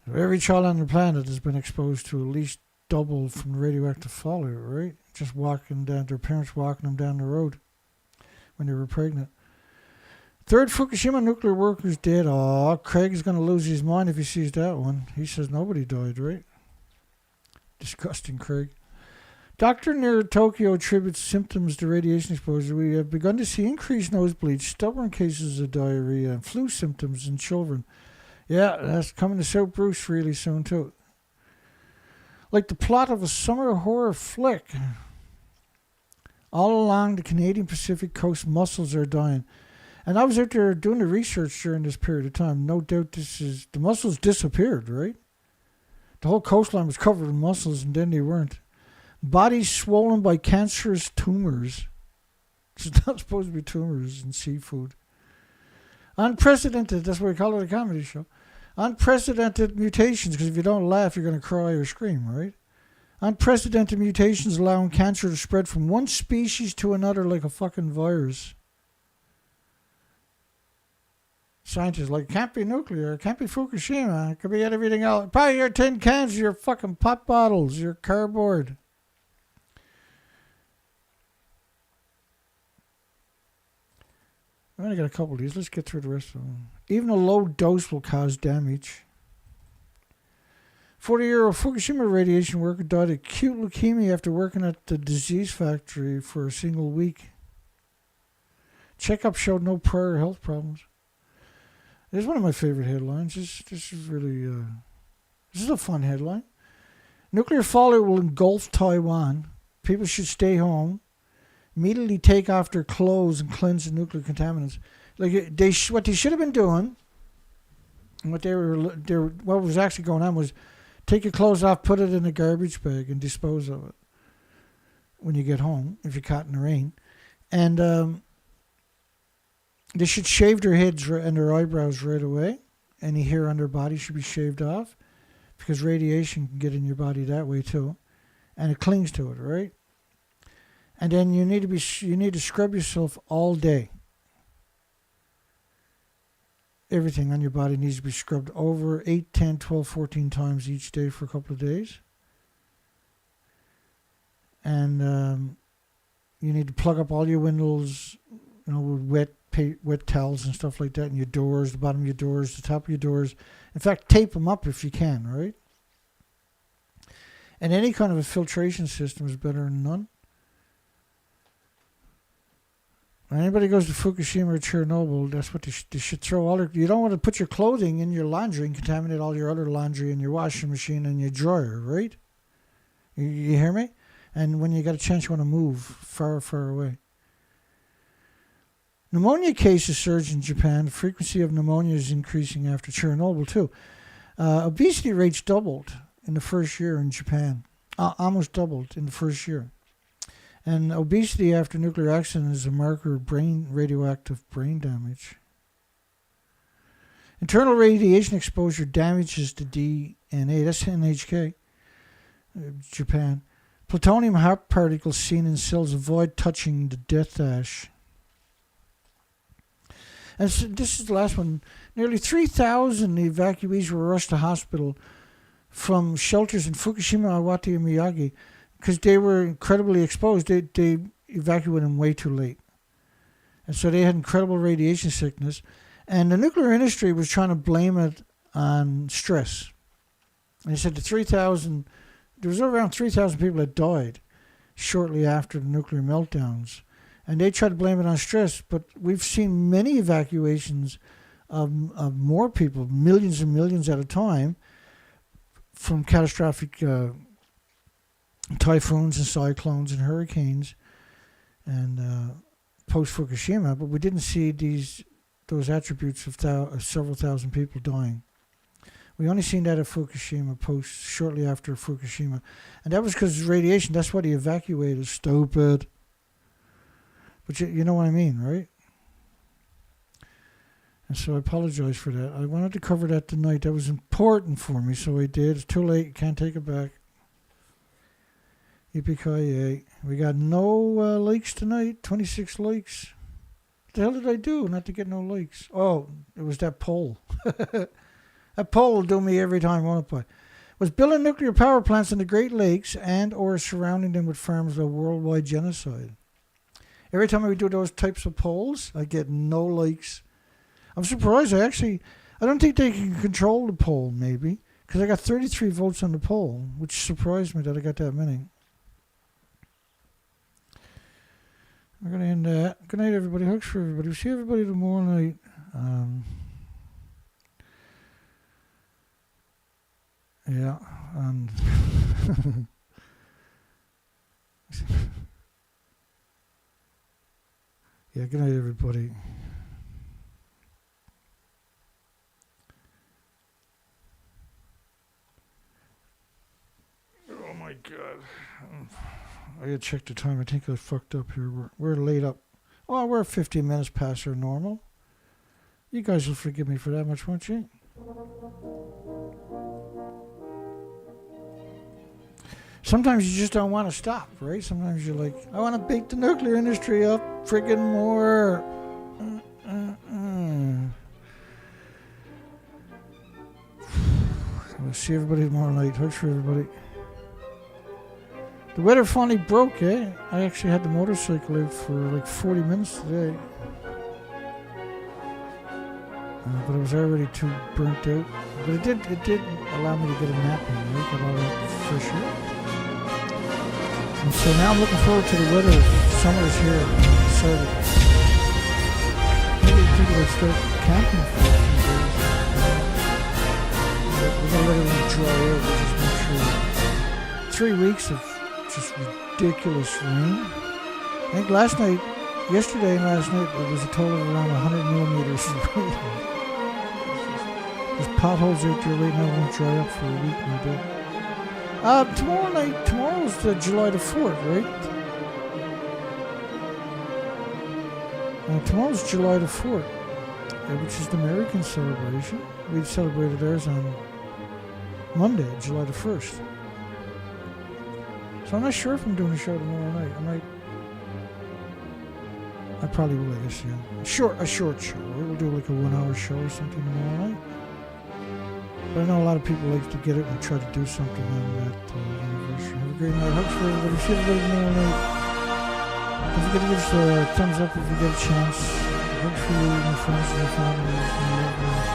Every child on the planet has been exposed to at least double from radioactive fallout, right? Just walking down, their parents walking them down the road when they were pregnant. Third Fukushima nuclear workers dead. Oh, Craig's going to lose his mind if he sees that one. He says nobody died, right? Disgusting, Craig. Doctor near Tokyo attributes symptoms to radiation exposure. We have begun to see increased nosebleeds, stubborn cases of diarrhea, and flu symptoms in children. Yeah, that's coming to South Bruce really soon, too. Like the plot of a summer horror flick. All along the Canadian Pacific coast, mussels are dying. And I was out there doing the research during this period of time. No doubt the mussels disappeared, right? The whole coastline was covered in mussels, and then they weren't. Bodies swollen by cancerous tumors. It's not supposed to be tumors in seafood. Unprecedented, that's why we call it a comedy show. Unprecedented mutations, because if you don't laugh, you're going to cry or scream, right? Unprecedented mutations allowing cancer to spread from one species to another like a fucking virus. Scientists like, it can't be nuclear, it can't be Fukushima, it could be everything else. Probably your tin cans, your fucking pop bottles, your cardboard. I only got a couple of these. Let's get through the rest of them. Even a low dose will cause damage. 40-year-old Fukushima radiation worker died of acute leukemia after working at the disease factory for a single week. Checkup showed no prior health problems. This is one of my favorite headlines. This is really, this is a fun headline. Nuclear fallout will engulf Taiwan. People should stay home. Immediately take off their clothes and cleanse the nuclear contaminants. Like what they should have been doing, and what was actually going on was take your clothes off, put it in a garbage bag, and dispose of it when you get home if you're caught in the rain. And they should shave their heads and their eyebrows right away. Any hair on their body should be shaved off because radiation can get in your body that way too, and it clings to it, right? And then you need to scrub yourself all day. Everything on your body needs to be scrubbed over 8, 10, 12, 14 times each day for a couple of days. And you need to plug up all your windows, with wet towels and stuff like that, and your doors, the bottom of your doors, the top of your doors. In fact, tape them up if you can, right? And any kind of a filtration system is better than none. When anybody goes to Fukushima or Chernobyl, that's what they should throw all their... You don't want to put your clothing in your laundry and contaminate all your other laundry in your washing machine and your dryer, right? You hear me? And when you got a chance, you want to move far, far away. Pneumonia cases surge in Japan. The frequency of pneumonia is increasing after Chernobyl, too. Obesity rates doubled in the first year in Japan. Almost doubled in the first year. And obesity after nuclear accident is a marker of radioactive brain damage. Internal radiation exposure damages the DNA. That's NHK, Japan. Plutonium heart particles seen in cells avoid touching the death ash. And so this is the last one. Nearly 3,000 evacuees were rushed to hospital from shelters in Fukushima, Iwate, and Miyagi because they were incredibly exposed. They evacuated them way too late. And so they had incredible radiation sickness. And the nuclear industry was trying to blame it on stress. And they said there was around 3,000 people that died shortly after the nuclear meltdowns. And they tried to blame it on stress, but we've seen many evacuations of more people, millions and millions at a time, from catastrophic typhoons and cyclones and hurricanes and post-Fukushima, but we didn't see those attributes of several thousand people dying. We only seen that at Fukushima, shortly after Fukushima. And that was because radiation. That's why they evacuated. Stupid. But you know what I mean, right? And so I apologize for that. I wanted to cover that tonight. That was important for me, so I did. It's too late. Can't take it back. Yippee-ki-yay. We got no likes tonight. 26 likes. What the hell did I do not to get no likes? Oh, it was that poll. That poll will do me every time, won't it? Was building nuclear power plants in the Great Lakes and or surrounding them with farms a worldwide genocide? Every time I do those types of polls, I get no likes. I'm surprised. I don't think they can control the poll, maybe, because I got 33 votes on the poll, which surprised me that I got that many. We're going to end that. Good night, everybody. Hugs for everybody. We'll see everybody tomorrow night. Yeah, and yeah, good night, everybody. Oh my God. I gotta check the time. I think I fucked up here. We're late up. Oh, we're 15 minutes past our normal. You guys will forgive me for that much, won't you? Sometimes you just don't want to stop, right? Sometimes you're like, I want to beat the nuclear industry up friggin' more. We'll see everybody tomorrow night. Hugs for everybody. The weather finally broke, eh? I actually had the motorcycle out for like 40 minutes today. But I was already too burnt out. But it did allow me to get a nap in, right? Got all that fresh air. And so now I'm looking forward to the weather. Summer is here. So maybe people will start camping for a few days. We're going to let everything dry out. We'll just make sure. 3 weeks of just ridiculous rain. I think yesterday and last night, it was a total of around 100 millimeters of rain. There's potholes out there right now, won't dry up for a week, no doubt. Tomorrow's July the 4th, right? Tomorrow's July the 4th, which is the American celebration. We celebrated ours on Monday, July the 1st. So I'm not sure if I'm doing a show tomorrow night. I probably will, I guess, yeah. A short show, right? We'll do like a 1 hour show or something tomorrow night. But I know a lot of people like to get it and try to do something on that anniversary. Have a great night. Hugs for everybody. See everybody tomorrow night. Don't forget to give us a thumbs up if you get a chance. Hugs for you and your friends and your family and your loved ones.